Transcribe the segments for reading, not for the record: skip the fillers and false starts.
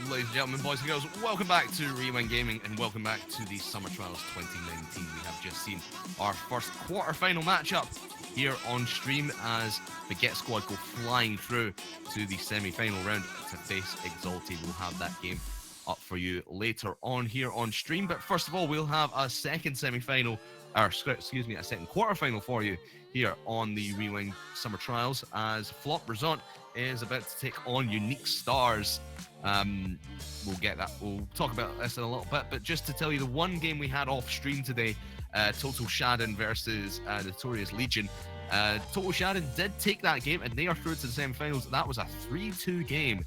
Ladies and gentlemen, boys and girls, welcome back to Rewind Gaming and welcome back to the Summer Trials 2019. We have just seen our first quarter-final matchup here on stream as the Get Squad go flying through to the semi-final round to face Exalted. We'll have that game up for you later on here on stream, but first of all, we'll have a second semi-final, or excuse me, a second quarter-final for you here on the Rewind Summer Trials as Flop Resort is about to take on Unique Stars. We'll get that. We'll talk about this in a little bit, but just to tell you, the one game we had off stream today, Total Shadon versus Notorious Legion. Total Shadon did take that game, and they are through to the semi-finals. That was a 3-2 game.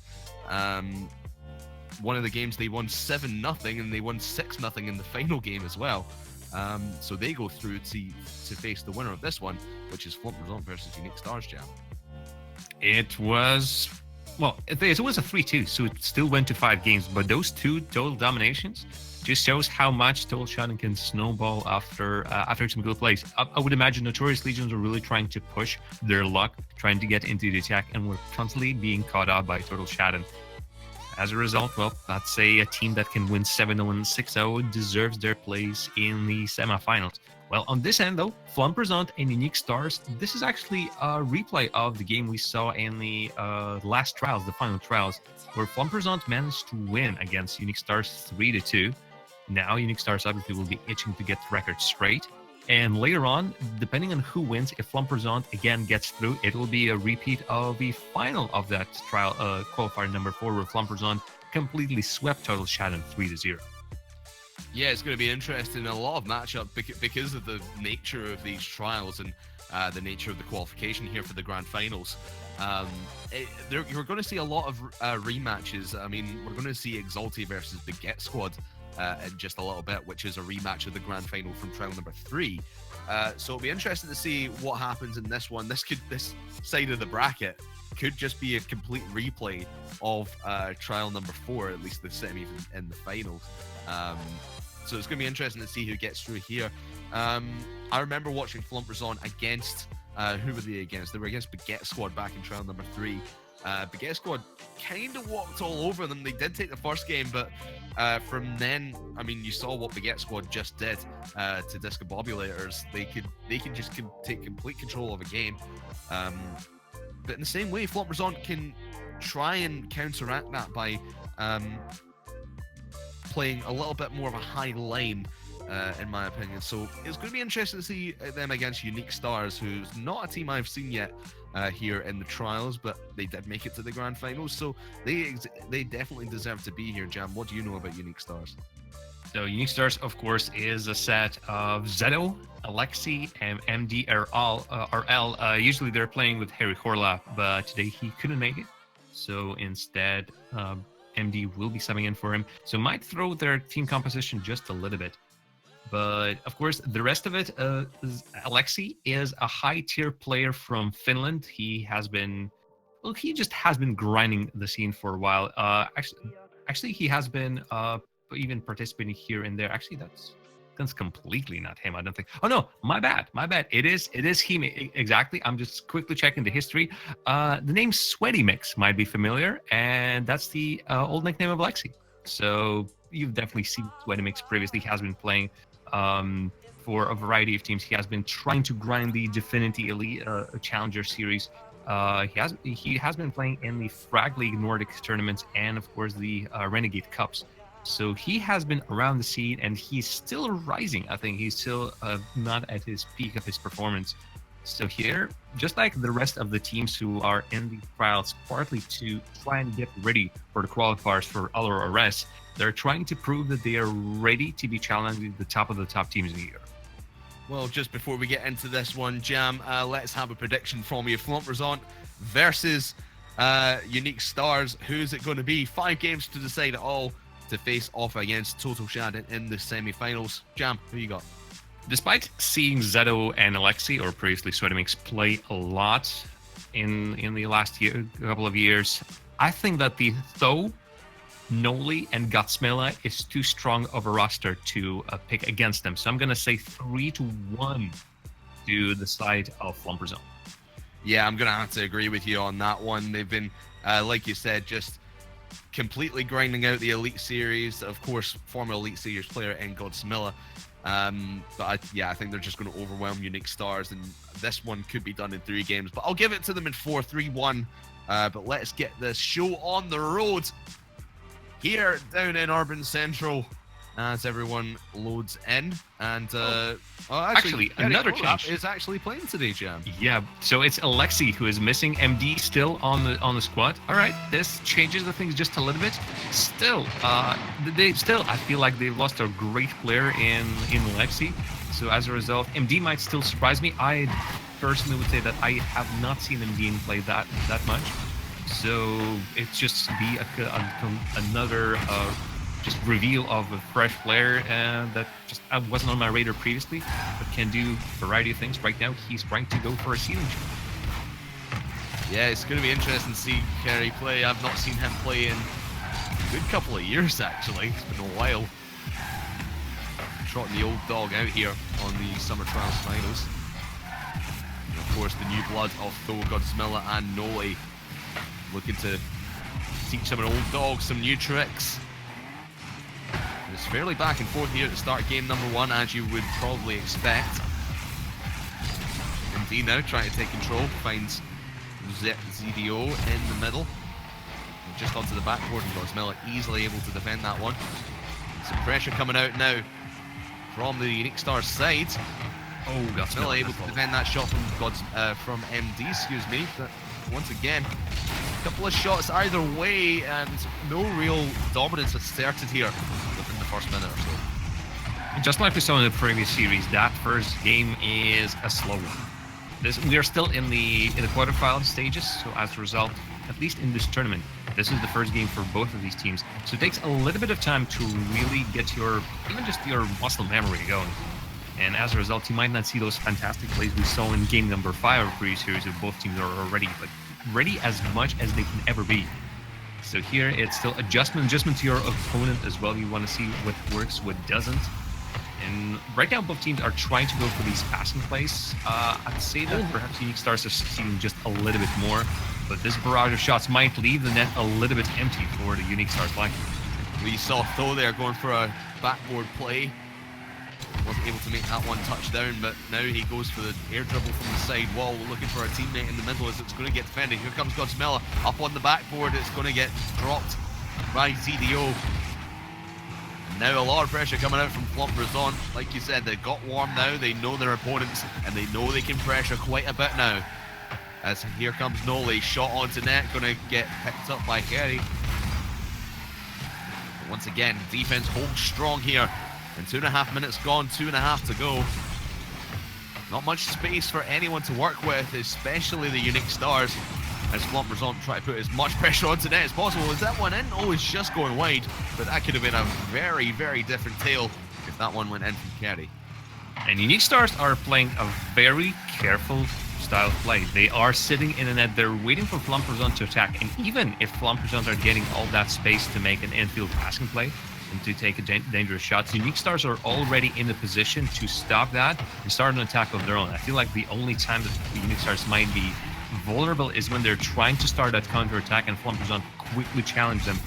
One of the games they won 7-0, and they won 6-0 in the final game as well. So they go through to face the winner of this one, which is Flop Resort versus Unique Stars, Jam. It was. Well, it was a 3-2, so it still went to 5 games. But those 2 total dominations just shows how much Total Shadon can snowball after some good plays. I would imagine Notorious Legions are really trying to push their luck, trying to get into the attack, and we're constantly being caught out by Total Shadon. As a result, well, I'd say a team that can win 7-0 and 6-0 deserves their place in the semifinals. Well, on this end, though, Flumperzant and Unique Stars, this is actually a replay of the game we saw in the last trials, the final trials, where Flumperzant managed to win against Unique Stars 3-2. Now, Unique Stars obviously will be itching to get the record straight. And later on, depending on who wins, if Flumperzant again gets through, it will be a repeat of the final of that trial, qualifier number 4, where Flumperzant completely swept Total Shadon 3-0. Yeah, it's going to be interesting. A lot of matchup because of the nature of these trials and the nature of the qualification here for the grand finals. You're going to see a lot of rematches. I mean, we're going to see Exalted versus the Get Squad in just a little bit, which is a rematch of the grand final from trial number 3. So it'll be interesting to see what happens in this one. This side of the bracket could just be a complete replay of trial number 4, at least the semis and the finals. So it's going to be interesting to see who gets through here. I remember watching Flumperzant against, who were they against? They were against Baguette Squad back in trial number 3. Baguette Squad kind of walked all over them. They did take the first game, but from then, I mean, you saw what Baguette Squad just did to Discobobulators. They can just take complete control of a game. But in the same way, Flumperzant can try and counteract that by playing a little bit more of a high line, in my opinion. So it's going to be interesting to see them against Unique Stars, who's not a team I've seen yet here in the trials, but they did make it to the grand finals, so they definitely deserve to be here. Jam, what do you know about Unique Stars? So Unique Stars, of course, is a set of Zedo, Alexi, and MD RL. Usually they're playing with Harry Horla, but today he couldn't make it. So instead, MD will be subbing in for him. So might throw their team composition just a little bit. But of course, the rest of it, Alexi is a high-tier player from Finland. He just has been grinding the scene for a while. Actually, he has been even participating here and there. Actually, that's completely not him, I don't think. Oh no, my bad. It is him exactly. I'm just quickly checking the history. The name Sweaty Mix might be familiar, and that's the old nickname of Alexi. So you've definitely seen Sweaty Mix previously. He has been playing for a variety of teams. He has been trying to grind the Definity Elite Challenger Series. He has been playing in the Frag League Nordic tournaments and of course the Renegade Cups. So he has been around the scene and he's still rising. I think he's still not at his peak of his performance. So here, just like the rest of the teams who are in the trials, partly to try and get ready for the qualifiers for Alor RS, they're trying to prove that they are ready to be challenging the top of the top teams in the year. Well, just before we get into this one, Jam, let's have a prediction from you. Flompersant versus Unique Stars. Who's it going to be? 5 games to decide it all to face off against Total Shad in the semi-finals. Jam, who you got? Despite seeing Zedo and Alexi, or previously Sweaty Mix, play a lot in the last couple of years, I think that the Tho, Noli, and Godsmilla is too strong of a roster to pick against them. So I'm going to say 3-1 to the side of Flompersant. Yeah, I'm going to have to agree with you on that one. They've been, like you said, just completely grinding out the Elite Series. Of course, former Elite Series player in Godsmilla. But I think they're just going to overwhelm Unique Stars, and this one could be done in 3 games. But I'll give it to them in 4-3-1. But let's get this show on the road here down in Urban Central as everyone loads in. And actually another Horlap change is actually playing today, Jam. Yeah, so it's Alexi who is missing. MD still on the squad. All right, this changes the things just a little bit. Still, I feel like they've lost a great player in Alexi. So as a result, MD might still surprise me. I personally would say that I have not seen MD play that much. So it's just be another just reveal of a fresh player that just wasn't on my radar previously, but can do a variety of things. Right now, he's trying to go for a ceiling shot. Yeah, it's going to be interesting to see Kerry play. I've not seen him play in a good couple of years, actually. It's been a while. Trotting the old dog out here on the Summer Trials Finals. And of course, the new blood of Tho, Godsmilla, and Noli looking to teach some old dogs some new tricks. It's fairly back and forth here at the start of game number 1, as you would probably expect. MD now trying to take control, finds ZDO in the middle. And just onto the backboard, and Godsmilla easily able to defend that one. Some pressure coming out now from the Unique Stars side. Oh, Godsmilla able to defend that shot from MD, excuse me. But once again, a couple of shots either way, and no real dominance asserted here within the first minute or so. Just like we saw in the previous series, that first game is a slow one. We are still in the quarterfinal stages, so as a result, at least in this tournament, this is the first game for both of these teams. So it takes a little bit of time to really get your muscle memory going. And as a result, you might not see those fantastic plays we saw in game number 5 of the previous series if both teams are already ready as much as they can ever be. So here it's still adjustment to your opponent as well. You want to see what works, what doesn't. And right now both teams are trying to go for these passing plays. I'd say that perhaps Unique Stars are succeeding just a little bit more, but this barrage of shots might leave the net a little bit empty for the Unique Stars line. We saw Tho there going for a backboard play. Wasn't able to make that one touchdown, but now he goes for the air dribble from the side wall, looking for a teammate in the middle as it's going to get defended. Here comes Godsmilla up on the backboard. It's going to get dropped by ZDO. And now a lot of pressure coming out from Flompersant. Like you said, they got warm now. They know their opponents, and they know they can pressure quite a bit now. As here comes Noli, shot onto net, gonna get picked up by Kerry. But once again, defense holds strong here. And 2.5 minutes gone, 2.5 to go. Not much space for anyone to work with, especially the Unique Stars. As Flompersant try to put as much pressure onto net as possible. Is that one in? Oh, it's just going wide. But that could have been a very, very different tale if that one went in from Kerry. And Unique Stars are playing a very careful style of play. They are sitting in the net. They're waiting for Flompersant to attack. And even if Flompersant are getting all that space to make an infield passing play and to take a dangerous shots, Unique Stars are already in the position to stop that and start an attack of their own. I feel like the only time that the Unique Stars might be vulnerable is when they're trying to start that counter attack and Flompersant quickly challenge them,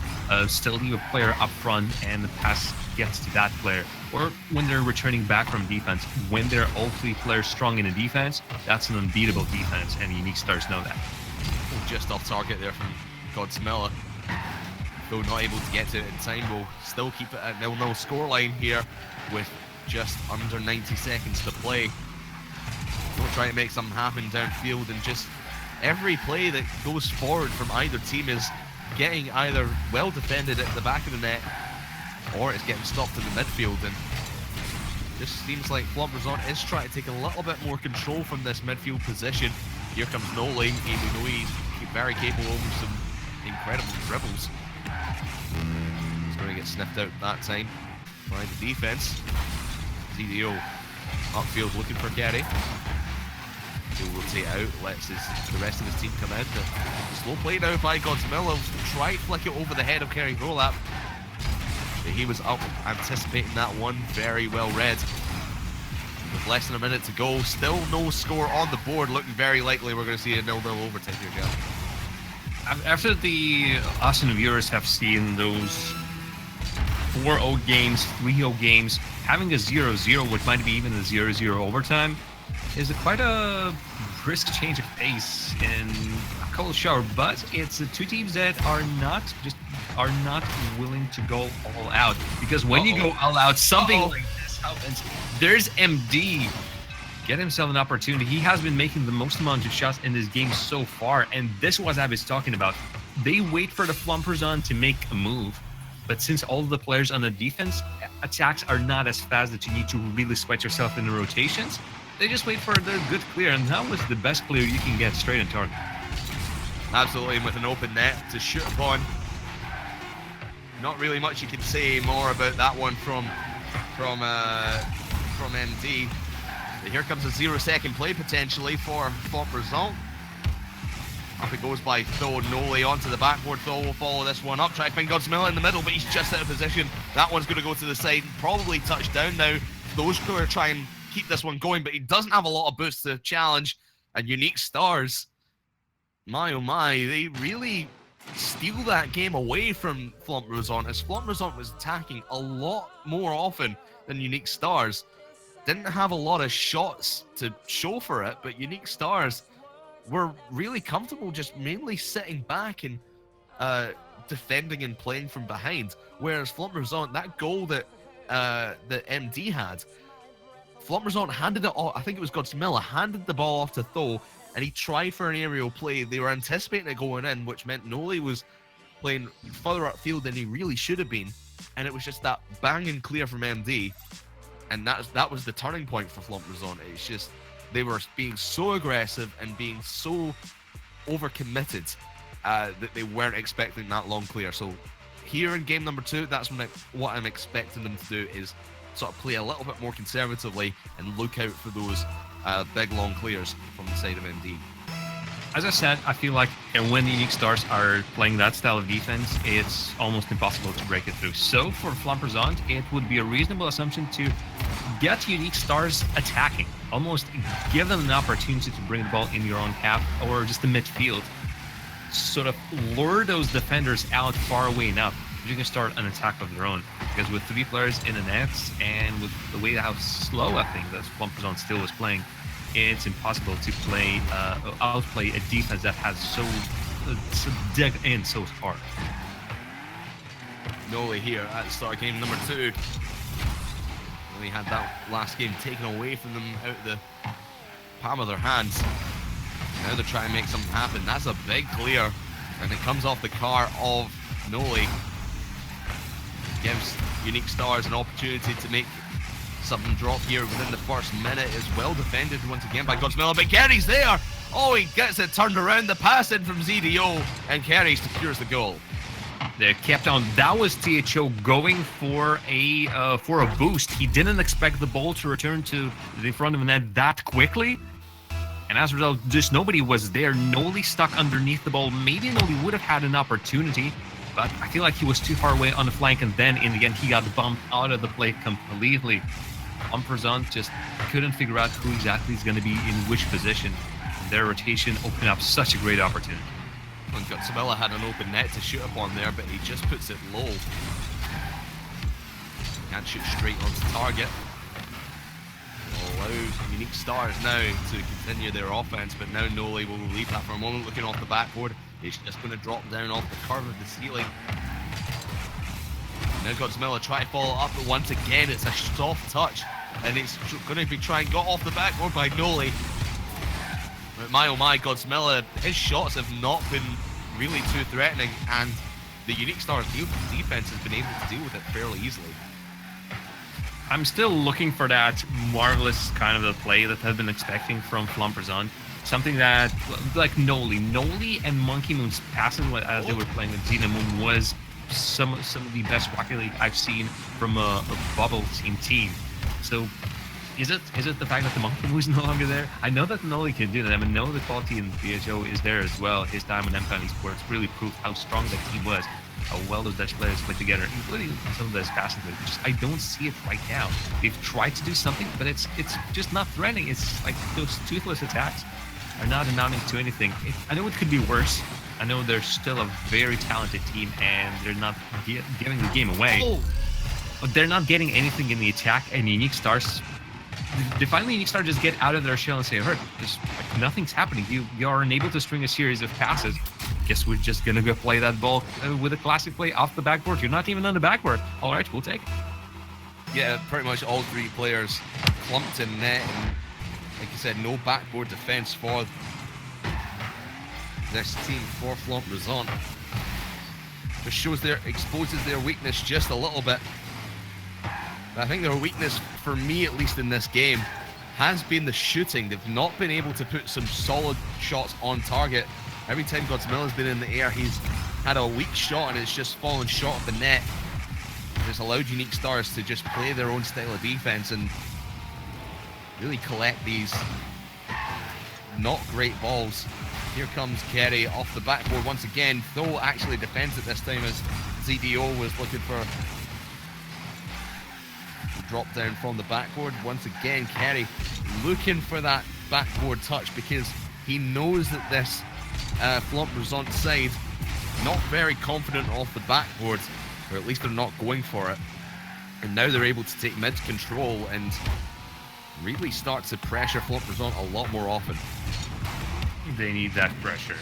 still leave a player up front and the pass gets to that player, or when they're returning back from defense. When they're all three players strong in the defense, that's an unbeatable defense, and Unique Stars know that. Oh, just off target there from Godsmilla. Though not able to get to it in time, we'll still keep it at 0-0 scoreline here with just under 90 seconds to play. We'll try to make something happen downfield, and just every play that goes forward from either team is getting either well defended at the back of the net or it's getting stopped in the midfield. And just seems like Flompersant is trying to take a little bit more control from this midfield position. Here comes Noli. We know he's very capable of some incredible dribbles. He's going to get sniffed out that time by the defense. ZDO upfield looking for Kerry. He'll rotate out, lets the rest of his team come in. The slow play now by Godsmilla. Try to flick it over the head of Kerry Rolap. But he was up anticipating that one, very well read. With less than a minute to go, still no score on the board. Looking very likely we're going to see a 0-0 overtime here, Joe. After the Austin viewers have seen those 4-0 games, 3-0 games, having a 0-0, which might be even a 0-0 overtime, is quite a brisk change of pace in a cold shower. But it's two teams that are not willing to go all out, because when you go all out, something like this happens. There's MD get himself an opportunity. He has been making the most amount of shots in this game so far, and this is what I was talking about. They wait for the Flompersant to make a move, but since all the players on the defense attacks are not as fast that you need to really sweat yourself in the rotations, they just wait for the good clear, and that was the best clear you can get straight on target. Absolutely, and with an open net to shoot upon. Not really much you can say more about that one from MD. Here comes a 0-second play potentially for Flompersant. Up it goes by Tho Noli onto the backboard. Tho will follow this one up. Try to find Godsmilla in the middle, but he's just out of position. That one's going to go to the side and probably touch down now. Those two are trying to keep this one going, but he doesn't have a lot of boosts to challenge. And Unique Stars, my oh my, they really steal that game away from Flompersant, as Flompersant was attacking a lot more often than Unique Stars. Didn't have a lot of shots to show for it, but Unique Stars were really comfortable just mainly sitting back and defending and playing from behind. Whereas Flompersant, that goal that MD had, Flompersant handed it off. I think it was Godsmilla handed the ball off to Tho, and he tried for an aerial play. They were anticipating it going in, which meant Noli was playing further upfield than he really should have been, and it was just that banging clear from MD, and that was the turning point for Flompersant. It's just they were being so aggressive and being so overcommitted that they weren't expecting that long clear. So here in game number 2, that's what I'm expecting them to do, is sort of play a little bit more conservatively and look out for those big long clears from the side of MD. As I said, I feel like when the Unique Stars are playing that style of defense, it's almost impossible to break it through. So for Flompersant, it would be a reasonable assumption to get Unique Stars attacking, almost give them an opportunity to bring the ball in your own half or just the midfield, sort of lure those defenders out far away enough you can start an attack of their own. Because with 3 players in the nets and with the way how slow I think that Flompersant still was playing, it's impossible to outplay a defense that has so dig in so hard. Noli here at the start of game number 2. They had that last game taken away from them out of the palm of their hands. Now they're trying to make something happen. That's a big clear. And it comes off the car of Noli. Gives Unique Stars an opportunity to make something drop here within the first minute. Is well defended once again by Godsmiller, but Kerry's there. Oh, he gets it turned around. The pass in from ZDO, and Kerry secures the goal. They kept on. That was THO going for a boost. He didn't expect the ball to return to the front of the net that quickly. And as a result, just nobody was there. Noli stuck underneath the ball. Maybe Noli would have had an opportunity, but I feel like he was too far away on the flank, and then in the end, he got bumped out of the play completely. Ampersand just couldn't figure out who exactly is going to be in which position. Their rotation opened up such a great opportunity. And Gutzabella had an open net to shoot upon there, but he just puts it low. Can't shoot straight onto target. Allows Unique Stars now to continue their offense, but now Noli will leave that for a moment, looking off the backboard. He's just going to drop down off the curve of the ceiling. Now Godsmiller try to follow up, but once again it's a soft touch, and it's going to be trying got off the backboard by Noli. But my oh my, Godsmiller, his shots have not been really too threatening, and the Unique Stars defense has been able to deal with it fairly easily. I'm still looking for that marvelous kind of the play that I've been expecting from Flumperzon. Something that, like Noli and Monkey Moon's passing as they were playing with Xena Moon was some of the best Rocket League I've seen from a bubble team. So is it the fact that the Monkey Moon is no longer there? I know that Noli can do that. I mean, know the quality in BHO is there as well. His time in MCON Esports really proved how strong that team was, how well those Dutch players played together, including some of those passing plays. Just, I don't see it right now. They've tried to do something, but it's just not threatening. It's like those toothless attacks are not amounting to anything. I know it could be worse. I know they're still a very talented team, and they're not giving the game away. But they're not getting anything in the attack, and Unique Stars, they finally Unique Stars just get out of their shell and say, "Hurt, just like, nothing's happening. You are unable to string a series of passes. Guess we're just gonna go play that ball with a classic play off the backboard. You're not even on the backboard. All right, we'll take it." Yeah, pretty much all three players clumped in net, and like you said, no backboard defense for this team for Flumperzon. Just exposes their weakness just a little bit. But I think their weakness, for me at least in this game, has been the shooting. They've not been able to put some solid shots on target. Every time Godsmilla's been in the air, he's had a weak shot and it's just fallen short of the net. It's allowed Unique Stars to just play their own style of defense and really collect these not great balls. Here comes Kerry off the backboard once again. Though actually defends it this time as ZDO was looking for a drop down from the backboard. Once again, Kerry looking for that backboard touch because he knows that this Flumperzon side not very confident off the backboard, or at least they're not going for it. And now they're able to take mid control and really start to pressure Flumperzon a lot more often. They need that pressure,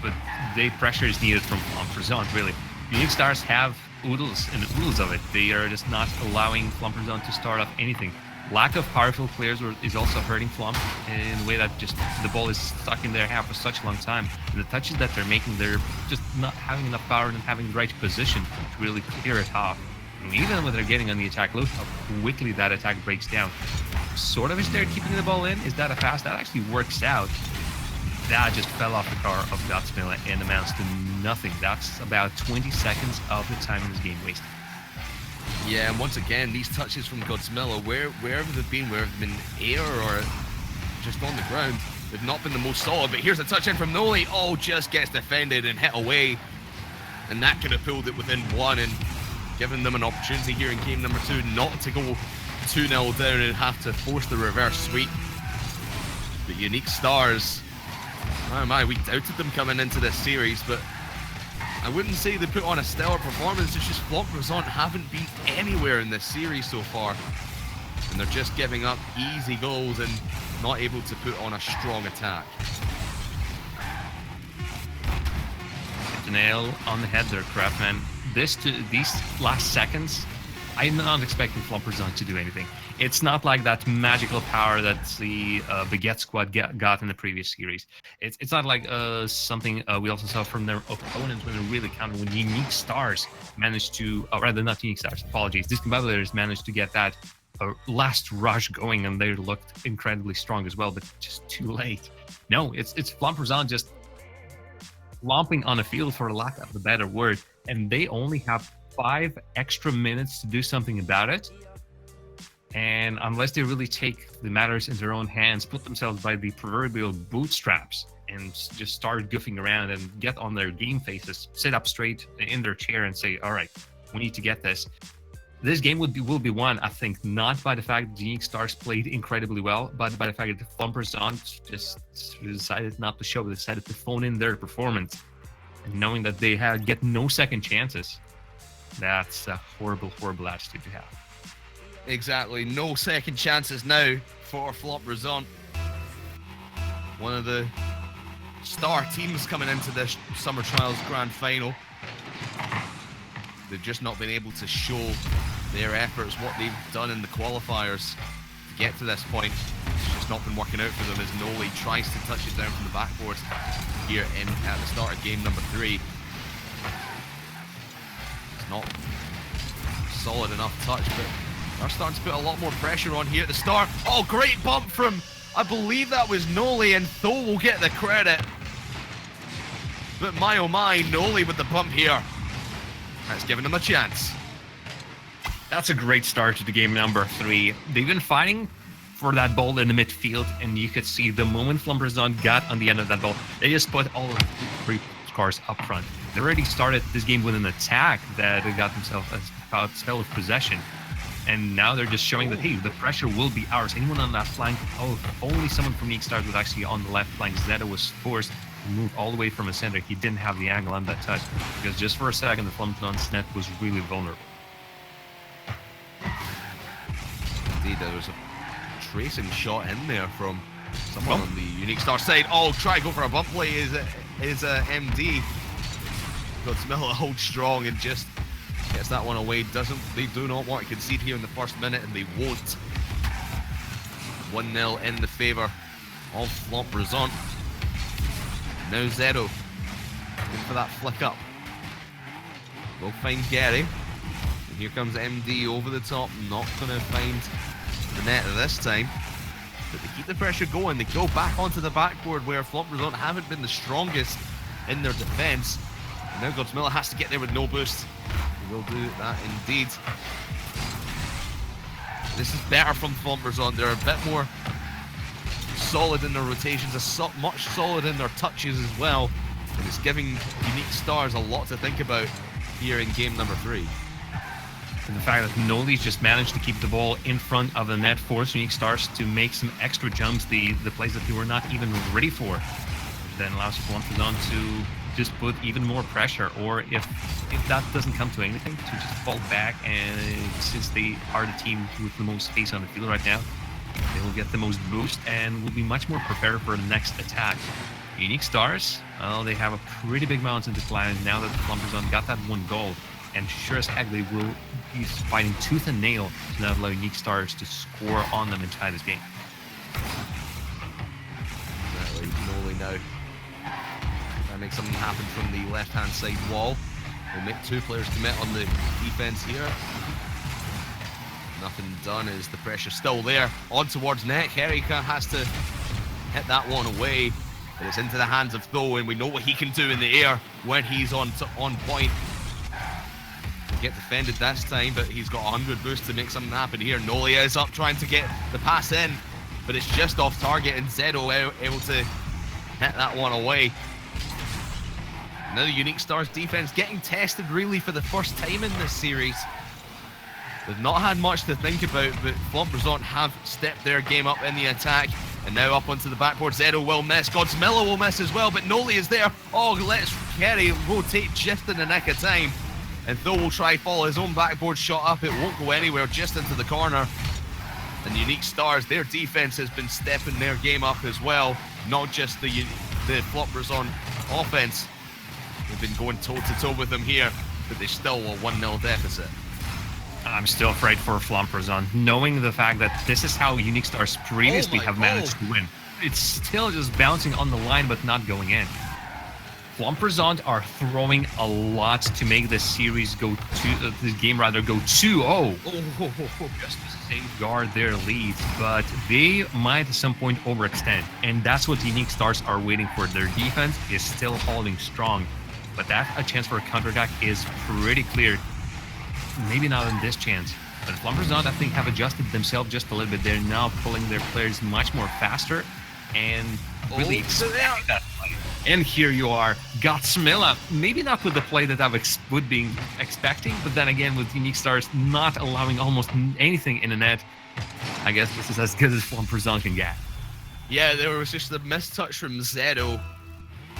but the pressure is needed from Flumperzon, really. Unique Stars have oodles and oodles of it. They are just not allowing Flumperzon to start off anything. Lack of powerful players is also hurting Flump in a way that just the ball is stuck in their half for such a long time. And the touches that they're making, they're just not having enough power and having the right position to really clear it off. And even when they're getting on the attack, look how quickly that attack breaks down. Sort of is there keeping the ball in. Is that a pass? That actually works out. That just fell off the car of Godsmiller and amounts to nothing. That's about 20 seconds of the time in this game wasted. Yeah, and once again, these touches from Godsmiller, wherever they've been, whether they've been air or just on the ground, they've not been the most solid. But here's a touch in from Noli. Oh, just gets defended and hit away. And that could have pulled it within one and given them an opportunity here in game number 2 not to go 2-0 down and have to force the reverse sweep. But Unique Stars, oh my, we doubted them coming into this series, but I wouldn't say they put on a stellar performance. It's just Flumperzon haven't been anywhere in this series so far. And they're just giving up easy goals and not able to put on a strong attack. Hit the nail on the head there, Craftman. These last seconds, I'm not expecting Flumperzon to do anything. It's not like that magical power that the Baguette squad got in the previous series. It's not like something we also saw from their opponents when they really counted, when Unique Stars managed to, rather not Unique Stars, apologies, Discombobulator managed to get that last rush going, and they looked incredibly strong as well, but just too late. No, it's Flamboyant just lomping on a field, for lack of a better word, and they only have 5 extra minutes to do something about it. And unless they really take the matters in their own hands, put themselves by the proverbial bootstraps, and just start goofing around and get on their game faces, sit up straight in their chair and say, all right, we need to get this. This game will be won, I think, not by the fact that Unique Stars played incredibly well, but by the fact that the Flamboyant just decided not to show, decided to phone in their performance. And knowing that they get no second chances, that's a horrible, horrible attitude to have. Exactly, no second chances now for Flamboyant. One of the star teams coming into this Summer Trials Grand Final. They've just not been able to show their efforts, what they've done in the qualifiers to get to this point. It's just not been working out for them as Noli tries to touch it down from the backboard here at the start of game number 3. It's not solid enough touch, but they're starting to put a lot more pressure on here at the start. Oh, great bump from, I believe that was Noli, and Tho will get the credit. But my oh my, Noli with the bump here. That's given him a chance. That's a great start to the game number 3. They've been fighting for that ball in the midfield, and you could see the moment Flamboyant got on the end of that ball, they just put all of the 3 cars up front. They already started this game with an attack that got themselves a spell of possession. And now they're just showing that, hey, the pressure will be ours. Anyone on that flank, only someone from Unique Stars was actually on the left flank. Zeta was forced to move all the way from the center. He didn't have the angle on that touch, because just for a second, the Flamboyant's net was really vulnerable. Indeed, there was a tracing shot in there from someone on the Unique Star side. Oh, try to go for a bump play is MD. Godsmilla holds strong and just gets that one away. They do not want to concede here in the first minute, and they won't. 1-0 in the favour of Flamboyant. Now Zero looking for that flick up. Will find Gary. And here comes MD over the top. Not going to find the net this time. But they keep the pressure going. They go back onto the backboard where Flamboyant haven't been the strongest in their defence. Now Godsmilla has to get there with no boost. He will do that indeed. This is better from Flamboyant. They're a bit more solid in their rotations, much solid in their touches as well. And it's giving Unique Stars a lot to think about here in game number 3. And the fact that Noli's just managed to keep the ball in front of the net forced Unique Stars to make some extra jumps, the plays that they were not even ready for. Then allows Flamboyant to just put even more pressure, or if that doesn't come to anything, to just fall back, and since they are the team with the most space on the field right now, they will get the most boost and will be much more prepared for the next attack. Unique Stars, well, they have a pretty big mountain to climb now that Flamboyant got that 1 goal, and sure as heck they will be fighting tooth and nail to not allow Unique Stars to score on them and tie this game. Exactly, Noli now. Try to make something happen from the left-hand side wall. We'll make 2 players commit on the defense here. Nothing done as the pressure still there. On towards net. Herika has to hit that one away. But it's into the hands of Tho, and we know what he can do in the air when he's on point. Get defended this time, but he's got 100 boost to make something happen here. Noli is up trying to get the pass in, but it's just off target, and Zero able to hit that one away. Now the Unique Stars defense getting tested really for the first time in this series. They've not had much to think about, but Flamboyant have stepped their game up in the attack, and now up onto the backboard. Zero will miss, Godsmilla will miss as well, but Noli is there. Oh, let's Kerry rotate just in the nick of time. And Tho will try follow his own backboard shot up. It won't go anywhere, just into the corner. And Unique Stars, their defense has been stepping their game up as well. Not just the Flamboyant offense. They've been going toe-to-toe with them here, but they still a 1-0 deficit. I'm still afraid for Flamperzon, knowing the fact that this is how Unique Stars previously have managed to win. It's still just bouncing on the line, but not going in. Flamperzon are throwing a lot to make this series go to this game rather go 2-0, just to safeguard their lead. But they might at some point overextend, and that's what Unique Stars are waiting for. Their defense is still holding strong, but that a chance for a counterattack is pretty clear. Maybe not in this chance, but Flamperzon I think have adjusted themselves just a little bit. They're now pulling their players much more faster and really expect that play. And here you are, Godsmilla. Maybe not with the play that I would be expecting, but then again with Unique Stars not allowing almost anything in the net, I guess this is as good as Flamperzon can get. Yeah, there was just the missed touch from Zero.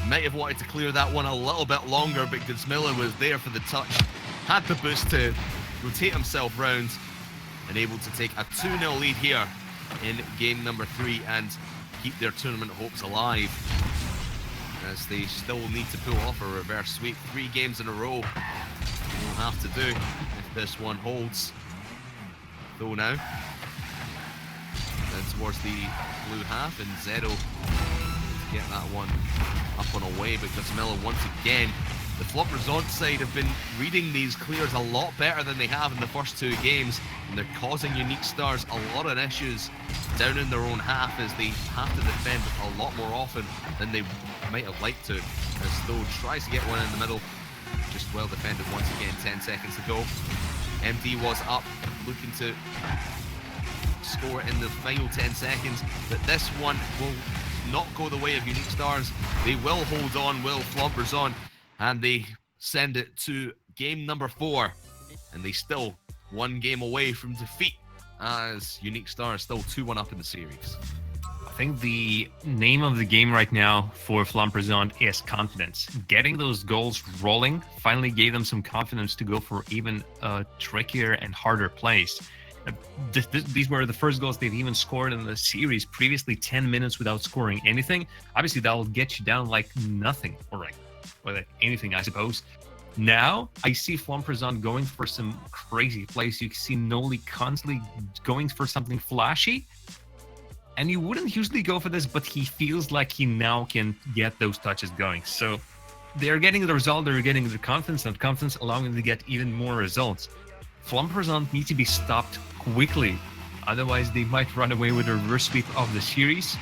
Might have wanted to clear that one a little bit longer, but Godsmilla was there for the touch. Had the boost to rotate himself round and able to take a 2-0 lead here in game number 3 and keep their tournament hopes alive, as they still need to pull off a reverse sweep. 3 games in a row they'll have to do if this one holds. Though now, then towards the blue half, and Zero to get that one up and away, but Godsmilla once again. The Flamperzon side have been reading these clears a lot better than they have in the first 2 games, and they're causing Unique Stars a lot of issues down in their own half as they have to defend a lot more often than they might have liked to. As Though tries to get one in the middle, just well defended once again. 10 seconds to go. MD was up, looking to score in the final 10 seconds, but this one will not go the way of Unique Stars. They will hold on, will Flamperzon, and they send it to game number 4, and they still 1 game away from defeat, as Unique Stars still 2-1 up in the series. I think the name of the game right now for Flamperzon is confidence. Getting those goals rolling finally gave them some confidence to go for even trickier and harder plays. These were the first goals they've even scored in the series. Previously 10 minutes without scoring anything. Obviously that'll get you down like nothing, or like anything, I suppose. Now I see Flamperzon going for some crazy plays. You see Noli constantly going for something flashy, and you wouldn't usually go for this, but he feels like he now can get those touches going. So they're getting the result, they're getting the confidence, and confidence allowing them to get even more results. Flamperzon need to be stopped quickly, otherwise they might run away with a reverse sweep of the series,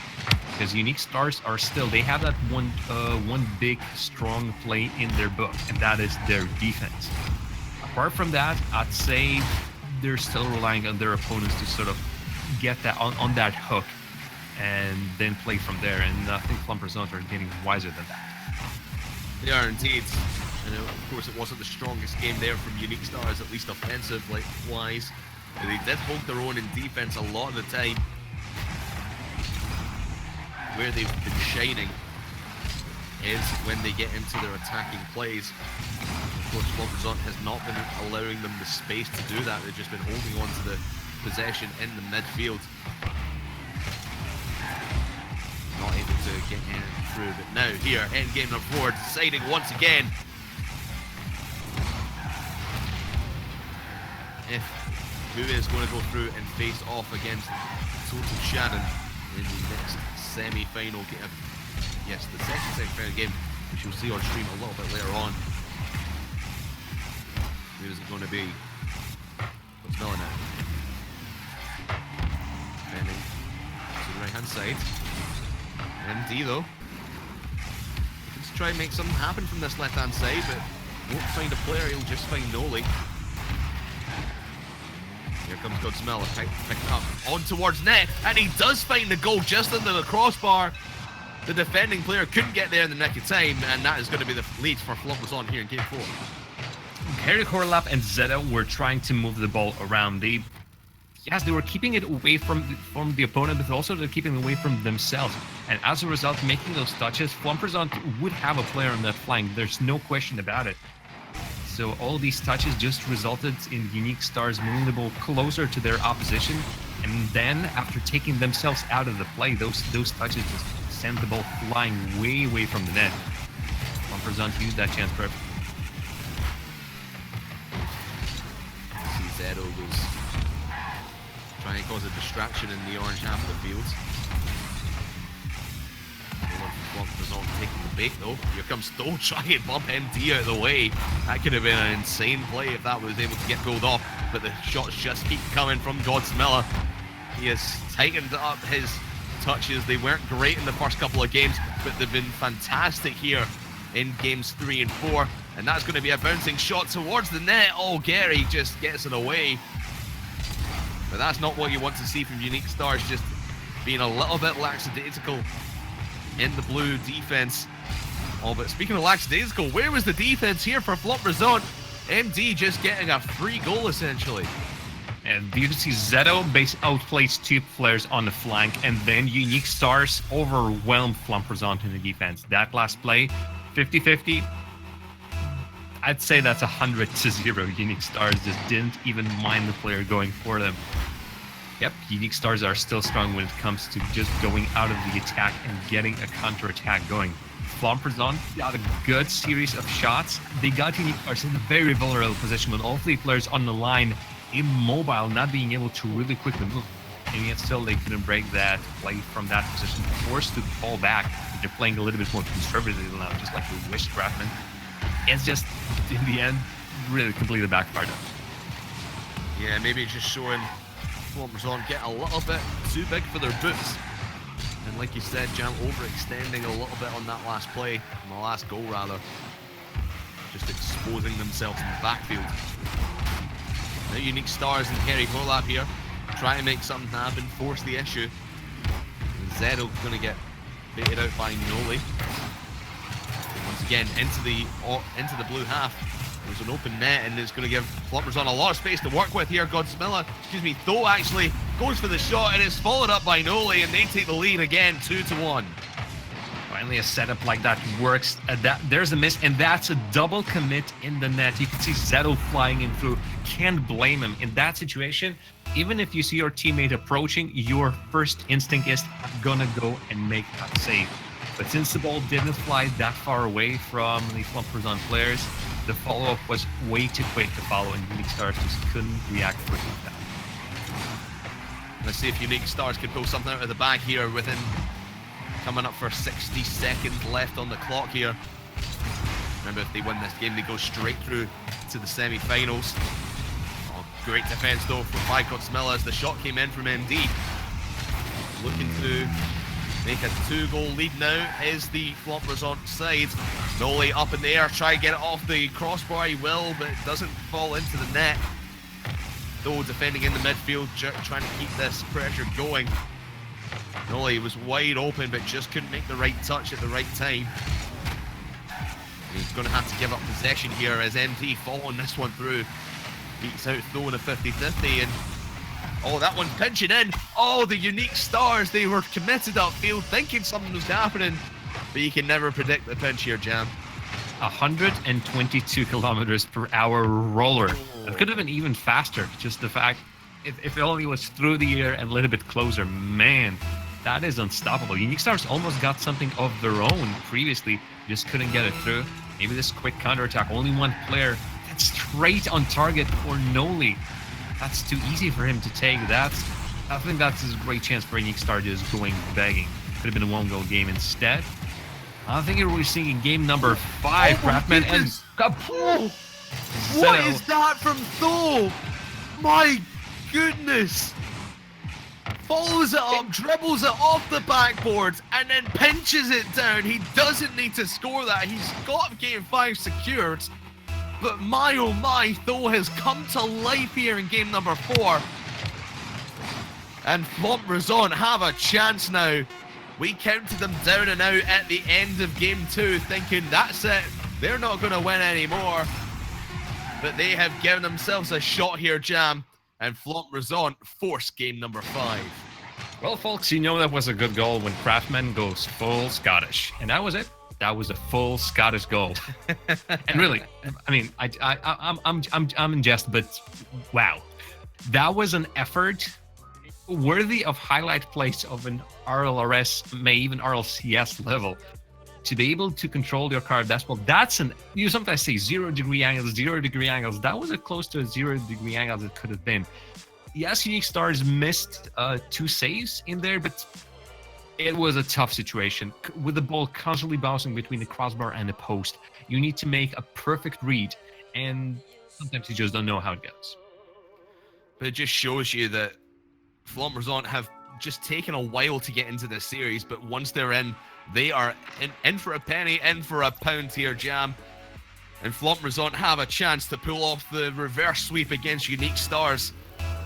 because Unique Stars are still, they have that one big strong play in their book, and that is their defense. Apart from that, I'd say they're still relying on their opponents to sort of get that on that hook and then play from there, and I think Flamperzon are getting wiser than that. They are indeed. And of course it wasn't the strongest game there from Unique Stars, at least offensive wise. They did hold their own in defense a lot of the time. Where they've been shining is when they get into their attacking plays. Of course, Flamperzon has not been allowing them the space to do that. They've just been holding on to the possession in the midfield. Not able to get in through, but now here, end game number 4, deciding once again if who is going to go through and face off against Total Shannon in the next semi-final game. Yes, the second semi-final game, which you'll see on stream a little bit later on. Who is it going to be? What's Miller now? Defending to the right-hand side. MD though. Let's try and make something happen from this left-hand side, but won't find a player, he'll just find Noli. Here comes Godsmilla, picked up on towards net, and he does find the goal just under the crossbar. The defending player couldn't get there in the nick of time, and that is going to be the lead for Flamperzon here in game 4. Harry Horlap and Zeta were trying to move the ball around. They were keeping it away from the opponent, but also they're keeping it away from themselves. And as a result, making those touches, Flamperzon would have a player on that flank. There's no question about it. So all these touches just resulted in Unique Stars moving the ball closer to their opposition, and then after taking themselves out of the play, those touches just sent the ball flying way away from the net. Flamperzon used that chance perfectly. Zero was trying to cause a distraction in the orange half of the field. Flopperzon taking the bait though. Here comes Stoll trying to bump MD out of the way. That could have been an insane play if that was able to get pulled off, but the shots just keep coming from Godsmilla. He has tightened up his touches. They weren't great in the first couple of games, but they've been fantastic here in games 3 and 4. And that's going to be a bouncing shot towards the net. Oh, Gary just gets it away. But that's not what you want to see from Unique Stars, just being a little bit lackadaisical in the blue defense. Oh, but speaking of lackadaisical, where was the defense here for Flopperzon? MD just getting a free goal essentially. And you can see Zeto outplays 2 players on the flank, and then Unique Stars overwhelmed Flopperzon in the defense. That last play, 50-50. I'd say that's 100-0. Unique Stars just didn't even mind the player going for them. Yep, Unique Stars are still strong when it comes to just going out of the attack and getting a counter-attack going. Flopperzon got a good series of shots. They got Unique Stars in a very vulnerable position with all 3 players on the line, immobile, not being able to really quickly move. And yet still they couldn't break that play from that position, forced to fall back. They're playing a little bit more conservatively now, just like the Wish Craftman. It's just, in the end, really completely backfired up. Yeah, maybe just showing Flopperzon get a little bit too big for their boots. And like you said, Jam overextending a little bit on that last play, on the last goal rather. Just exposing themselves in the backfield. Now Unique Stars and Kerry Horlap here, trying to make something happen, force the issue. Zero's going to get baited out by Noli. Once again, into the blue half. There's an open net, and it's going to give Flopperzon a lot of space to work with here. Godsmilla, Tho actually goes for the shot, and it's followed up by Noli, and they take the lead again, 2-1. Finally, a setup like that works. There's a miss, and that's a double commit in the net. You can see Zeto flying in through. Can't blame him in that situation. Even if you see your teammate approaching, your first instinct is gonna go and make that save. But since the ball didn't fly that far away from the Flopperzon players, the follow-up was way too quick to follow, and Unique Stars just couldn't react quickly to that. Let's see if Unique Stars can pull something out of the bag here within coming up for 60 seconds left on the clock here. Remember, if they win this game, they go straight through to the semi-finals. Oh, great defense though by Godsmilla as the shot came in from MD. Looking to make a 2-goal lead now is the Flopperzon side. Noli up in the air, try to get it off the crossbar, he will, but it doesn't fall into the net. Though defending in the midfield, trying to keep this pressure going. Noli was wide open, but just couldn't make the right touch at the right time. And he's going to have to give up possession here as MD following this one through. Beats out Tho in a 50-50, and oh, that one pinching in. Oh, the Unique Stars, they were committed upfield, thinking something was happening, but you can never predict the pinch here, Jam. 122 kilometers per hour roller. It could have been even faster. Just the fact, if it only was through the air and a little bit closer, man, that is unstoppable. Unique Stars almost got something of their own previously, just couldn't get it through. Maybe this quick counterattack, only one player, that's straight on target for Noli. That's too easy for him to take. I think that's a great chance for Unique Star just going begging. Could have been a 1-goal game instead. I think we're seeing in game number 5, Craftman, and what is that from Tho? My goodness! Follows it up, dribbles it off the backboard, and then pinches it down. He doesn't need to score that. He's got game 5 secured. But my oh my, Tho has come to life here in game number 4. And Flopperzon have a chance now. We counted them down and out at the end of game 2, thinking that's it, they're not going to win anymore. But they have given themselves a shot here, Jam, and Flopperzon force game number 5. Well, folks, you know that was a good goal when Craftman goes full Scottish, and that was it. That was a full Scottish goal. And really, I mean, I'm in jest, but wow, that was an effort worthy of highlight plays of an RLRS, may even RLCS level. to be able to control your car decimal, that's you sometimes say 0-degree angles, 0-degree angles. That was as close to a 0-degree angle as it could have been. Yes, Unique Stars missed 2 saves in there, but it was a tough situation. With the ball constantly bouncing between the crossbar and the post, you need to make a perfect read, and sometimes you just don't know how it goes. But it just shows you that Flommersant have just taken a while to get into this series, but once they're in, they are in for a penny, in for a pound here, Jam. And Flommersant have a chance to pull off the reverse sweep against Unique Stars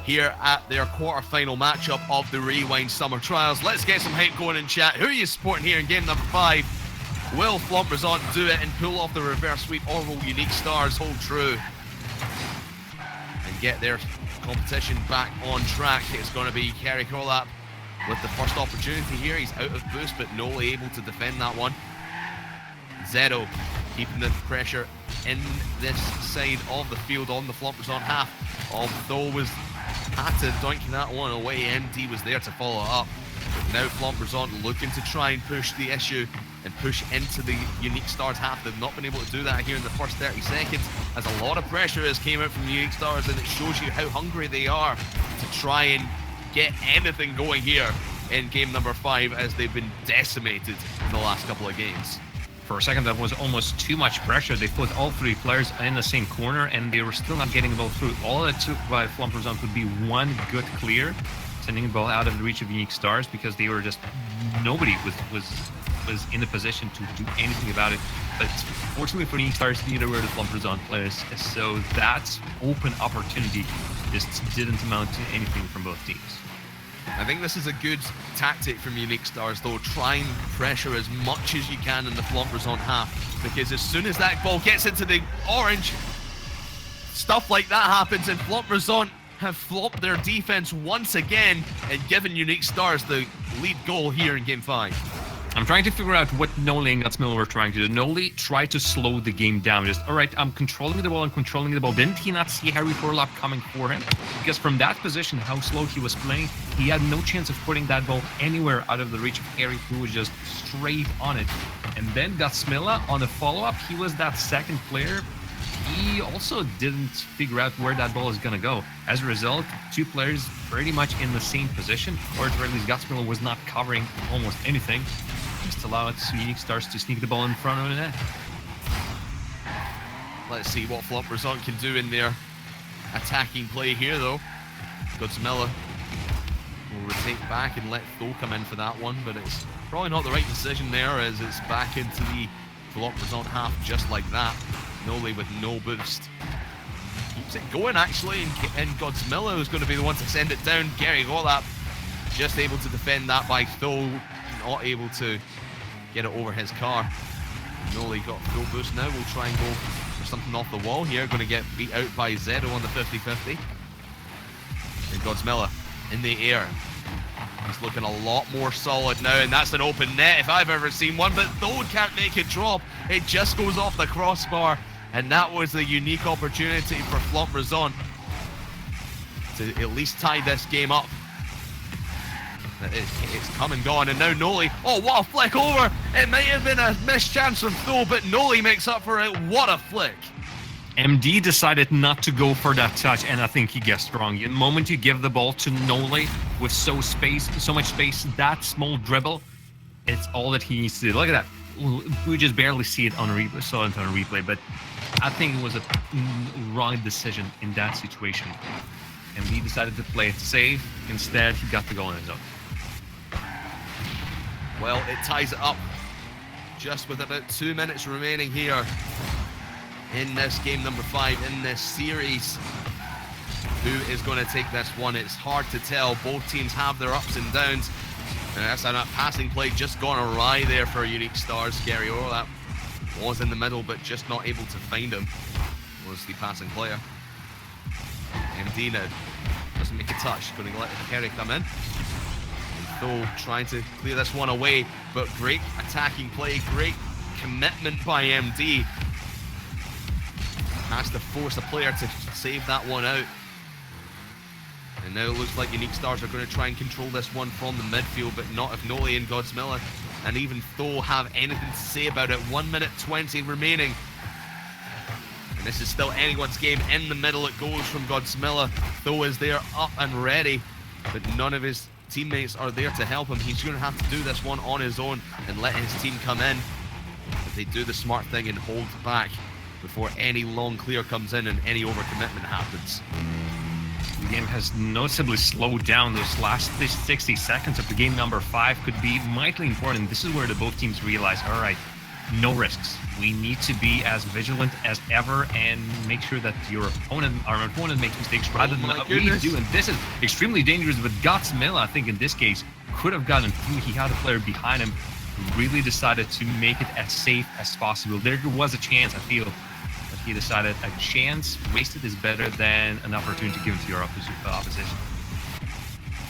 here at their quarter-final matchup of the Rewind Summer Trials. Let's get some hype going in chat. Who are you supporting here in game number 5? Will Flommersant do it and pull off the reverse sweep, or will Unique Stars hold true and get their competition back on track? It's going to be Kerry Corlap with the first opportunity here. He's out of boost, but Noli able to defend that one. Zero keeping the pressure in this side of the field on the Flommersant half. Although had to doink that one away. MD was there to follow up. But now Flommersant looking to try and push the issue and push into the Unique Stars half. They've not been able to do that here in the first 30 seconds, as a lot of pressure has came out from Unique Stars, and it shows you how hungry they are to try and get anything going here in game number 5, as they've been decimated in the last couple of games. For a second, that was almost too much pressure. They put all 3 players in the same corner, and they were still not getting the ball through. All it took by Flommersant would be one good clear, sending the ball out of the reach of Unique Stars, because they were just, nobody was in a position to do anything about it. But fortunately for Unique Stars, neither were the Flommersant players, so that open opportunity just didn't amount to anything from both teams. I think this is a good tactic from Unique Stars, though. Try and pressure as much as you can in the Flommersant half, because as soon as that ball gets into the orange, stuff like that happens, and Flommersant have flopped their defense once again and given Unique Stars the lead goal here in game 5. I'm trying to figure out what Noli and Gutsmiller were trying to do. Noli tried to slow the game down. Just, all right, I'm controlling the ball. Didn't he not see Harry Corlap coming for him? Because from that position, how slow he was playing, he had no chance of putting that ball anywhere out of the reach of Harry, who was just straight on it. And then Gutsmiller, on the follow-up, he was that second player. He also didn't figure out where that ball is going to go. As a result, 2 players pretty much in the same position, or at least Gutsmiller was not covering almost anything. Just allowed Unique Stars to sneak the ball in front of the net. Let's see what Flommersant can do in their attacking play here, though. Godsmiller will rotate back and let Tho come in for that one, but it's probably not the right decision there, as it's back into the Flommersant half just like that. Noli with no boost. Keeps it going, actually, and Godsmiller is going to be the one to send it down. Gary Golap just able to defend that by Tho, not able to get it over his car. Noli got full boost now. We'll try and go for something off the wall here. Going to get beat out by Zero on the 50-50. And Godsmiller in the air. He's looking a lot more solid now, and that's an open net if I've ever seen one, but Tho can't make it drop. It just goes off the crossbar, and that was a unique opportunity for Flommersant to at least tie this game up. It's come and gone, and now Noli, oh, what a flick over! It might have been a missed chance from Tho, but Noli makes up for it. What a flick! MD decided not to go for that touch, and I think he guessed wrong. The moment you give the ball to Noli with so much space, that small dribble, it's all that he needs to do. Look at that. We just barely see it on replay, but I think it was a wrong decision in that situation. MD decided to play it safe. Instead, he got the goal in his own. Well, it ties it up just with about 2 minutes remaining here in this game number 5 in this series. Who is going to take this one? It's hard to tell. Both teams have their ups and downs. And that's a passing play just gone awry there for Unique Stars. Gary Orlap was in the middle, but just not able to find him, was the passing player. MD now doesn't make a touch. Going to let Kerry come in. Tho trying to clear this one away, but great attacking play, great commitment by MD. Has to force a player to save that one out. And now it looks like Unique Stars are going to try and control this one from the midfield, but not if Noli and Godsmiller and even Tho have anything to say about it. 1 minute 20 remaining. And this is still anyone's game. In the middle it goes from Godsmilla. Tho is there up and ready, but none of his teammates are there to help him. He's going to have to do this one on his own and let his team come in. But they do the smart thing and hold back before any long clear comes in and any overcommitment happens. The game has noticeably slowed down. Those last 60 seconds of the game number 5 could be mightily important. This is where the both teams realize, all right, no risks. We need to be as vigilant as ever and make sure that our opponent makes mistakes rather than we do. And this is extremely dangerous. But Godsmilla, I think in this case, could have gotten through. He had a player behind him, really decided to make it as safe as possible. There was a chance, I feel, but he decided a chance wasted is better than an opportunity given to your opposition.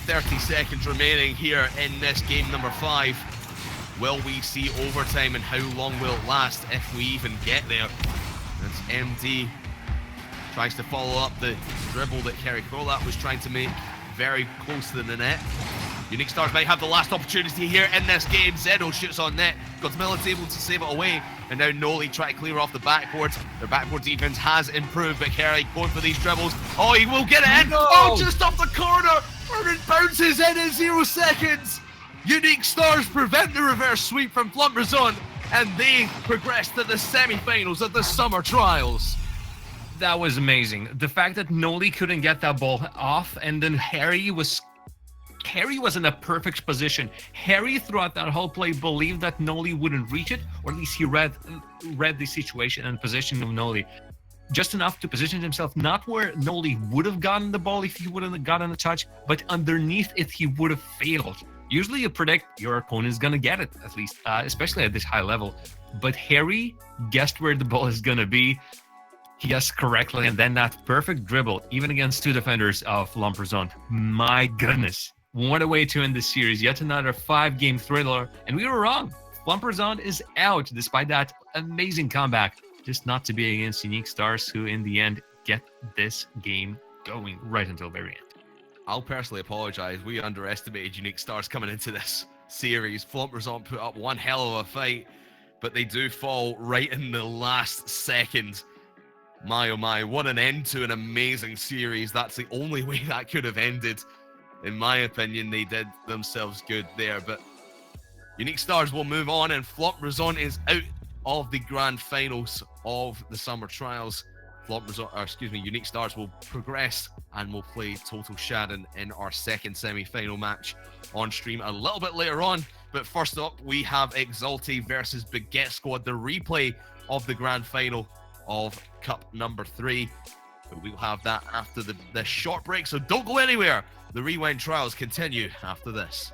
30 seconds remaining here in this game number 5. Will we see overtime, and how long will it last if we even get there? As MD tries to follow up the dribble that Kerry Krolak was trying to make very close to the net. Unique Stars might have the last opportunity here in this game. Zedo shoots on net. Godsmilla's able to save it away. And now Noli try to clear off the backboard. Their backboard defense has improved, but Kerry going for these dribbles. Oh, he will get it in. No! Oh, just off the corner. And it bounces in 0 seconds. Unique Stars prevent the reverse sweep from Flumberzon, and they progress to the semi-finals of the Summer Trials. That was amazing. The fact that Noli couldn't get that ball off, and then Harry was in a perfect position. Harry, throughout that whole play, believed that Noli wouldn't reach it, or at least he read the situation and position of Noli just enough to position himself not where Noli would have gotten the ball if he wouldn't have gotten a touch, but underneath it he would have failed. Usually you predict your opponent's gonna get it, at least, especially at this high level. But Harry guessed where the ball is gonna be. He guessed correctly, and then that perfect dribble, even against 2 defenders of Flumberzon. My goodness. What a way to end this series. Yet another 5-game thriller. And we were wrong. Flumberzon is out despite that amazing comeback. Just not to be against Unique Stars, who in the end get this game going right until very end. I'll personally apologize. We underestimated Unique Stars coming into this series. Flumberzon put up one hell of a fight, but they do fall right in the last second. My oh my, what an end to an amazing series. That's the only way that could have ended. In my opinion, they did themselves good there, but Unique Stars will move on, and Flumberzon is out of the grand finals of the Summer Trials. Unique Stars will progress and will play Total Shannon in our second semi-final match on stream a little bit later on. But first up, we have Exalti versus Baguette Squad, the replay of the grand final of Cup number 3. But we'll have that after the short break, so don't go anywhere. The Rewind Trials continue after this.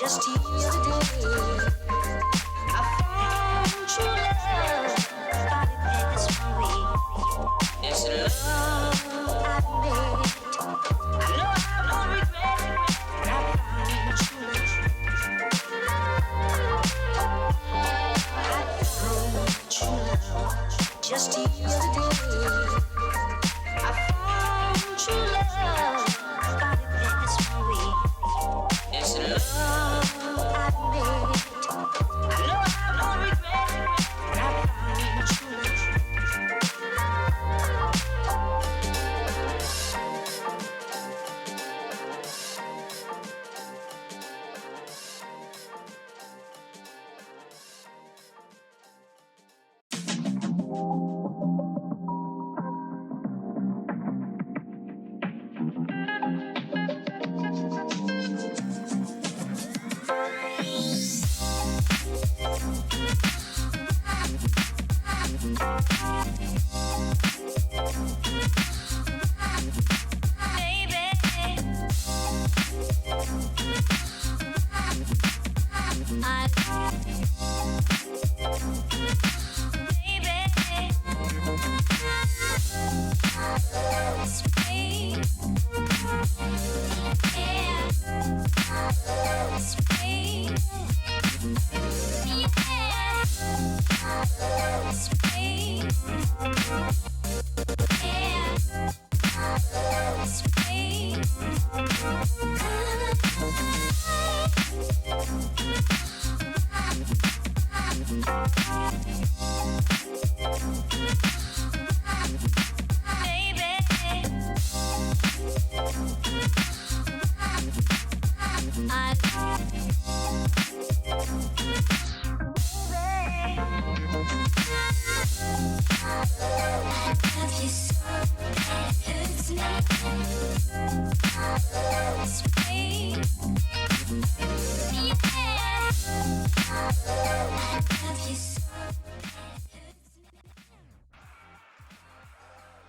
Just yesterday, I found true love, but it passed away. It's love I made. I know I have no regret. I found true love. Just yesterday, I found true love, but it passed away. It's love I made. I know I have no regret. I found true love.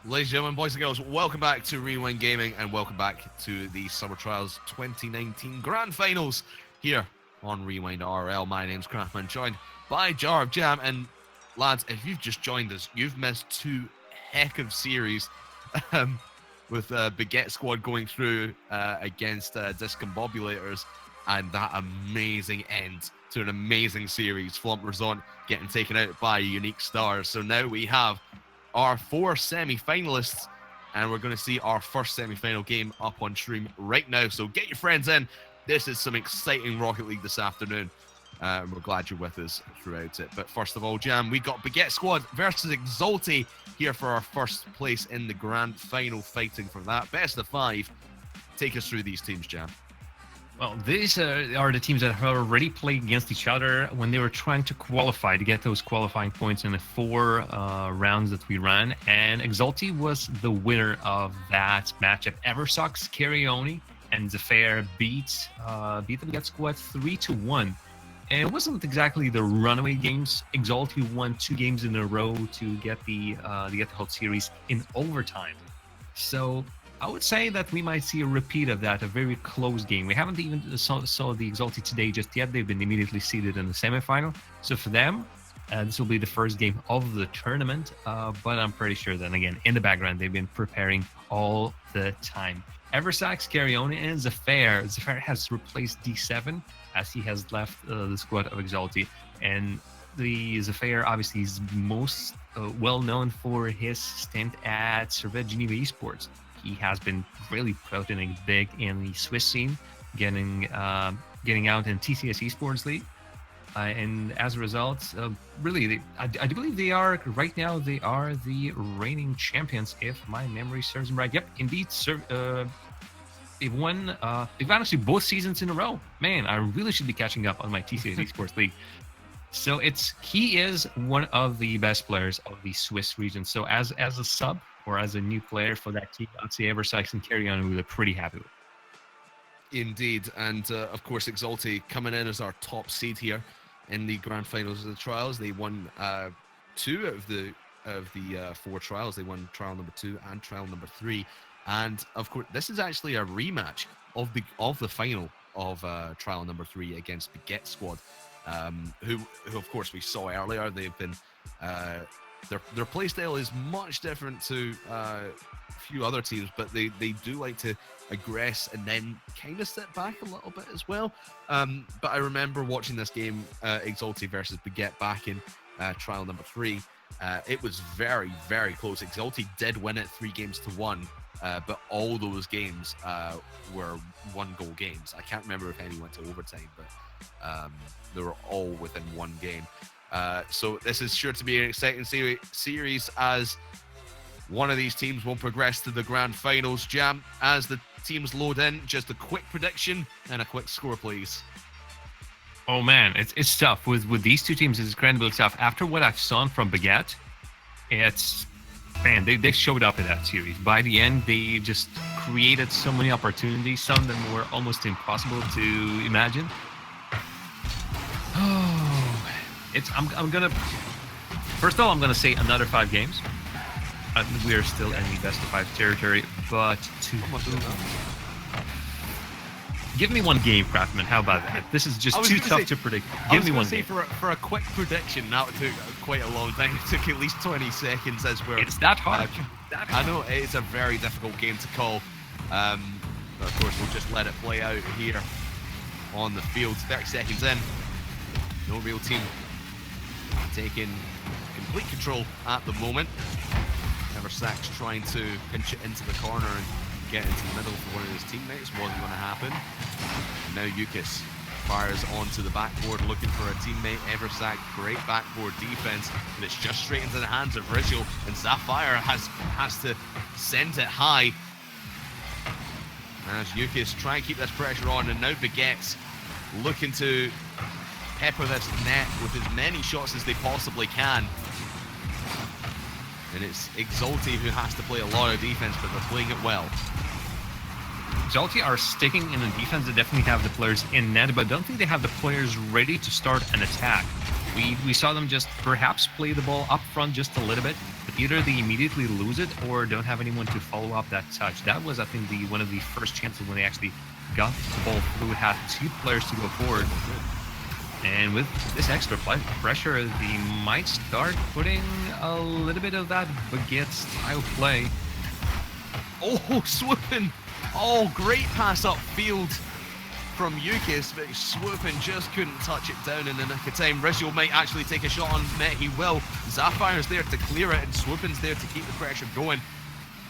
Ladies and gentlemen, boys and girls, welcome back to Rewind Gaming and welcome back to the Summer Trials 2019 Grand Finals here on Rewind RL. My name's Craftman, joined by Jar of Jam. And lads, if you've just joined us, you've missed two heck of series with Baguette Squad going through against Discombobulators and that amazing end to an amazing series. Flump Resort getting taken out by Unique Stars. So now we have our four semi-finalists, and we're going to see our first semi-final game up on stream right now. So get your friends in. This is some exciting Rocket League this afternoon. We're glad you're with us throughout it. But first of all, Jam, we got Baguette Squad versus Exalti here for our first place in the grand final, fighting for that. Best of 5. Take us through these teams, Jam. Well, these are the teams that have already played against each other when they were trying to qualify, to get those qualifying points in the 4 rounds that we ran. And Exalti was the winner of that matchup. Eversox, Carioni, and Zephyr beat the Baguette Squad 3-1. And it wasn't exactly the runaway games. Exalti won 2 games in a row to get the whole series in overtime. So I would say that we might see a repeat of that, a very close game. We haven't even saw the Exalti today just yet. They've been immediately seeded in the semifinal. So for them, this will be the first game of the tournament. But I'm pretty sure that, again, in the background, they've been preparing all the time. Eversax, Carioni, and Zephyr. Zephyr has replaced D7 as he has left the squad of Exalti. And the Zephyr obviously is most well known for his stint at Servette Geneva Esports. He has been really protoning big in the Swiss scene, getting out in TCS Esports League. And as a result, really, I do believe they are, right now, they are the reigning champions, if my memory serves them right. Yep, indeed, they've won actually both seasons in a row. Man, I really should be catching up on my TCS Esports League. So he is one of the best players of the Swiss region. So as a sub, or as a new player for that team, I'd say Eversax and Carioni we were pretty happy with. Indeed, and of course Exalti coming in as our top seed here in the grand finals of the trials. They won 2 of the 4 trials. They won trial number 2 and trial number 3, and of course this is actually a rematch of the final of trial number 3 against Baguette Squad, who of course we saw earlier. They've been their play style is much different to a few other teams, but they do like to aggress and then kind of sit back a little bit as well. But I remember watching this game, Exalti versus Baguette, back in trial number 3. It was very, very close. Exalti did win it 3-1, but all those games were 1-goal games. I can't remember if any went to overtime, but they were all within 1 game. So this is sure to be an exciting series, as one of these teams will progress to the grand finals. Jam, as the teams load in, just a quick prediction and a quick score, please. Oh man, it's tough with these two teams. It's incredibly tough. After what I've seen from Baguette, they showed up in that series. By the end, they just created so many opportunities. Some of them were almost impossible to imagine. Oh, I'm gonna first of all, I'm gonna say another 5 games. We are still in the best of 5 territory, but give me 1 game, Craftman. How about that? This is just too tough to predict. Give me 1 game. For a quick prediction, that took quite a long time. It took at least 20 seconds as we're... It's that hard. I know, it's a very difficult game to call. But of course, we'll just let it play out here on the field. 30 seconds in. No real team taking complete control at the moment. Eversack's trying to pinch it into the corner and get into the middle for one of his teammates. Wasn't going to happen. And now Yukis fires onto the backboard looking for a teammate. Eversack, great backboard defense, and it's just straight into the hands of Rizzo, and Sapphire has to send it high. As Yukis try and keep this pressure on, and now Baguette's looking to pepper this net with as many shots as they possibly can. And it's Exalti who has to play a lot of defense, but they're playing it well. Exalti are sticking in the defense. They definitely have the players in net, but I don't think they have the players ready to start an attack. We saw them just perhaps play the ball up front just a little bit, but either they immediately lose it or don't have anyone to follow up that touch. That was, I think, one of the first chances when they actually got the ball through, had 2 players to go forward. And with this extra pressure, they might start putting a little bit of that Baguette style play. Oh, swooping! Oh, great pass upfield from Yukis, but swooping just couldn't touch it down in the nick of time. Rizzo might actually take a shot on net, he will. Zapphire's there to clear it, and swooping's there to keep the pressure going.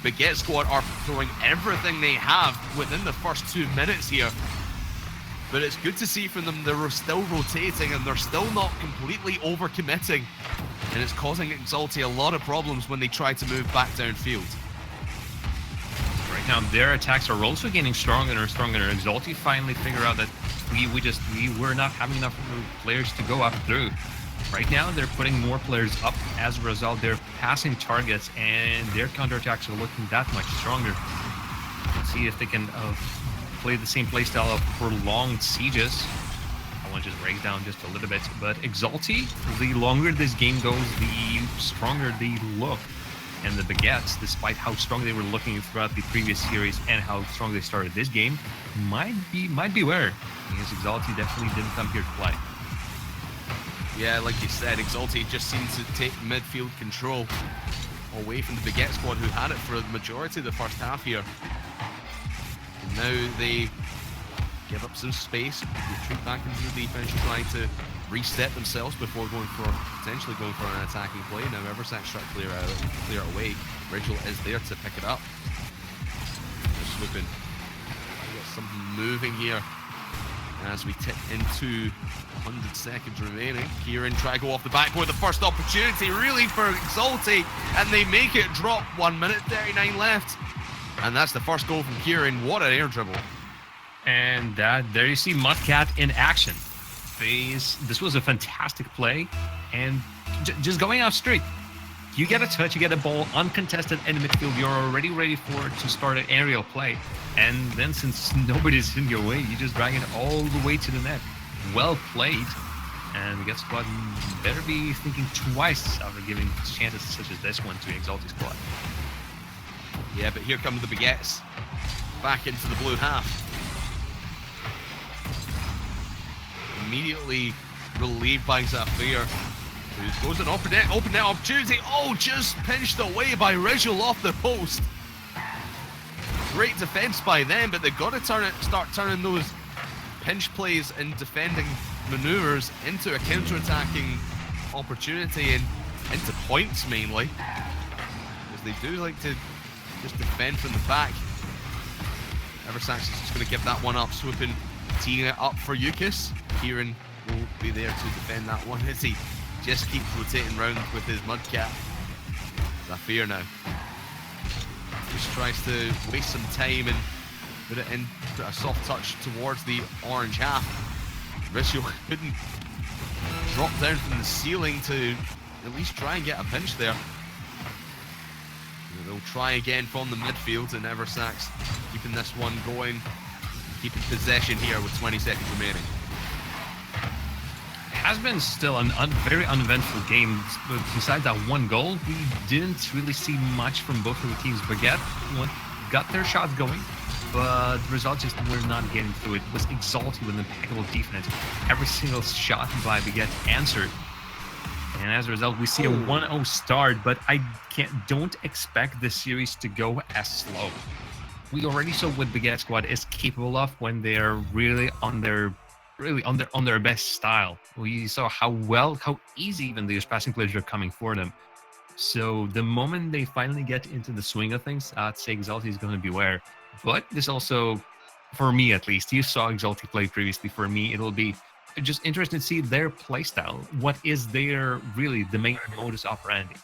Baguette Squad are throwing everything they have within the first 2 minutes here. But it's good to see from them they're still rotating and they're still not completely overcommitting. And it's causing Exalti a lot of problems when they try to move back downfield. Right now, their attacks are also getting stronger and stronger. Exalti finally figure out that we were not having enough players to go up through. Right now, they're putting more players up. As a result, they're passing targets and their counterattacks are looking that much stronger. Let's see if they can play the same playstyle of prolonged sieges. I want to just break down just a little bit, but Exalti, the longer this game goes, the stronger they look. And the Baguettes, despite how strong they were looking throughout the previous series and how strong they started this game, might beware, because Exalti definitely didn't come here to play. Yeah, like you said, Exalti just seemed to take midfield control away from the Baguette Squad, who had it for the majority of the first half here. And now they give up some space, retreat back into the defense, trying to reset themselves before potentially going for an attacking play. Now Eversack's trying to clear it away. Rigel is there to pick it up. They're swooping. Got something moving here as we tip into 100 seconds remaining. Kieran try to go off the backboard. The first opportunity really for Exalti, and they make it drop. 1 minute 39 left. And that's the first goal from Kieran. What an air dribble. And there you see Mudcat in action. This was a fantastic play, and just going out straight. You get a touch, you get a ball uncontested in the midfield, you're already ready to start an aerial play. And then since nobody's in your way, you just drag it all the way to the net. Well played. And the Baguette Squad better be thinking twice after giving chances such as this one to Exalti Squad. Yeah, but here come the Baguettes back into the blue half. immediately relieved by Zafir, who goes an open net opportunity. Oh, just pinched away by Rizzo off the post. Great defense by them, but they've got to start turning those pinch plays and defending maneuvers into a counter-attacking opportunity and into points mainly, because they do like to just defend from the back. Eversax is just going to give that one up. Swooping, teeing it up for Yukis. Kieran will be there to defend that one as he just keeps rotating round with his mudcat. Zafir now just tries to waste some time and put it in, put a soft touch towards the orange half. Rizzo couldn't drop down from the ceiling to at least try and get a pinch there. They'll try again from the midfield, and Eversax keeping this one going, keeping possession here with 20 seconds remaining. It has been still a very uneventful game. But besides that one goal, we didn't really see much from both of the teams. Baguette got their shots going, but the results just were not getting through. It was Exalty with impeccable defense. Every single shot by Baguette answered. And as a result, we see a 1-0 start, but I don't expect this series to go as slow. We already saw what Baguette squad is capable of when they're really on their best style. We saw how easy even these passing plays are coming for them. So the moment they finally get into the swing of things, I'd say Exalty is going to beware. But this also, for me at least, you saw Exalty play previously. For me, it'll be just interesting to see their playstyle. What is their really the main modus operandi?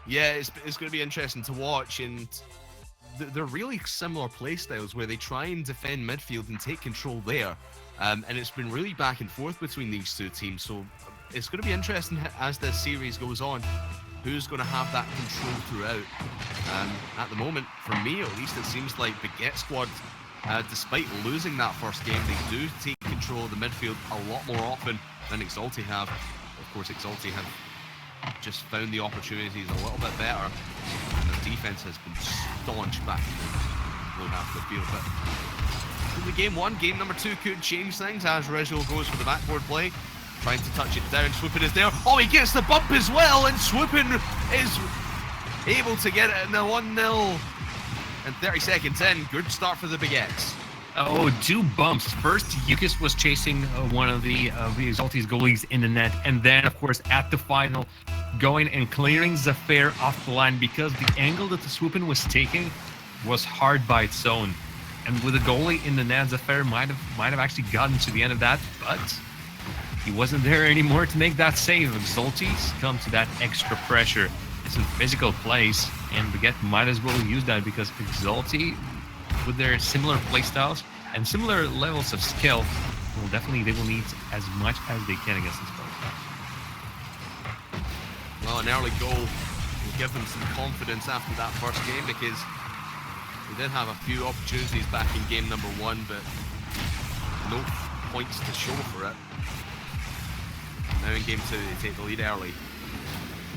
Yeah, it's going to be interesting to watch, and they're really similar playstyles where they try and defend midfield and take control there. And it's been really back and forth between these two teams. So it's going to be interesting as this series goes on, who's going to have that control throughout. At the moment, for me at least, it seems like Baguette squad, despite losing that first game, they do take control of the midfield a lot more often than Exalty have. Of course, Exalty have just found the opportunities a little bit better, and their defense has been staunch back low half the field. But in the game one, game number two could change things as Rizzo goes for the backboard play, trying to touch it down. Swoopin is there. Oh, he gets the bump as well, and Swoopin is able to get it in the 1-0 and 30 seconds in. Good start for the Baguettes. Oh, two bumps. First, Yukis was chasing one of the Exalty's goalies in the net, and then, of course, at the final, going and clearing Zafir off the line because the angle that the Swoopin was taking was hard by its own. And with the goalie in the net, Zafir might have actually gotten to the end of that, but he wasn't there anymore to make that save. Exalty's come to that extra pressure. It's a physical place, and Baguette might as well use that because Exalty, with their similar playstyles and similar levels of skill, they will need as much as they can against this player. Well, an early goal will give them some confidence after that first game, because they did have a few opportunities back in game number one, but no points to show for it. Now in game two, they take the lead early.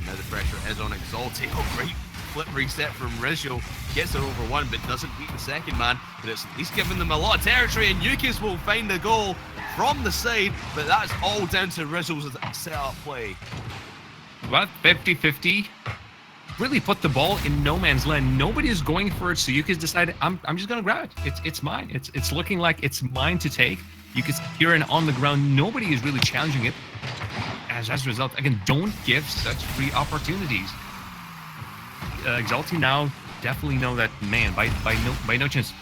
Now the pressure is on Exalty. Oh, great flip reset from Rizzo. Gets it over one, but doesn't beat the second man. But it's at least giving them a lot of territory, and Yukis will find the goal from the side, but that's all down to Rizzo's set-up play. About 50-50. Really put the ball in no man's land. Nobody is going for it, so Yukis decided, I'm just going to grab it. It's mine. It's looking like it's mine to take. Yukis Kieran on the ground. Nobody is really challenging it. As a result, again, don't give such free opportunities. Exalty now definitely know that, man, by no chance.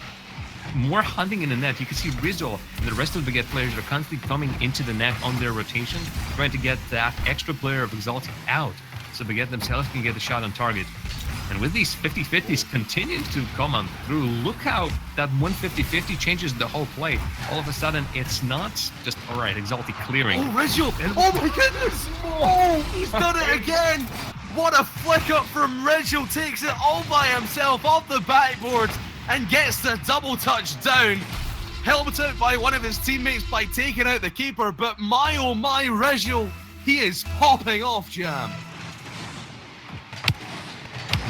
More hunting in the net. You can see Rizzo and the rest of the Baguette players are constantly coming into the net on their rotation, trying to get that extra player of Exalty out, so Baguette themselves can get a shot on target. And with these 50-50s continuing to come on through, look how that 150-50 changes the whole play. All of a sudden, it's not just, all right, Exalty clearing. Oh, Rizzo! Oh my goodness! Oh, he's done it again! What a flick up from Rizzo, takes it all by himself off the backboard and gets the double touch down. Helped out by one of his teammates by taking out the keeper, but my oh my, Rizzo, he is popping off, Jam.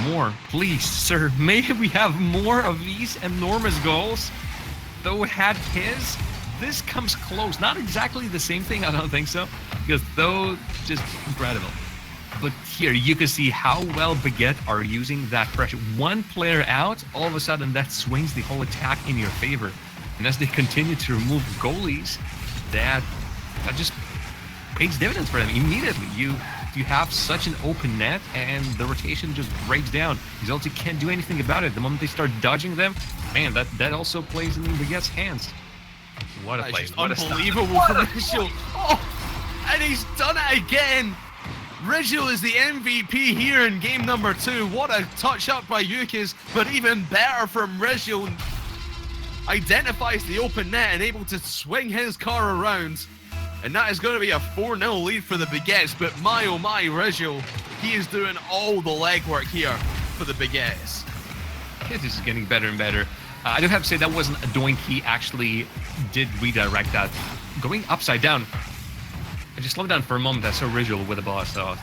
More, please, sir. May we have more of these enormous goals? Though had his this comes close. Not exactly the same thing, I don't think so, because though just incredible. But here you can see how well Baguette are using that pressure. One player out, all of a sudden that swings the whole attack in your favor. And as they continue to remove goalies, that just pays dividends for them immediately. You have such an open net, and the rotation just breaks down. Exalty can't do anything about it. The moment they start dodging them, man, that also plays in Baguette's hands. What a play! What Unbelievable from Rizzo. Oh, and he's done it again. Rizzo is the MVP here in game number 2. What a touch up by Yukis, but even better from Rizzo. Identifies the open net and able to swing his car around. And that is going to be a 4-0 lead for the Baguettes. But my oh my, Rizzo, he is doing all the legwork here for the Baguettes. This is getting better and better. I do have to say that wasn't a doink. He actually did redirect that. Going upside down. I just slowed down for a moment. I saw Rizzo with the ball, so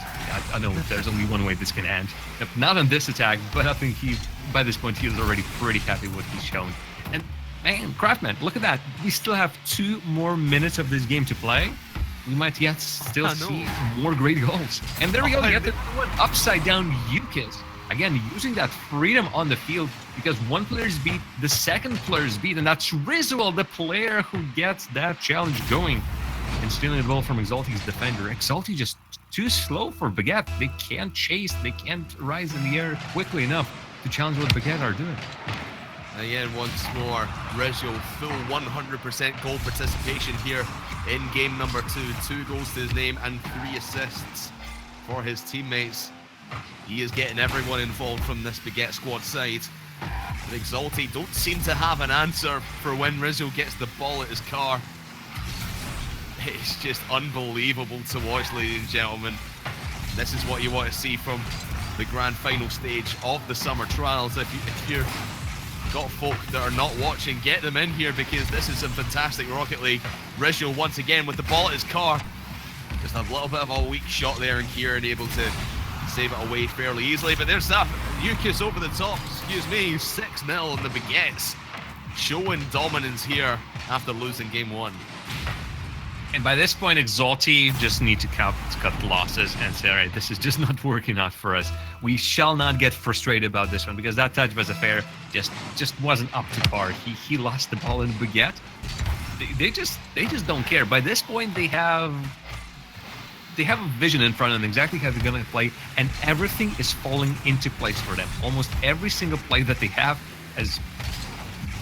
I know there's only one way this can end. Not on this attack, but I think by this point, he was already pretty happy with what he's shown. And man, Craftman, look at that. We still have 2 more minutes of this game to play. We might yet still see more great goals. And there we go. You get the one upside down Yukis. Again, using that freedom on the field, because one player is beat, the second player is beat, and that's Rizzo, the player who gets that challenge going. And stealing the ball from Exalti's defender. Exalti just too slow for Baguette. They can't chase, they can't rise in the air quickly enough to challenge what Baguette are doing. Again, once more, Rizzo, full 100% goal participation here in game number 2. 2 goals to his name and 3 assists for his teammates. He is getting everyone involved from this Baguette squad side. But Exalti don't seem to have an answer for when Rizzo gets the ball at his car. It's just unbelievable to watch, ladies and gentlemen. This is what you want to see from the grand final stage of the summer trials. If you're got folk that are not watching, get them in here, because this is some fantastic Rocket League. Rizzo once again with the ball at his car. Just a little bit of a weak shot there, and Kieran able to save it away fairly easily. But there's that Yukis over the top, 6-0 in the Baguettes, showing dominance here after losing game 1. And by this point, Exalti just need to cut losses and say, all right, this is just not working out for us. We shall not get frustrated about this one, because that touch was affair just wasn't up to par. He lost the ball in Baguette. They just don't care. By this point, they have a vision in front of them, exactly how they're going to play, and everything is falling into place for them. Almost every single play that they have, as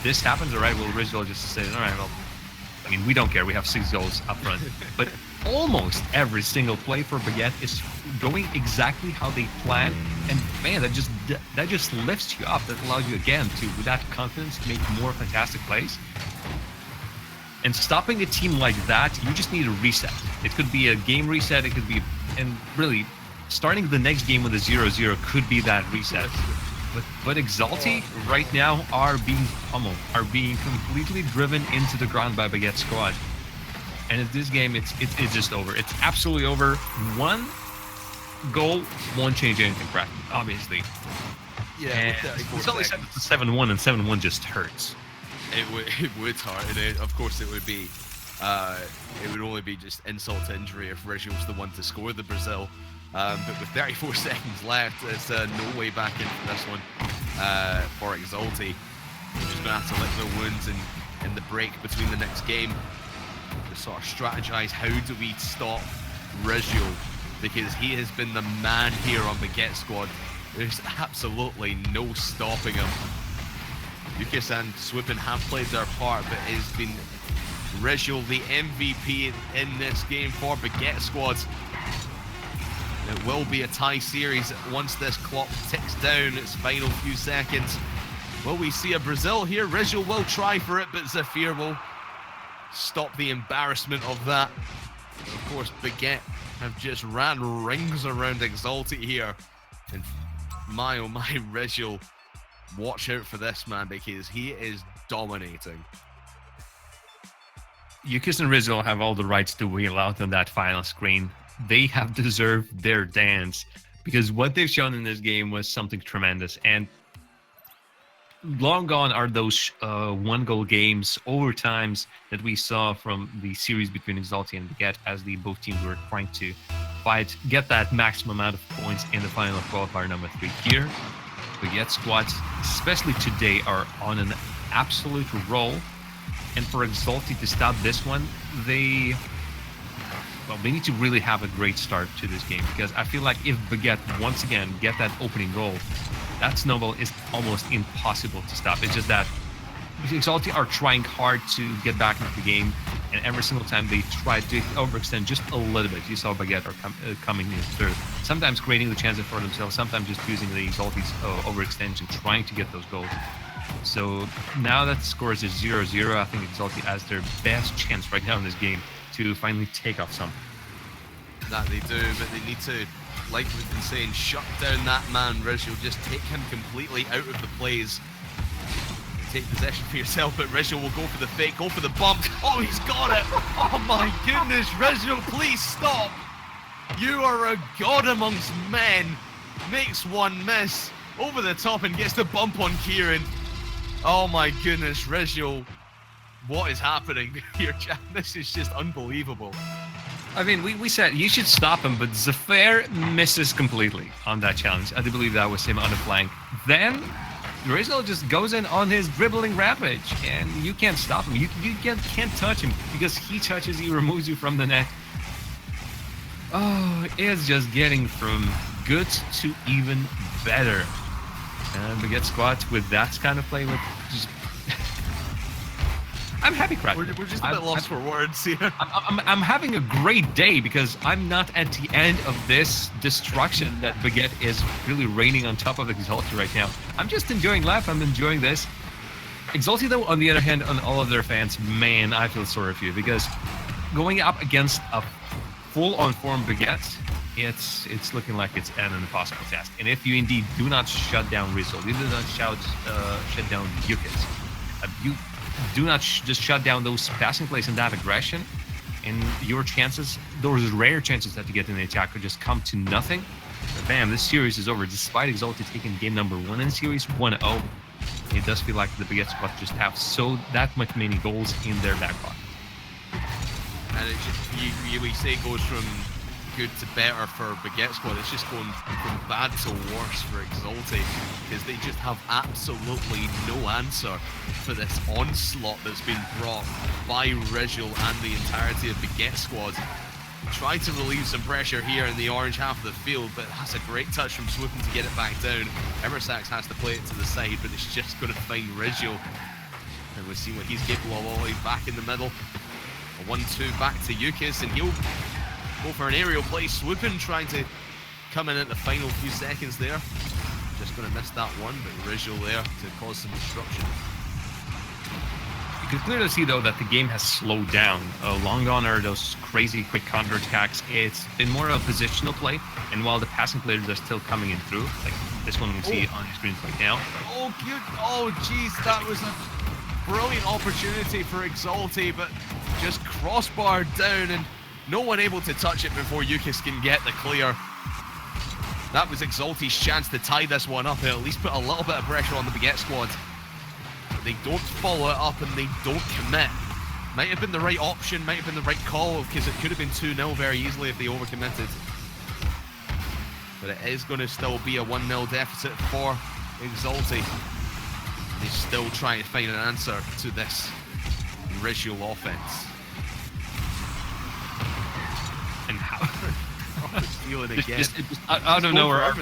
this happens, all right, well, Rizzo will just say, all right, well, I mean, we don't care. We have 6 goals up front. But almost every single play for Baguette is going exactly how they plan. And man, that just lifts you up. That allows you, again, with that confidence, to make more fantastic plays. And stopping a team like that, you just need a reset. It could be a game reset. It could be, and really, starting the next game with a 0-0 could be that reset. But Exalti right now are being pummeled, are being completely driven into the ground by Baguette squad. And in this game, it's just over. It's absolutely over. 1 goal won't change anything, practically, obviously. Yeah, and it's only 7-1, and 7-1 just hurts. It would hurt, and of course it would be. It would only be just insult to injury if Rizzo was the one to score the Brazil. But with 34 seconds left, it's no way back in for this one for Exalti. We're just going to have to lick the wounds in the break between the next game to sort of strategize how do we stop Rizzo, because he has been the man here on the Baguette squad. There's absolutely no stopping him. Yukis and Swipin have played their part, but it's been Rizzo the MVP in this game for Baguette squads. It will be a tie series once this clock ticks down its final few seconds. Will we see a Brazil here? Rizzo will try for it, but Zafir will stop the embarrassment of that. Of course, Baguette have just ran rings around Exalti here. And my oh my, Rizzo, watch out for this man, because he is dominating. Yukis and Rizzo have all the rights to wheel out on that final screen. They have deserved their dance, because what they've shown in this game was something tremendous. And long gone are those one-goal games, overtimes that we saw from the series between Exalti and Baguette as the both teams were trying to fight, get that maximum amount of points in the final of qualifier number 3 here. Baguette squads, especially today, are on an absolute roll. And for Exalti to stop this one, they need to really have a great start to this game, because I feel like if Baguette once again get that opening goal, that snowball is almost impossible to stop. It's just that Exalti are trying hard to get back into the game, and every single time they try to overextend just a little bit. You saw Baguette are coming in third, sometimes creating the chances for themselves, sometimes just using the Exalti's overextension, trying to get those goals. So now that the score is 0-0, I think Exalti has their best chance right now in this game to finally take off something. That they do, but they need to, like we've been saying, shut down that man, Rizzo. Just take him completely out of the plays. Take possession for yourself, but Rizzo will go for the fake, go for the bump. Oh, he's got it! Oh my goodness, Rizzo, please stop! You are a god amongst men. Makes one miss, over the top and gets the bump on Kieran. Oh my goodness, Rizzo. What is happening here, Chan? This is just unbelievable. I mean, we said you should stop him, but Zafair misses completely on that challenge. I do believe that was him on the flank. Then Rizzo just goes in on his dribbling rampage, and you can't stop him. You can't touch him, because he touches you, removes you from the net. Oh, it's just getting from good to even better. And Baguette squad with that kind of play, with just I'm happy, Crack. We're just a bit lost for words here. I'm having a great day, because I'm not at the end of this destruction that Baguette is really raining on top of Exalti right now. I'm just enjoying life. I'm enjoying this. Exalti, though, on the other hand, on all of their fans, man, I feel sorry for you, because going up against a full-on form Baguette, it's looking like it's an impossible task. And if you indeed do not shut down Rizzo, you do not shut down Yukis, you do not just shut down those passing plays and that aggression, and your chances, those rare chances that you get in the attack, could just come to nothing. But bam, this series is over. Despite Exalti taking game number 1 in series 1-0, it does feel like the Baguette squad just have that much many goals in their back pocket. And it just, we say it goes from good to better for Baguette squad. It's just going from bad to worse for Exalti, because they just have absolutely no answer for this onslaught that's been brought by Rizzo and the entirety of Baguette squad. Try to relieve some pressure here in the orange half of the field, but that's a great touch from Swoopin to get it back down. Eversax has to play it to the side, but it's just going to find Rizzo. And we'll see what he's capable of. He's back in the middle. A 1-2 back to Yukis, and he'll go for an aerial play. Swoopin trying to come in at the final few seconds there. Just going to miss that one, but Rizzo there to cause some destruction. You can clearly see, though, that the game has slowed down. Long gone are those crazy quick counter-attacks. It's been more of a positional play, and while the passing players are still coming in through, like this one we see on your screens right now. Oh, good. Oh, jeez, that was a brilliant opportunity for Exalti, but just crossbar down, and no one able to touch it before Yukis can get the clear. That was Exalti's chance to tie this one up and at least put a little bit of pressure on the Baguette squad. They don't follow it up and they don't commit. Might have been the right option, might have been the right call, because it could have been 2-0 very easily if they overcommitted. But it is going to still be a 1-0 deficit for Exalti. They still trying to find an answer to this Rizzo offense. And how? Stealing again. Just out of nowhere.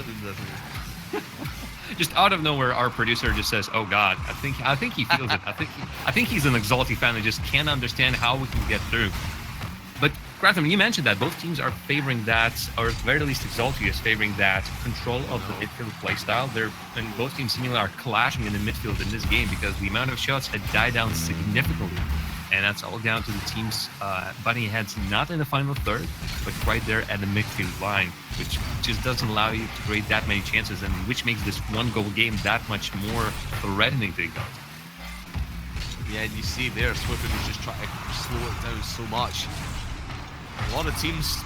Just out of nowhere, our producer just says, "Oh God, I think he feels it. I think he's an Exalti fan that just can't understand how we can get through." But Grantham, you mentioned that both teams are favoring that, or at the very least, Exalti is favoring that control of the midfield playstyle. And both teams seemingly are clashing in the midfield in this game, because the amount of shots had died down significantly. And that's all down to the teams butting heads not in the final third, but right there at the midfield line, which just doesn't allow you to create that many chances, and which makes this one-goal game that much more threatening to Exalti. Yeah, and you see there, Swoopin was just trying to slow it down so much. A lot of teams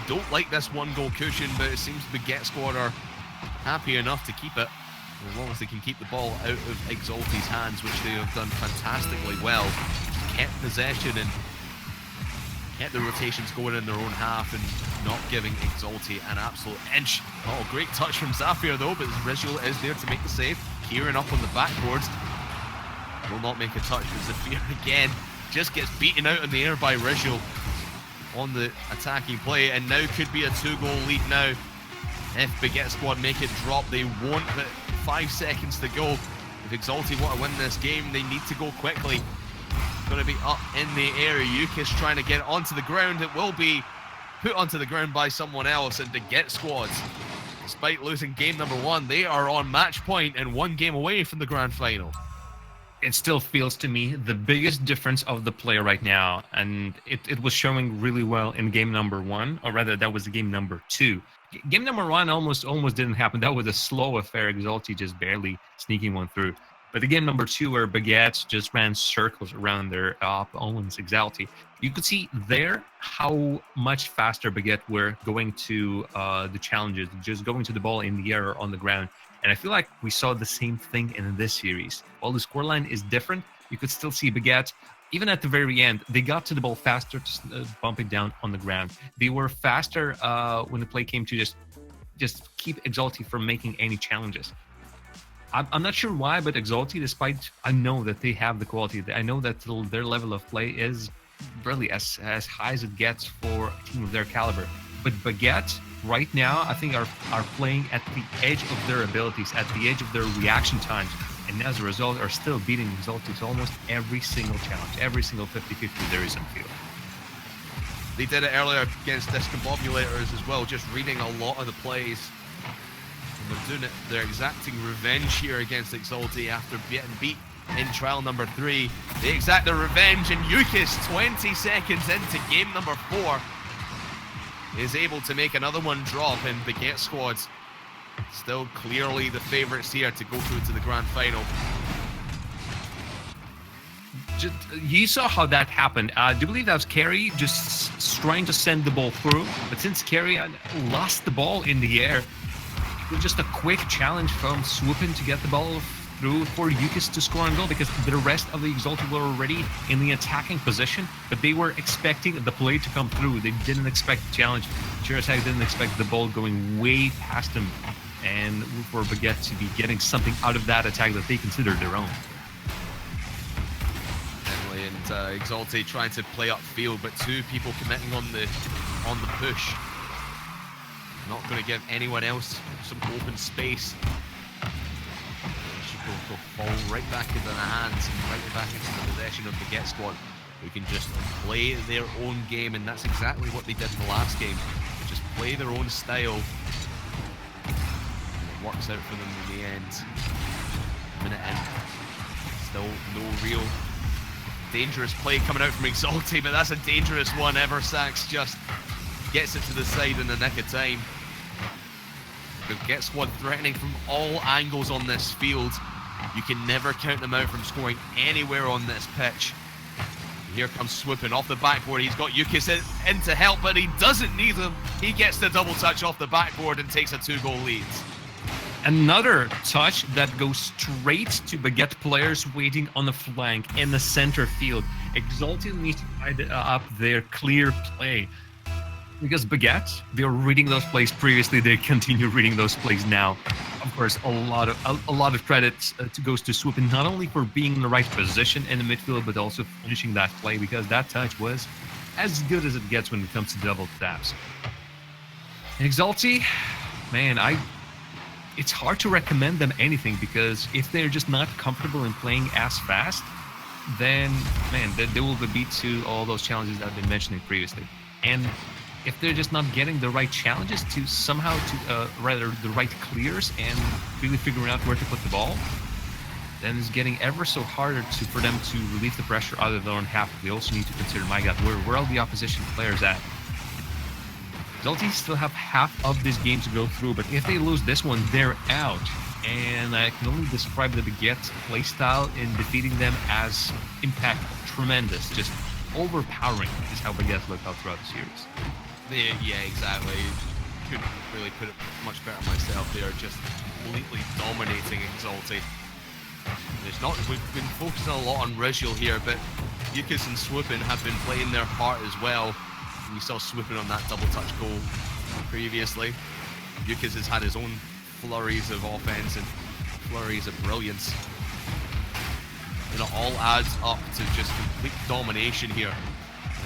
don't like this one-goal cushion, but it seems the Baguette squad are happy enough to keep it. As long as they can keep the ball out of Exalti's hands, which they have done fantastically well. Kept possession and kept the rotations going in their own half and not giving Exalti an absolute inch. Oh, great touch from Zafir though, but Rizul is there to make the save. Kieran up on the backboard. Will not make a touch, but Zafir again just gets beaten out in the air by Rizul on the attacking play, and now could be a 2-goal lead now. If Baguette Squad make it drop, they won't, but 5 seconds to go. If Exalti want to win this game, they need to go quickly. Going to be up in the air. Yukis trying to get onto the ground. It will be put onto the ground by someone else, and Baguette Squad, despite losing game number 1, they are on match point and 1 game away from the grand final. It still feels to me the biggest difference of the player right now, and it was showing really well in game number 1, or rather that was game number 2. Game number 1 almost didn't happen. That was a slow affair, Exalti just barely sneaking one through. But the game number 2, where Baguette just ran circles around their opponents, Exalti, you could see there how much faster Baguette were going to the challenges, just going to the ball in the air or on the ground. And I feel like we saw the same thing in this series. While the scoreline is different, you could still see Baguette, even at the very end, they got to the ball faster to bump it down on the ground. They were faster when the play came to just keep Exalti from making any challenges. I'm not sure why, but Exalti, despite I know that they have the quality, I know that their level of play is really as high as it gets for a team of their caliber. But Baguette, right now, I think are playing at the edge of their abilities, at the edge of their reaction times, and as a result are still beating Exalti to almost every single challenge, every single 50-50 there is on field. They did it earlier against Discombobulators as well, just reading a lot of the plays. And they're doing it, they're exacting revenge here against Exalti after getting beat in trial number 3. They exact their revenge, and Yukis, 20 seconds into game number 4, is able to make another one drop, and Baguette Squad still clearly the favourites here to go through to the grand final. You saw how that happened. I do believe that was Carey just trying to send the ball through, but since Carey lost the ball in the air, it was just a quick challenge from Swoopin to get the ball through for Yukis to score on goal, because the rest of the Exalti were already in the attacking position, but they were expecting the play to come through. They didn't expect the challenge. Chirasag didn't expect the ball going way past them, and for Baguette to be getting something out of that attack that they consider their own. Emily and Exalti trying to play upfield, but 2 people committing on the push. Not going to give anyone else some open space. Will fall right back into the hands and right back into the possession of the Baguette Squad, who can just play their own game, and that's exactly what they did in the last game. Just play their own style. And it works out for them in the end. Minute in. Still no real dangerous play coming out from Exalti, but that's a dangerous one. Eversax just gets it to the side in the nick of time. The Baguette Squad threatening from all angles on this field. You can never count them out from scoring anywhere on this pitch. Here comes Swoopin off the backboard. He's got Yukis in to help, but he doesn't need him. He gets the double touch off the backboard and takes a 2-goal lead. Another touch that goes straight to Baguette players waiting on the flank in the center field. Exalti needs to find up their clear play, because Baguette, they were reading those plays previously. They continue reading those plays now. Of course, a lot of credit goes to Swoopin, not only for being in the right position in the midfield, but also finishing that play, because that touch was as good as it gets when it comes to double taps. Exalti, man, it's hard to recommend them anything, because if they're just not comfortable in playing as fast, then, man, they will be beat to all those challenges that I've been mentioning previously. And if they're just not getting the right challenges to somehow rather the right clears and really figuring out where to put the ball, then it's getting ever so harder for them to relieve the pressure out of their own half. They also need to consider, my God, where are the opposition players at? Exalti still have half of this game to go through, but if they lose this one, they're out. And I can only describe the Baguette playstyle in defeating them as impactful, tremendous, just overpowering is how Baguette looked out throughout the series. Yeah, exactly. Couldn't really put it much better myself. They are just completely dominating Exalti. We've been focusing a lot on Rizal here, but Yukas and Swoopin have been playing their part as well. You saw Swoopin on that double touch goal previously. Yukas has had his own flurries of offense and flurries of brilliance. And it all adds up to just complete domination here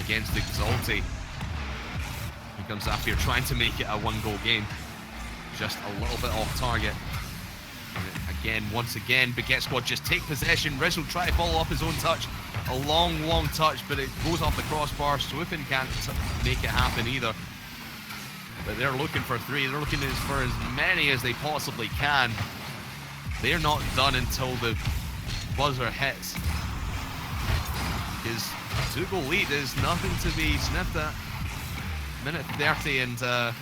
against Exalti. Here comes Zafir trying to make it a one-goal game. Just a little bit off target. And again, once again, Baguette Squad just take possession. Rizal try to follow up his own touch. A long touch, but it goes off the crossbar. Swoopin can't make it happen either. But they're looking for three. They're looking for as many as they possibly can. They're not done until the buzzer hits. His 2-goal lead is nothing to be sniffed at. Minute 30 and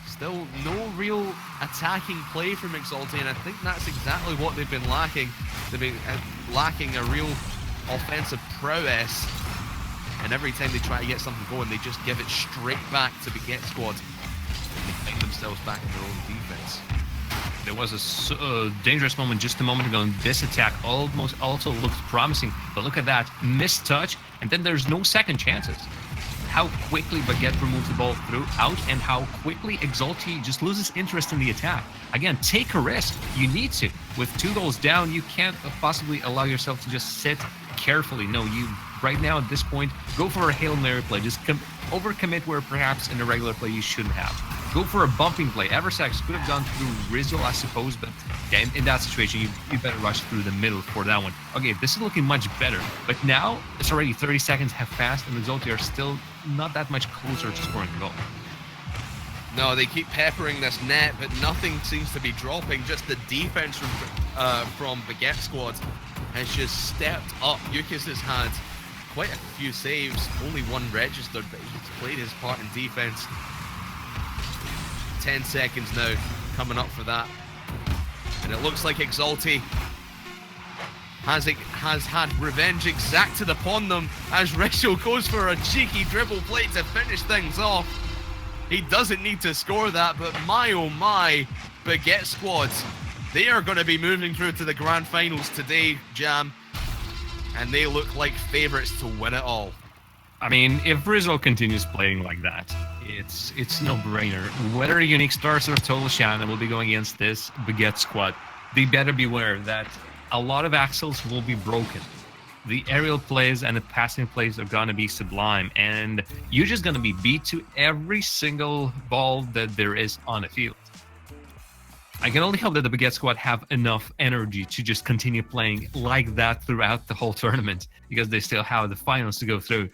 still no real attacking play from Exalti, and I think that's exactly what they've been lacking. They've been lacking a real offensive prowess, and every time they try to get something going, they just give it straight back to Baguette Squad, and they find themselves back in their own defense. There was a dangerous moment just a moment ago, and this attack almost also looked promising. But look at that, missed touch, and then there's no second chances. How quickly Baguette removes the ball throughout, and how quickly Exalti just loses interest in the attack. Again, take a risk. You need to. With 2 goals down, you can't possibly allow yourself to just sit carefully. No, you right now at this point, go for a Hail Mary play. Just overcommit where perhaps in a regular play you shouldn't have. Go for a bumping play. Eversax could have gone through Rizal, I suppose, but yeah, in that situation, you better rush through the middle for that one. Okay, this is looking much better, but now it's already 30 seconds have passed, and the Exalti are still not that much closer to scoring a goal. No, they keep peppering this net, but nothing seems to be dropping. Just the defense from Baguette Squad has just stepped up. Yukas has had quite a few saves, only 1 registered, but he's played his part in defense. 10 seconds now coming up for that, and it looks like Exalti has had revenge exacted upon them as Rizal goes for a cheeky dribble play to finish things off. He doesn't need to score that, but my oh my, Baguette Squad, they are going to be moving through to the grand finals today, Jam, and they look like favourites to win it all. I mean, if Rizal continues playing like that, it's no-brainer. Whether Unique Stars or Total Shannon will be going against this Baguette Squad, they better beware that a lot of axles will be broken. The aerial plays and the passing plays are going to be sublime, and you're just going to be beat to every single ball that there is on the field. I can only hope that the Baguette Squad have enough energy to just continue playing like that throughout the whole tournament, because they still have the finals to go through.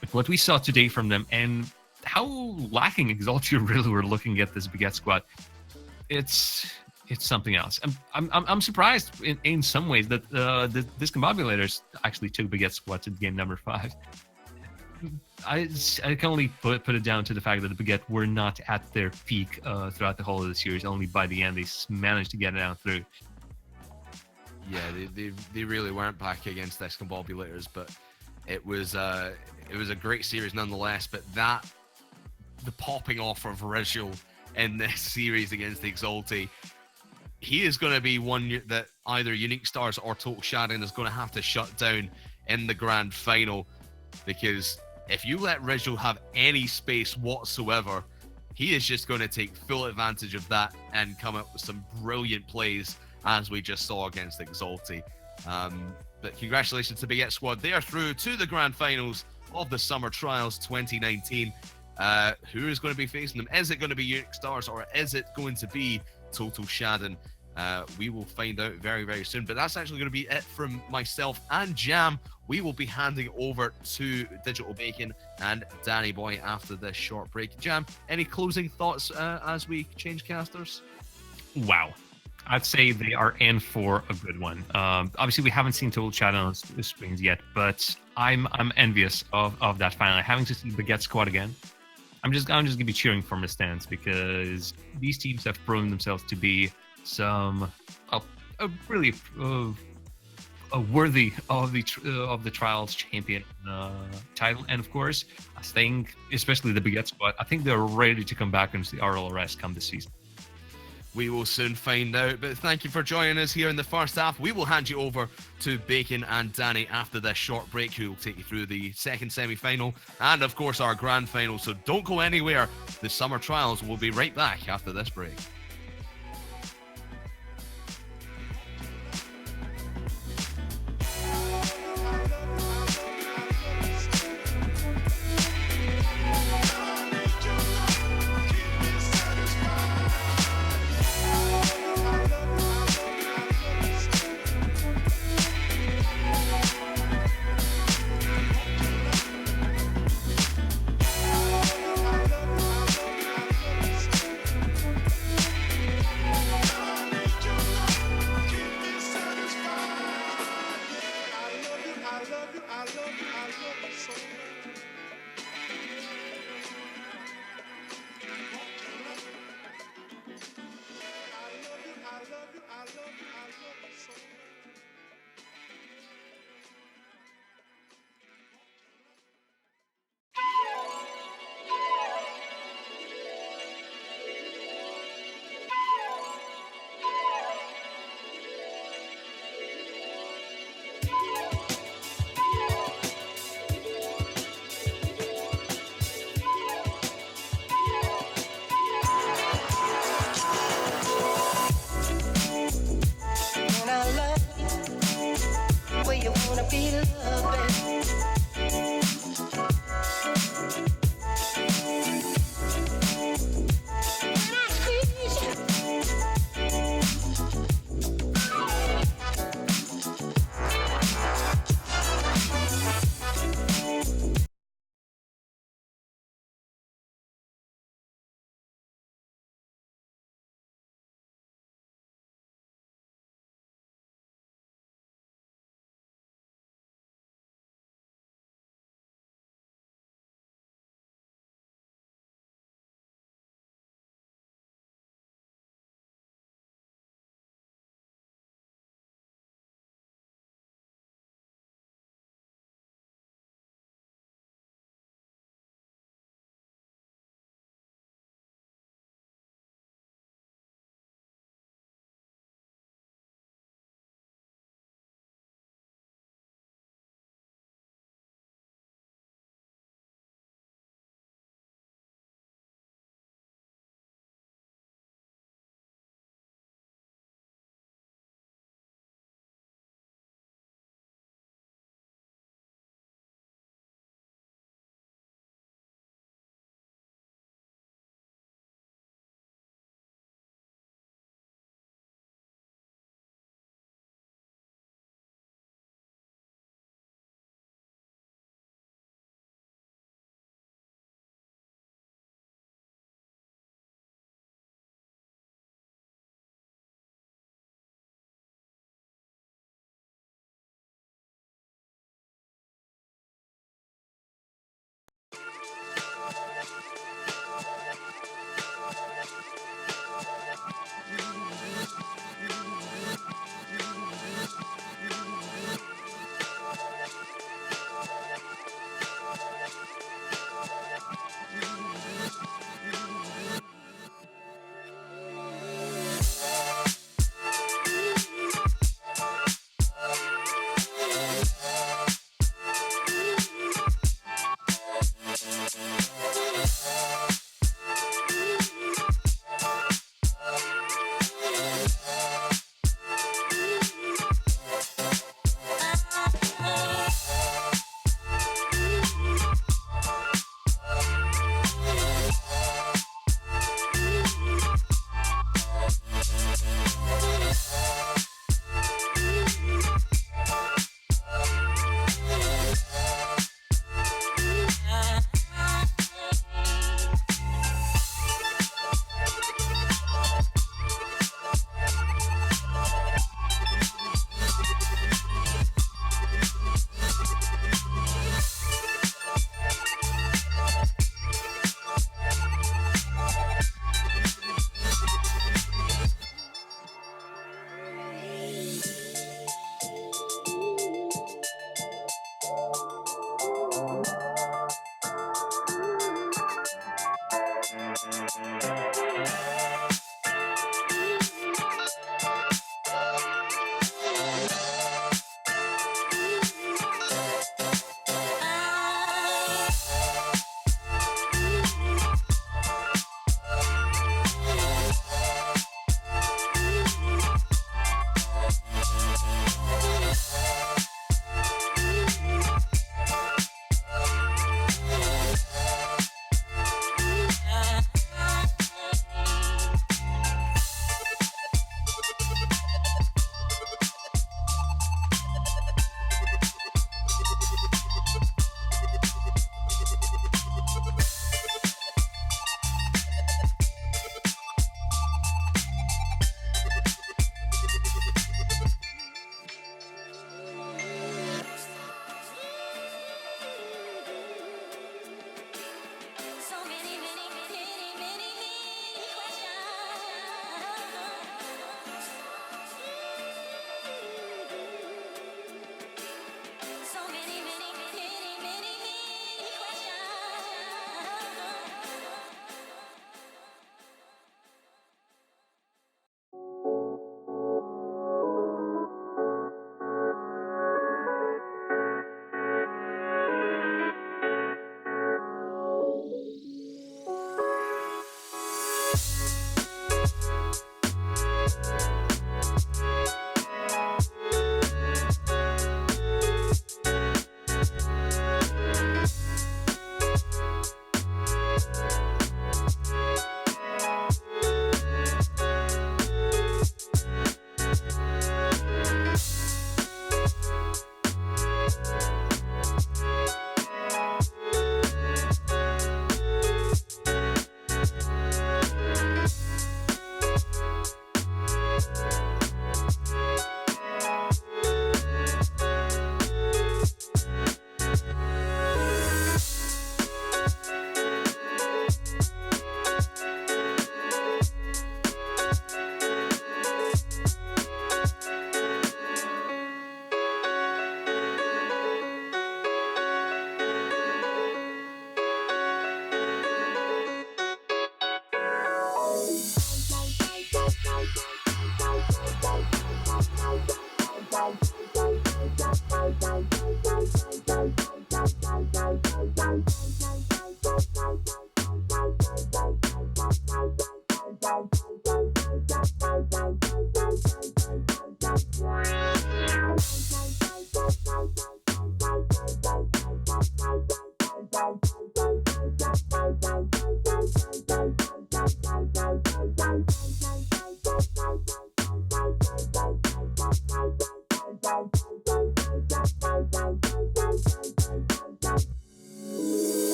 But what we saw today from them, and how lacking Exalti really were looking at this Baguette Squad, it's something else. I'm surprised in some ways that the Discombobulators actually took Baguette Squad to game number 5. I can only put it down to the fact that the Baguette were not at their peak throughout the whole of the series. Only by the end they managed to get it down through. Yeah, they really weren't back against Discombobulators, but it was a great series nonetheless. But the popping off of Rizal in this series against Exalti, he is going to be one that either Unique Stars or Total Shannon is going to have to shut down in the grand final, because if you let Rizal have any space whatsoever, he is just going to take full advantage of that and come up with some brilliant plays, as we just saw against Exalti. But congratulations to Baguette Squad. They are through to the grand finals of the Summer Trials 2019. Who is going to be facing them? Is it going to be Unique Stars, or is it going to be Total Shannon? We will find out very, very soon. But that's actually going to be it from myself and Jam. We will be handing over to Digital Bacon and Danny Boy after this short break. Jam, any closing thoughts as we change casters? Wow. I'd say they are in for a good one. Obviously, we haven't seen Total Shannon on the screens yet, but I'm envious of that final. Having to see Baguette Squad again, I'm just going to be cheering from the stands, because these teams have proven themselves to be really worthy of the Trials champion title. And of course, I think, especially the Baguette Squad, I think they're ready to come back into the RLRS come this season. We will soon find out. But thank you for joining us here in the first half. We will hand you over to Bacon and Danny after this short break, who will take you through the second semi-final and, of course, our grand final. So don't go anywhere. The summer trials will be right back after this break. And I love you where you wanna be loved.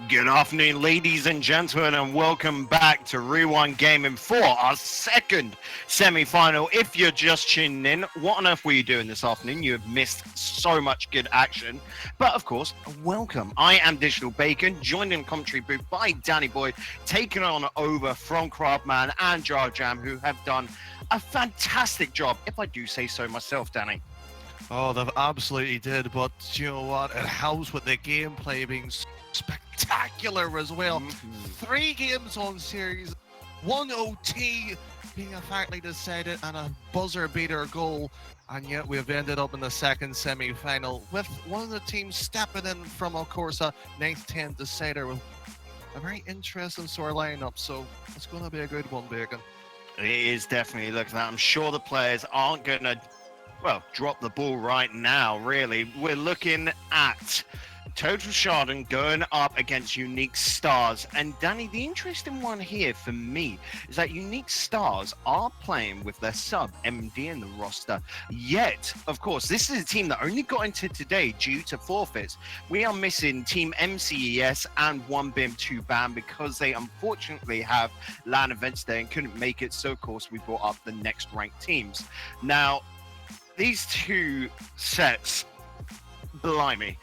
Good afternoon, ladies and gentlemen, and welcome back to Rewind Gaming for our second semi-final. If you're just tuning in, what on earth were you doing this afternoon? You have missed so much good action. But of course, welcome. I am Digital Bacon, joined in commentary booth by Danny Boyd, taken on over from Craftman and Jar Jam, who have done a fantastic job, if I do say so myself, Danny. Oh, they've absolutely did, but you know what? It helps with the gameplay being spectacular as well. 3 games on series, 1 OT being effectively decided, and a buzzer beater goal. And yet we've ended up in the second semi-final with one of the teams stepping in from, of course, a 9th-10 decider with a very interesting sort of lineup. So it's going to be a good one, Bacon. It is definitely looking at. I'm sure the players aren't going to, well, drop the ball right now, really. We're looking at Total Chardon going up against Unique Stars. And Danny, the interesting one here for me is that Unique Stars are playing with their sub MD in the roster. Yet, of course, this is a team that only got into today due to forfeits. We are missing Team MCES and 1BIM 2BAM because they unfortunately have LAN events there and couldn't make it. So, of course, we brought up the next ranked teams. Now, these two sets, blimey.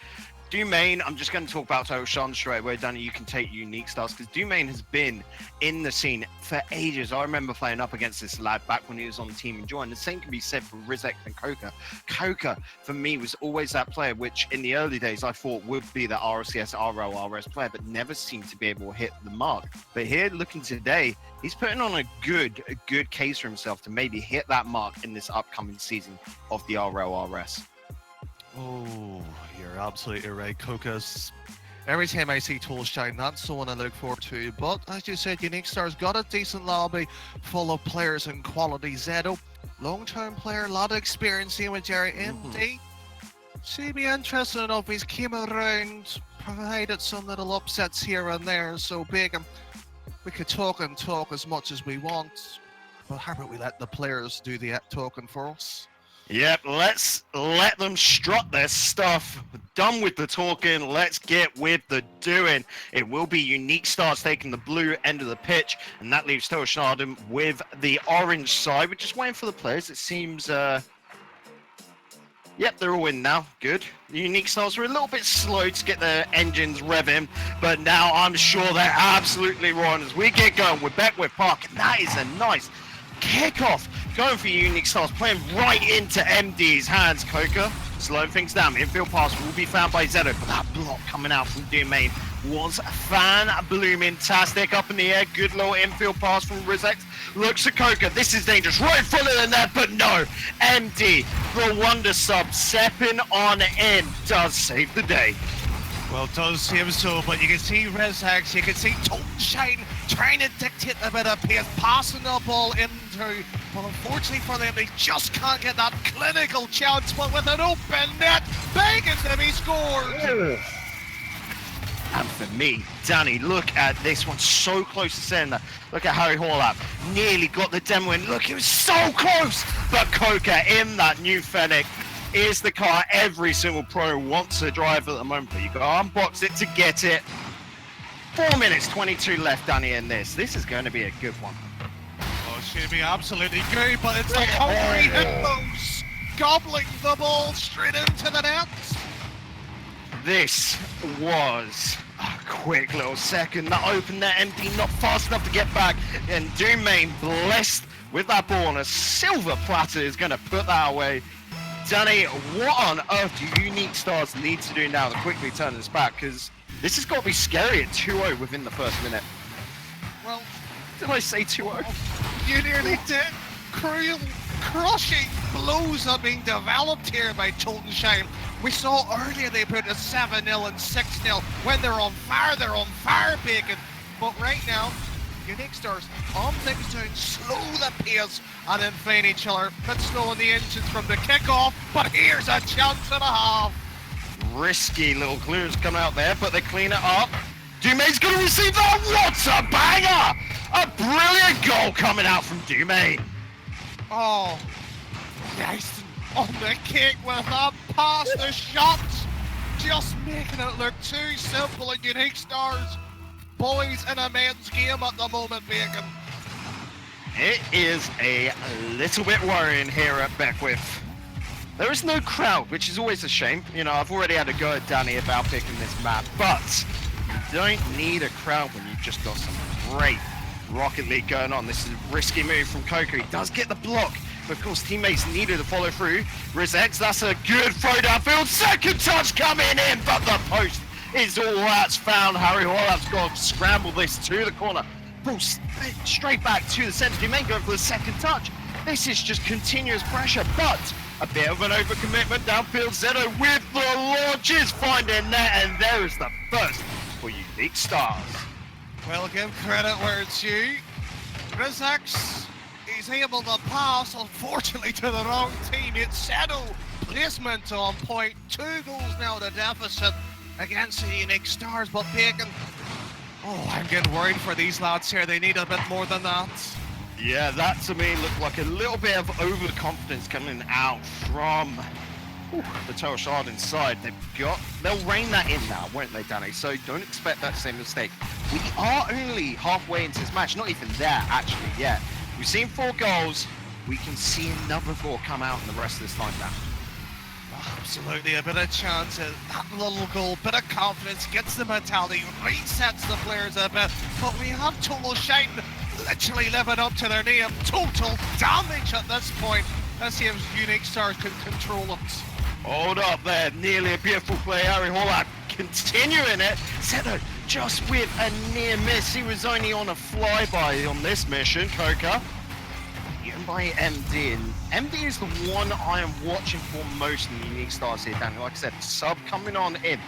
Domain, I'm just going to talk about Total Chardon straight away. Danny, you can take Unique Stars because Domain has been in the scene for ages. I remember playing up against this lad back when he was on Team Enjoy, and the same can be said for Rizek and Coca. Coca, for me, was always that player which in the early days I thought would be the RCS, RORS player, but never seemed to be able to hit the mark. But here, looking today, he's putting on a good case for himself to maybe hit that mark in this upcoming season of the RORS. Oh, you're absolutely right. Coca's, every time I see Toolshine, that's someone I look forward to. But as you said, Unique Stars got a decent lobby full of players and quality. Zedo, long-term player, a lot of experience here with Jerry. MD, see, be interesting enough. He's came around, provided some little upsets here and there. So big, and we could talk and talk as much as we want. But how about we let the players do the talking for us? Yep, let's let them strut their stuff. Done with the talking, let's get with the doing. It will be Unique Stars taking the blue end of the pitch, and that leaves Total Chardon with the orange side. We're just waiting for the players. It seems, yep, they're all in now. Good. The Unique Stars were a little bit slow to get their engines revving, but now I'm sure they're absolutely roaring as we get going. We're back with Park, and that is a nice kickoff Going for Unique Stars, playing right into MD's hands, Coca. Slowing things down. Infield pass will be found by Zedo, but that block coming out from Domain was fan-blooming-tastic. Up in the air, good little infield pass from Rizex. Looks at Coca, this is dangerous, right in front of the net, but no. MD, the Wonder Sub, stepping on in, does save the day. Well, it does seem so, but you can see Rezax, you can see Totenshine trying to dictate a bit of pace, passing the ball into, but unfortunately for them, they just can't get that clinical chance, but with an open net, begging to be scored! And for me, Danny, look at this one, so close to center. Look at Harry Horlap, nearly got the demo in. Look, it was so close, but Coca in that new Fennec is the car every single pro wants to drive at the moment, but you got to unbox it to get it. 4 minutes 22 left, Danny, in this. This is going to be a good one. Oh, it should be absolutely great, but it's like hungry hippos gobbling the ball straight into the net. This was a quick little second. That opened that empty, not fast enough to get back. And Domain, blessed with that ball on a silver platter, is going to put that away. Danny, what on earth do Unique Stars need to do now to quickly turn this back? Because this has got to be scary at 2-0 within the first minute. Well, Did I say 2-0? you nearly did. Cruel, crushing blows are being developed here by Totenshine. We saw earlier they put a 7-0 and 6-0. When they're on fire, Bacon. But right now, Unique Stars calm things down, slow the pace, and then find each other. Bit slow on the engines from the kickoff, but here's a chance and a half. Risky little clues come out there, but they clean it up. Dumain's going to receive that. What a banger! A brilliant goal coming out from Dumain. Oh, nice on the kick with that pass, the shots, just making it look too simple at Unique Stars. Boys in a men's game at the moment, Bacon. It is a little bit worrying here at Beckwith. There is no crowd, which is always a shame. You know, I've already had a go at Danny about picking this map, but you don't need a crowd when you've just got some great Rocket League going on. This is a risky move from Coco. He does get the block, but of course teammates needed to follow through. Rizex, that's a good throw downfield. Second touch coming in, but the post is all that's found. Harry Horlap's got to scramble this to the corner. Ball straight back to the center. Domain going for the second touch. This is just continuous pressure, but a bit of an overcommitment downfield. Zedo with the launches, finding that, and there is the first for Unique Stars. Well, give credit where it's due. Rizex, he's able to pass, unfortunately, to the wrong team. It's Zedo. Placement on point. 2 goals now to deficit against the Unique Stars, but Bacon, oh, I'm getting worried for these lads here. They need a bit more than that. Yeah, that to me looked like a little bit of overconfidence coming out from the Total Shard inside. They'll rein that in now, won't they, Danny? So don't expect that same mistake. We are only halfway into this match, not even there actually yet. We've seen 4 goals. We can see another 4 come out in the rest of this time now. Absolutely, a bit of chance, that little goal, bit of confidence, gets the mentality, resets the players a bit, but we have Total Shine literally living up to their name. Total damage at this point. Let's see if Unique Stars can control it. Hold up there, nearly a beautiful play. Harry Horlap continuing it. Zedo just with a near miss. He was only on a flyby on this mission, Coca. Beaten by MD, and MD is the one I am watching for most in the Unique Stars here, Danny. Like I said, sub coming on in.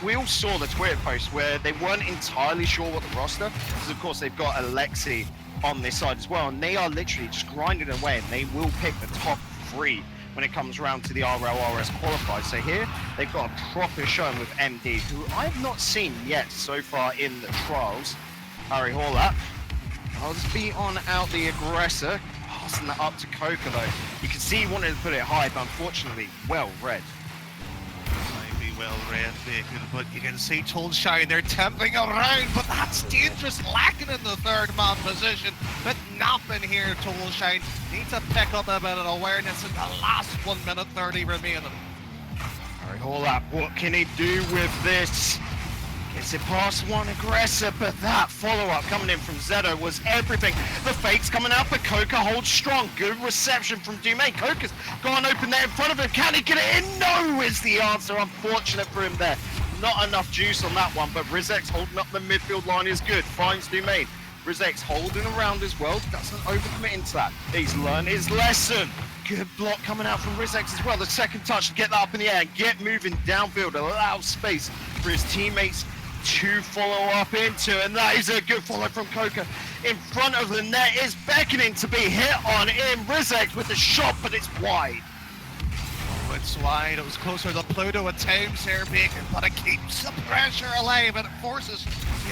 We all saw the Twitter post where they weren't entirely sure what the roster, because of course they've got Alexi on this side as well, and they are literally just grinding away, and they will pick the top 3 when it comes around to the RLRS qualifiers. So here, they've got a proper showing with MD, who I have not seen yet so far in the trials. Harry Horlap, I'll just be on out the aggressor. Passing that up to Coca though. You can see he wanted to put it high, but unfortunately, well read. Might be well read, Bacon, but you can see Totenshine, they're temping around, but that's dangerous, lacking in the 3rd man position. But nothing here, Totenshine needs to pick up a bit of awareness in the last 1 minute 30 remaining. Harry Horlap, what can he do with this? Gets it past one aggressor, but that follow-up coming in from Zedo was everything. The fakes coming out, but Coca holds strong. Good reception from Dumain. Coca's gone open there in front of him. Can he get it in? No is the answer. Unfortunate for him there. Not enough juice on that one, but Rizex holding up the midfield line is good. Finds Dumain. Rizex holding around as well. Doesn't overcommit into that. He's learned his lesson. Good block coming out from Rizex as well. The second touch to get that up in the air and get moving downfield. Allow space for his teammates to follow up into, and that is a good follow from Coca. In front of the net is beckoning to be hit on in Rizex with the shot, but it's wide. Oh, it's wide. It was closer to Pluto at times there, Bacon, but it keeps the pressure alive and it forces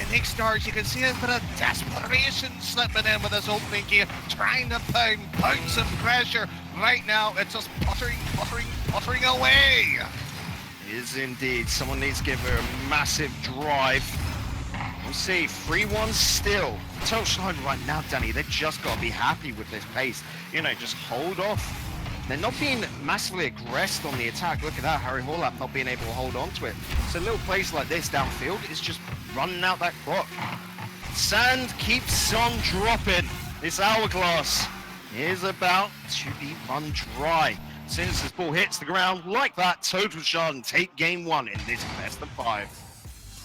Unique Stars. You can see a bit of desperation slipping in with this opening game, trying to pound some pressure. Right now, it's just puttering away. Is indeed. Someone needs to give her a massive drive. We'll see. 3-1 still. Tell Schneider right now, Danny, they've just got to be happy with this pace. You know, just hold off. They're not being massively aggressed on the attack. Look at that, Harry Horlap not being able to hold on to it. So a little place like this downfield is just running out that clock. Sand keeps on dropping. This hourglass is about to be run dry. As soon as this ball hits the ground like that, Total Shard take game one in this best of 5.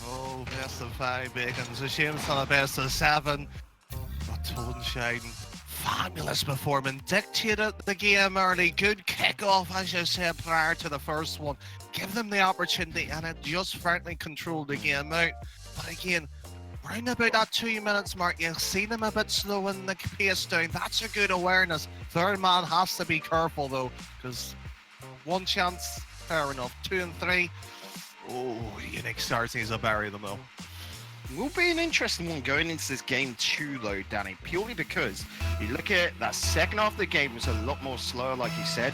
Oh, best of 5, Bacon. It's a shame it's not a best of 7. But Totenschein, fabulous performance. Dictated the game early. Good kickoff, as you said, prior to the first one. Give them the opportunity, and it just frankly controlled the game out. But again, round about that 2 minutes mark, you've seen them a bit slowing the pace down. That's a good awareness. Third man has to be careful though, because one chance, fair enough. 2 and 3. Oh, Unique Stars needs to bury them though. Will be an interesting one going into this game too, though, Danny, purely because you look at that second half of the game was a lot more slower, like you said.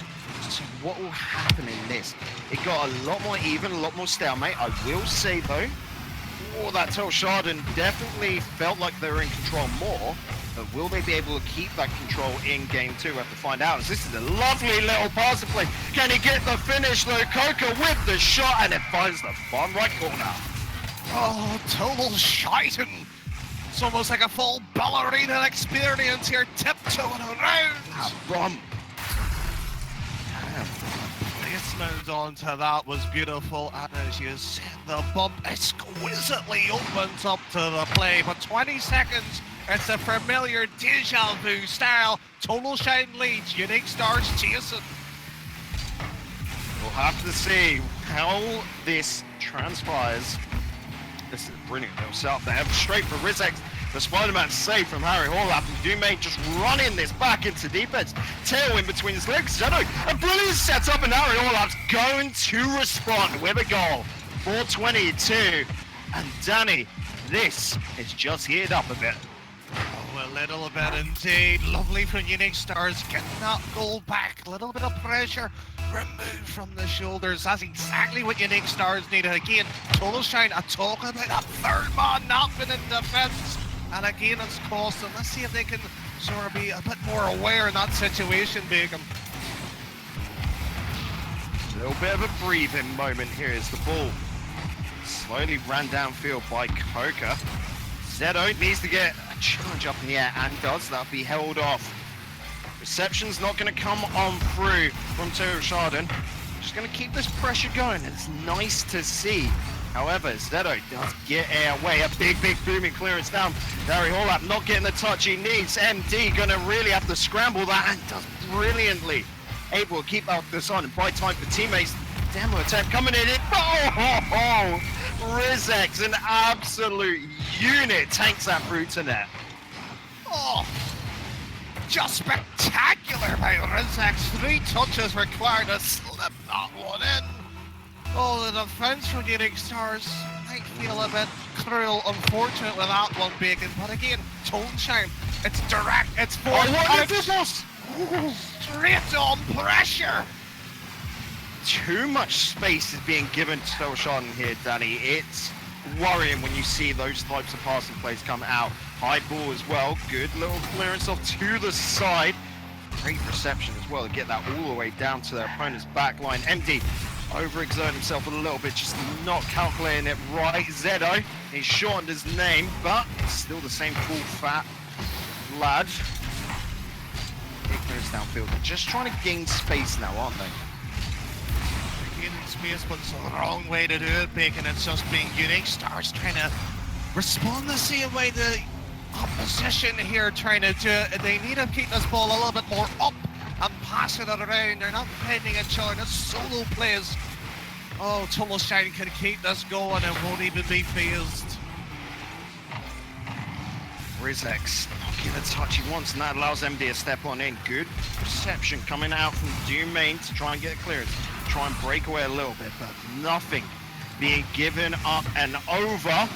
So what will happen in this? It got a lot more even, a lot more stalemate. I will say, though, that Telsharden definitely felt like they were in control more, but will they be able to keep that control in game 2? We have to find out, as this is a lovely little passing play. Can he get the finish, though? Coca with the shot, and it finds the bottom right corner. Oh, total shiting. It's almost like a full ballerina experience here, tiptoeing around. Bomb. Placement onto that was beautiful, and as you said, the bump exquisitely opens up to the play. But 20 seconds, it's a familiar deja vu style. Total Shine leads, Unique Stars chasing. We'll have to see how this transpires. This is brilliant little setup there. Straight for Rizex. The Spider-Man save from Harry Horlap, and Dumain just running this back into defense. Tail in between his legs. Shadow, a brilliant setup, and Harry Horlap's going to respond with a goal. 4:22. And Danny, this is just heated up a bit. Oh, a little bit indeed. Lovely from Unique Stars getting that goal back. A little bit of pressure removed from the shoulders. That's exactly what Unique Stars needed. Again, Total Shine, I talk about that third man not been in defense. And again, it's cost them. Let's see if they can sort of be a bit more aware in that situation, Bacon. A little bit of a breathing moment here as the ball slowly ran downfield by Coca. Zedo needs to get a challenge up in the air and does. That'll be held off. Reception's not going to come on through from Total Shardon. Just going to keep this pressure going. It's nice to see. However, Zedo does get away. A big booming clearance down. Harry Horlap not getting the touch he needs. MD going to really have to scramble that, and does brilliantly. Able to keep out this on and buy time for teammates. Demo attempt coming in. Rizex, an absolute unit, tanks that through to net. Oh, just spectacular by Rizex. 3 touches required to slip that one in. Oh, the defense from Unique Stars might feel a bit cruel, unfortunate with that one, Bacon. But again, Totenschein, it's direct, it's forward. Straight on pressure. Too much space is being given to Telsharden here, Danny. It's worrying when you see those types of passing plays come out. High ball as well. Good little clearance off to the side. Great reception as well to get that all the way down to their opponent's back line. MD overexerting himself a little bit, just not calculating it right. Zedo, he's shortened his name, but it's still the same full fat lad. He clears downfield. They're just trying to gain space now, aren't they? Gaining space, but it's the wrong way to do it, Bacon. It's just being unique. Stars trying to respond the same way the opposition here trying to do it. They need to keep this ball a little bit more up and passing it around. They're not pending each other. It's solo plays. Oh, Tunnelshine can keep this going and won't even be phased. Rizex not getting a touch he wants, and that allows MD to step on in. Good reception coming out from Domain to try and get a clearance. Try and break away a little bit, but nothing being given up and over.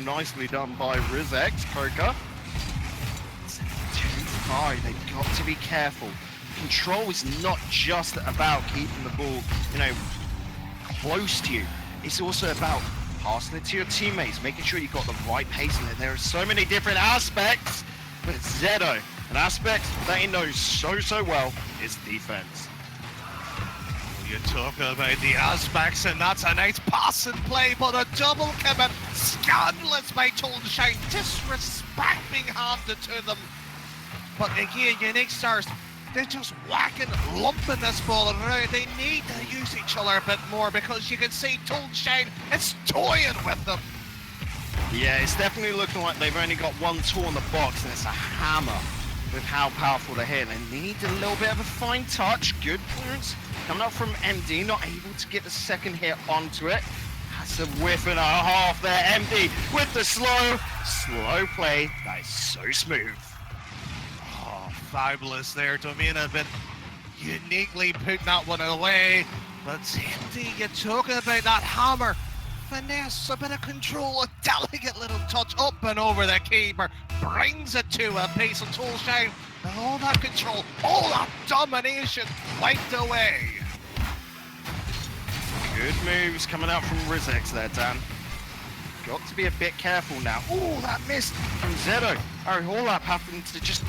Nicely done by Rizex. Coca. It's too far. They've got to be careful. Control is not just about keeping the ball, close to you. It's also about passing it to your teammates, making sure you've got the right pace in it. There are so many different aspects, but Zedo, an aspect that he knows so well, is defense. You talk about the aspects, and that's a nice pass and play, but a double commit. Scandalous by Tunnelshine. Disrespect being handed to them. But again, Unique Stars, they're just whacking, lumping this ball around. They need to use each other a bit more because you can see Tunnelshine is toying with them. Yeah, it's definitely looking like they've only got one tool in the box, and it's a hammer with how powerful they're hitting. They need a little bit of a fine touch. Good clearance coming up from MD, not able to get the second hit onto it. That's a whiff and a half there. MD with the slow play. That is so smooth. Oh, fabulous there. Domina a bit uniquely putting that one away. But MD, you're talking about that hammer. Finesse, a bit of control, a delicate little touch up and over the keeper, brings it to a pace of Tunnelshine, and all that control, all that domination wiped away. Good moves coming out from Rizex there, Dan. Got to be a bit careful now. Oh, that missed from Zedo. Harry Horlap happened to just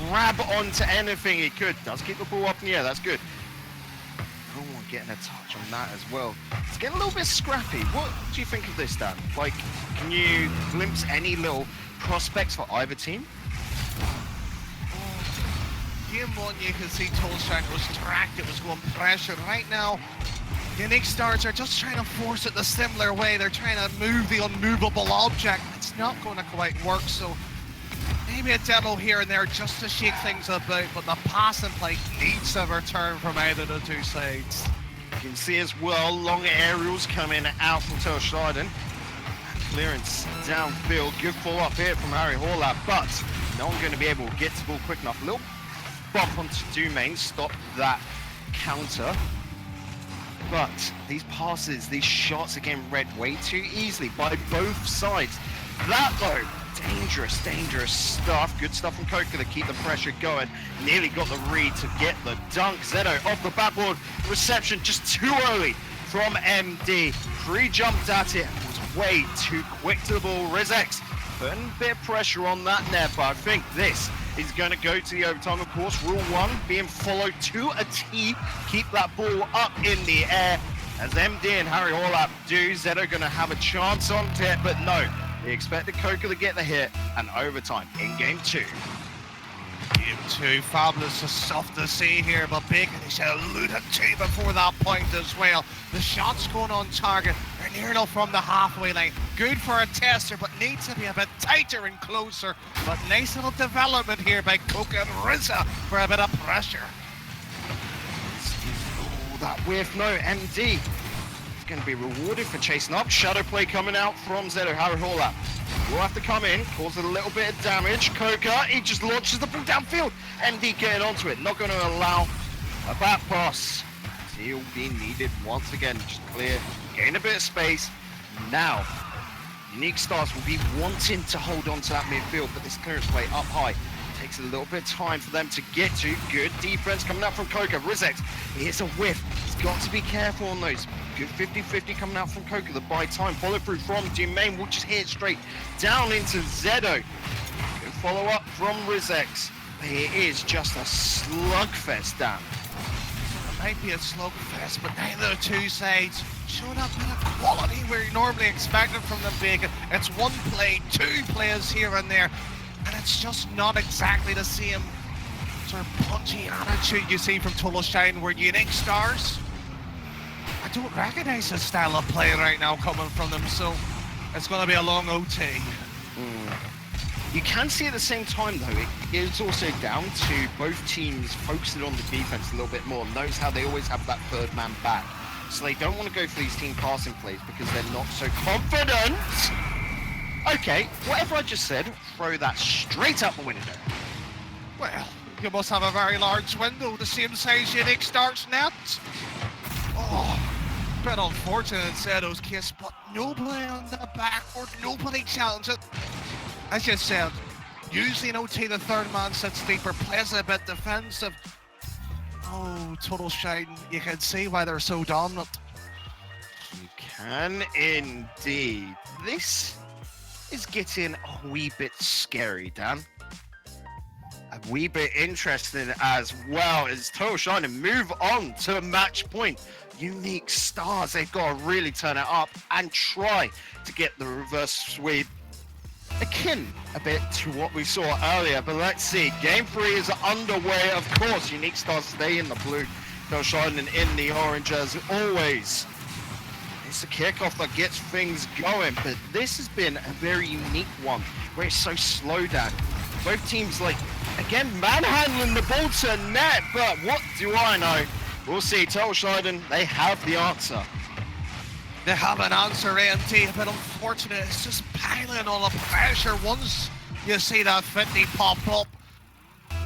grab onto anything he could. Does keep the ball up in the air, that's good. No one getting a touch on that as well. It's getting a little bit scrappy. What do you think of this, Dan? Like, can you glimpse any little prospects for either team? Game one, you can see Tunnelshine was tracked, it was going pressure. Right now, Unique Stars are just trying to force it the similar way. They're trying to move the unmovable object. It's not going to quite work, so maybe a demo here and there just to shake things about, but the pass and play needs a return from either of the two sides. You can see as well, long aerials coming out from Tunnelshine. Clearance downfield, good follow-up here from Harry Horlap, but no one going to be able to get to the ball quick enough. A little bump onto Domain, stop that counter. But these passes, these shots are getting read way too easily by both sides. That though, dangerous stuff. Good stuff from Coca to keep the pressure going. Nearly got the read to get the dunk. Zedo off the backboard. Reception just too early from MD. Pre-jumped at it. Was way too quick to the ball. Rizex putting a bit of pressure on that net, but I think this is going to go to the overtime. Of course, rule one being followed to a T. Keep that ball up in the air. As MD and Harry Horlap do, Zedo going to have a chance on it, but no. He expected Coca to get the hit, and overtime in game two. Game two, fabulous, is soft to see here, but Bacon, he should have alluded to before that point as well. The shot's going on target. They're near enough from the halfway line. Good for a tester, but needs to be a bit tighter and closer. But nice little development here by Coca and Rizza for a bit of pressure. Oh, that whiff, no, MD. Going to be rewarded for chasing up. Shadow play coming out from Zedo. Harry Horlap will have to come in, cause a little bit of damage. Coca, he just launches the ball downfield. MD getting onto it, not going to allow a back pass. He'll be needed once again. Just clear, gain a bit of space. Now, Unique Stars will be wanting to hold on to that midfield, but this clearance play up high takes a little bit of time for them to get to. Good defense coming up from Coca. Rizex, here's a whiff. He's got to be careful on those. Good 50-50 coming out from Coca. The buy time follow through from Domain. Will just hit it straight down into Zedo. Good follow up from Rizex. It is just a slugfest, Dan. might be a slugfest, but neither of the two sides showing up in a quality we're normally expecting from them, Bacon. It's one play, two plays here and there, and it's just not exactly the same sort of punchy attitude you see from Tullashine, where Unique Stars, I don't recognise the style of play right now coming from them, so it's going to be a long OT. You can see at the same time, though, it is also down to both teams focusing on the defense a little bit more. Notice how they always have that third man back. So they don't want to go for these team passing plays because they're not so confident. Okay, whatever I just said, throw that straight out the window. Well, you must have a very large window, the same size Unique Stars net. Oh, bit unfortunate in Zeto's case, but nobody on the backboard, nobody challenged it. As you said, usually in OT the third man sits deeper, plays a bit defensive. Oh, Tullashine, you can see why they're so dominant. You can indeed. This is getting a wee bit scary, Dan. A wee bit interesting as well as Tullashine move on to match point. Unique Stars, they've got to really turn it up and try to get the reverse sweep. Akin a bit to what we saw earlier, but let's see. Game 3 is underway, of course. Unique Stars stay in the blue, Tullashine in the orange as always. It's the kickoff that gets things going, but this has been a very unique one where it's so slow down. Both teams, like, again, manhandling the ball to net, but what do I know? We'll see. Tullashine, they have the answer. They have an answer, ANT, but unfortunate, it's just piling on the pressure once you see that 50 pop up.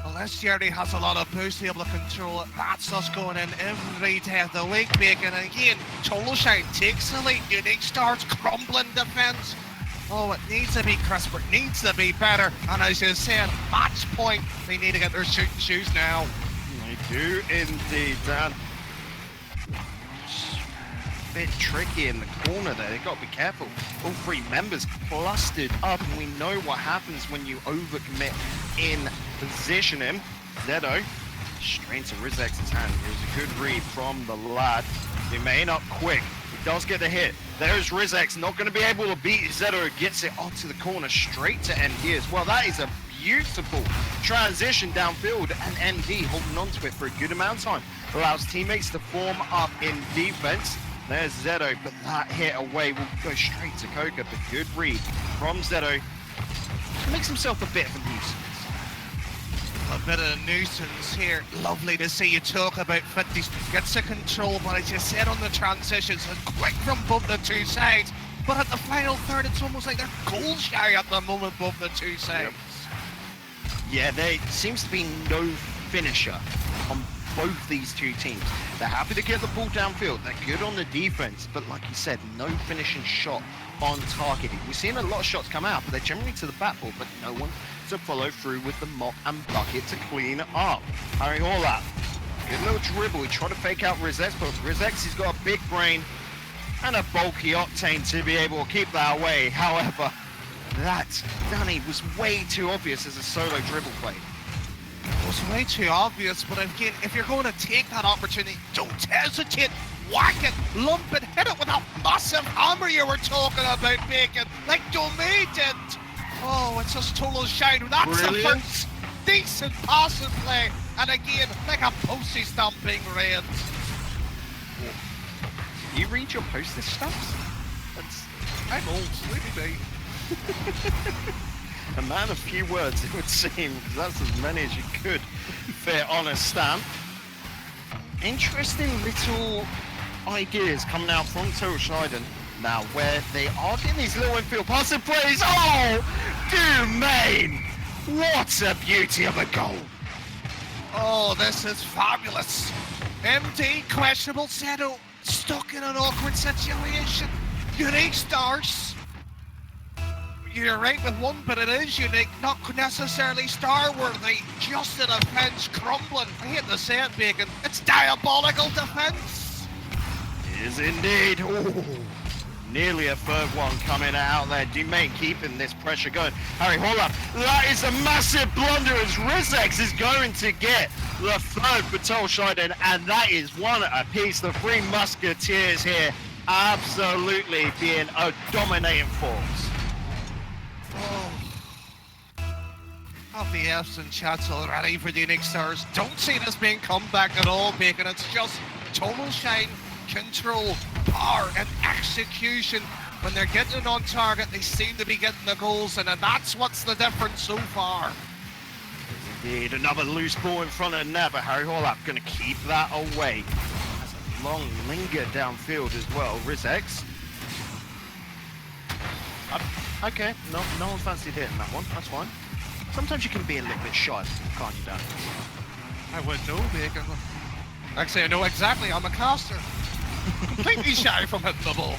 Unless Jerry has a lot of boost to be able to control it, that's us going in every day of the week, Bacon. And again, Tullashine takes the lead. Unique Stars crumbling defence. Oh, it needs to be crisper, it needs to be better. And as you said, match point, they need to get their shooting shoes now. They do indeed, Dan. Bit tricky in the corner there. They've got to be careful. All three members clustered up, and we know what happens when you overcommit in positioning. Zedo straight to Rizex's hand. It was a good read from the lad. He may not quick. He does get the hit. There's Rizex, not going to be able to beat Zedo. Gets it onto the corner straight to ND as well. That is a beautiful transition downfield, and ND holding on to it for a good amount of time. Allows teammates to form up in defense. There's Zedo, but that hit away will go straight to Coca. But good read from Zedo. Makes himself a bit of a nuisance. A bit of a nuisance here. Lovely to see you talk about 50s. Gets the control, but as you said on the transitions, it's quick from both the two sides. But at the final third, it's almost like they're goal shy at the moment, both the two sides. Yeah, there seems to be no finisher on both these two teams. They're happy to get the ball downfield. They're good on the defense, but like you said, no finishing shot on target. We've seen a lot of shots come out, but they're generally to the backboard, but no one to follow through with the mop and bucket to clean up. Harry Horlat, good little dribble. He tried to fake out Rizex, but Rizex, he's got a big brain and a bulky octane to be able to keep that away. However, that, Danny, was way too obvious as a solo dribble play. It was way too obvious, but again, if you're going to take that opportunity, don't hesitate. Whack it, lump it, hit it with that massive hammer you were talking about, Bacon, like Domain did. Oh, it's just Tullashine. That's Brilliant. the first decent passing play. And again, like a postie stomping rain. You read your postage stamps? I'm old, really. A man of few words, it would seem, because that's as many as you could fit on a stamp. Interesting little ideas coming out from Tullashine now, where they are getting these little infield passing plays. Oh, Domain! What a beauty of a goal! Oh, this is fabulous. MD, questionable Zedo, stuck in an awkward situation. Unique Stars. You're right with one, but it is unique, not necessarily star-worthy. Just the defense crumbling. I hate to say it, Bacon. It's diabolical defense. It is indeed. Oh, Nearly a third one coming out there. Dumain keeping this pressure going. Harry Horlock, that is a massive blunder as Rizex is going to get the third for Tolshiden, and that is one apiece. The three Musketeers here absolutely being a dominating force. Oh. Have the F's and chats already for the Unique Stars. Don't see this being come back at all, Bacon. It's just total shine, control, power, and execution. When they're getting it on target, they seem to be getting the goals, and that's what's the difference so far. Indeed, another loose ball in front of net, but Harry Horlock going to keep that away. Has a long linger downfield as well. Rizex. Okay, no one fancied hitting that one. That's fine. Sometimes you can be a little bit shy, can't you, Dan? I would know, Bacon. Actually, I know exactly. I'm a caster. Completely shy from hitting the ball.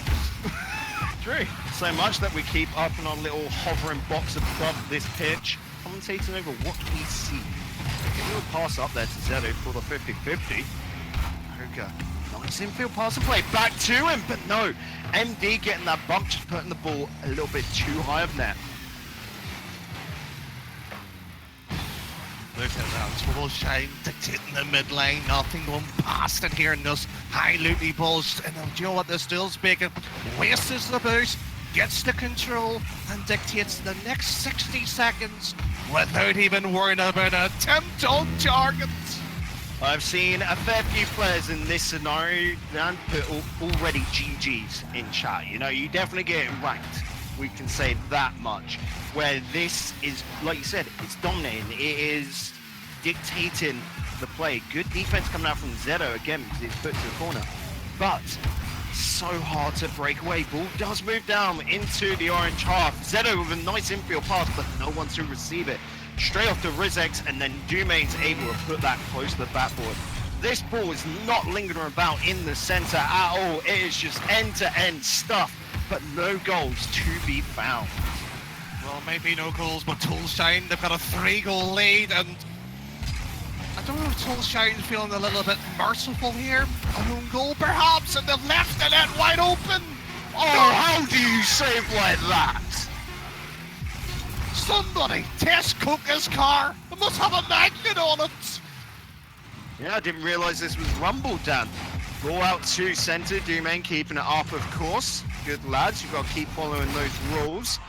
True. So much that we keep up in our little hovering box above this pitch, commentating over what we see. Give a little pass up there to Zedo for the 50-50. Hoka. Nice infield pass and play back to him, but no. MD getting that bump, just putting the ball a little bit too high of net. Look at that, total shine, dictating the mid lane, nothing going past it here in this high loopy balls. And do you know what this does, Bacon? Wastes the boost, gets the control, and dictates the next 60 seconds without even worrying about an attempt on target. I've seen a fair few players in this scenario and put already GGs in chat. You know, you definitely get it ranked. We can say that much. Where this is, like you said, it's dominating. It is dictating the play. Good defense coming out from Zedo again because it's put to the corner. But so hard to break away. Ball does move down into the orange half. Zedo with a nice infield pass, but no one to receive it. Straight off to Rizex, and then Dumain's able to put that close to the backboard. This ball is not lingering about in the center at all. It is just end-to-end stuff, but no goals to be found. Well, maybe no goals, but Tolshine, they've got a 3-goal lead, and I don't know if Tolshine's feeling a little bit merciful here. A own goal, perhaps, and they've left the net wide open. Oh, how do you save like that? Somebody test Coca's car. It must have a magnet on it. Yeah, I didn't realise this was Rumble, Dan. Ball out to centre, Dumain keeping it up, of course. Good lads, you've got to keep following those rules.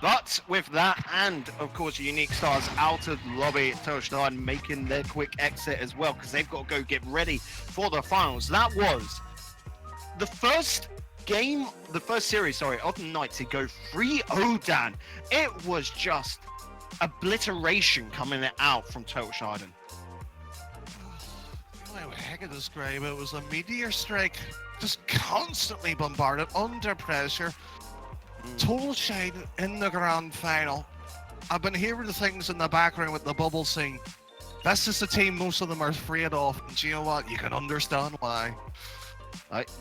But with that, and of course, Unique Stars out of the lobby, Tolshiden making their quick exit as well, because they've got to go get ready for the finals. That was the first game, the first series, sorry, of the night to go 3-0, Dan. It was just obliteration coming out from Tolshiden. The way I could describe it was a meteor strike, just constantly bombarded, under pressure. Tolshide in the grand final. I've been hearing the things in the background with the bubble scene. This is the team most of them are afraid of, and do you know what? You can understand why.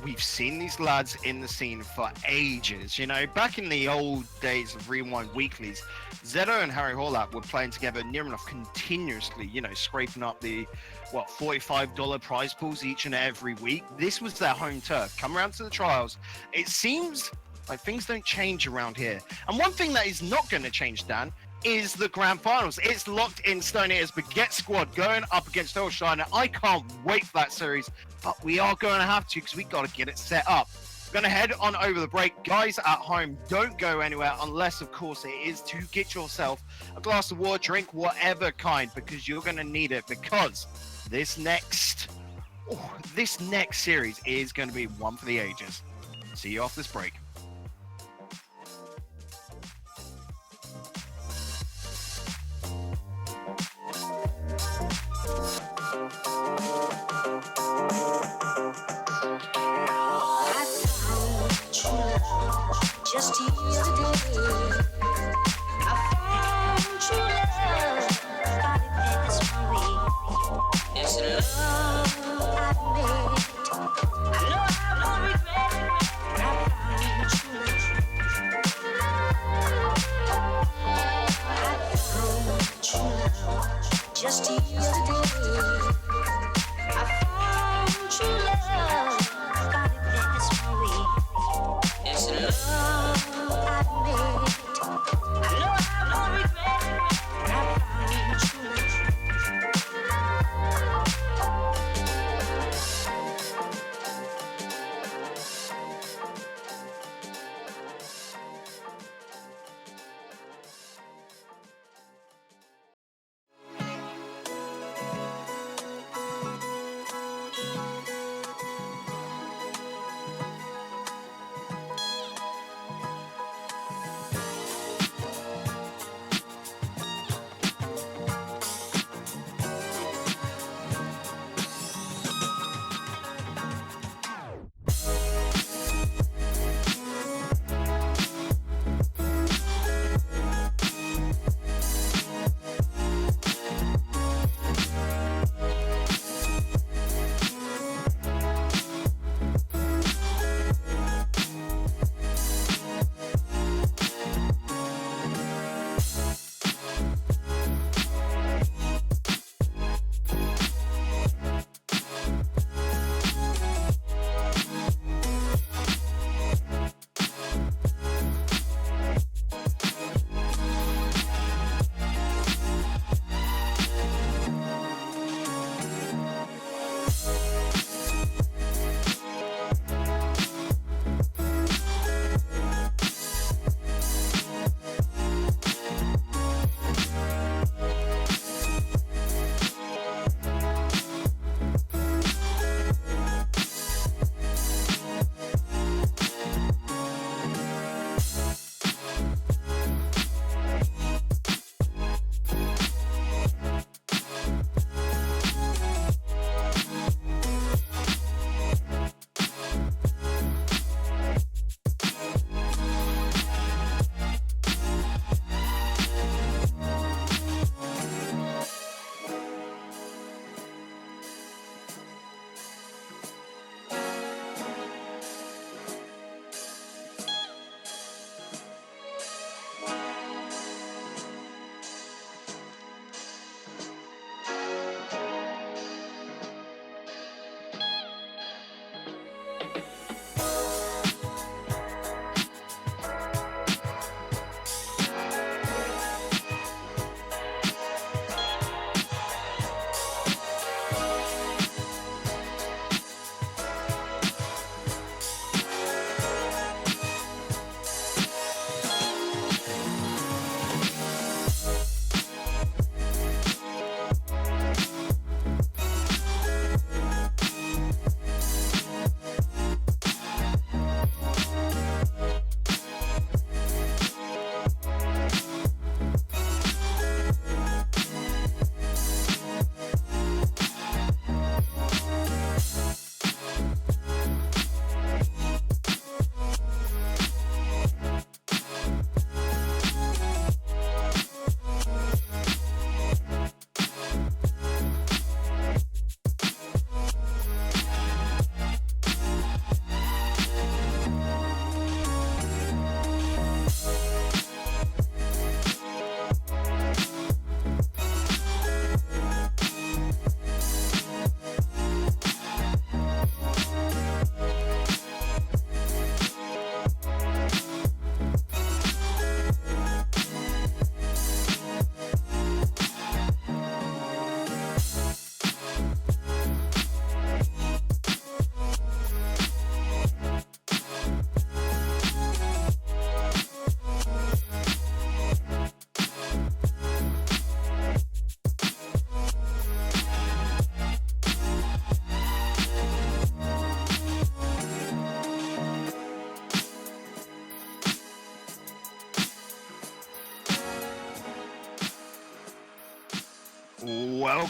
We've seen these lads in the scene for ages. You know, back in the old days of Rewind Weeklies, Zedo and Harry Horlock were playing together near enough continuously, you know, scraping up the, $45 prize pools each and every week. This was their home turf. Come around to the trials. It seems like things don't change around here. And one thing that is not going to change, Dan, is the grand finals. It's locked in stone. It is Baguette Squad going up against Tolshiden. I can't wait for that series, but we are going to have to because we got to get it set up. Going to head on over the break. Guys at home, don't go anywhere unless, of course, it is to get yourself a glass of water, drink whatever kind, because you're going to need it, because this next series is going to be one for the ages. See you off this break. Just yesterday, I found true love, but it passed my way. It's love I've made. I know I won't regret it. I found true love. I found true love. Just yesterday, I found true love, but it passed my way. It's love.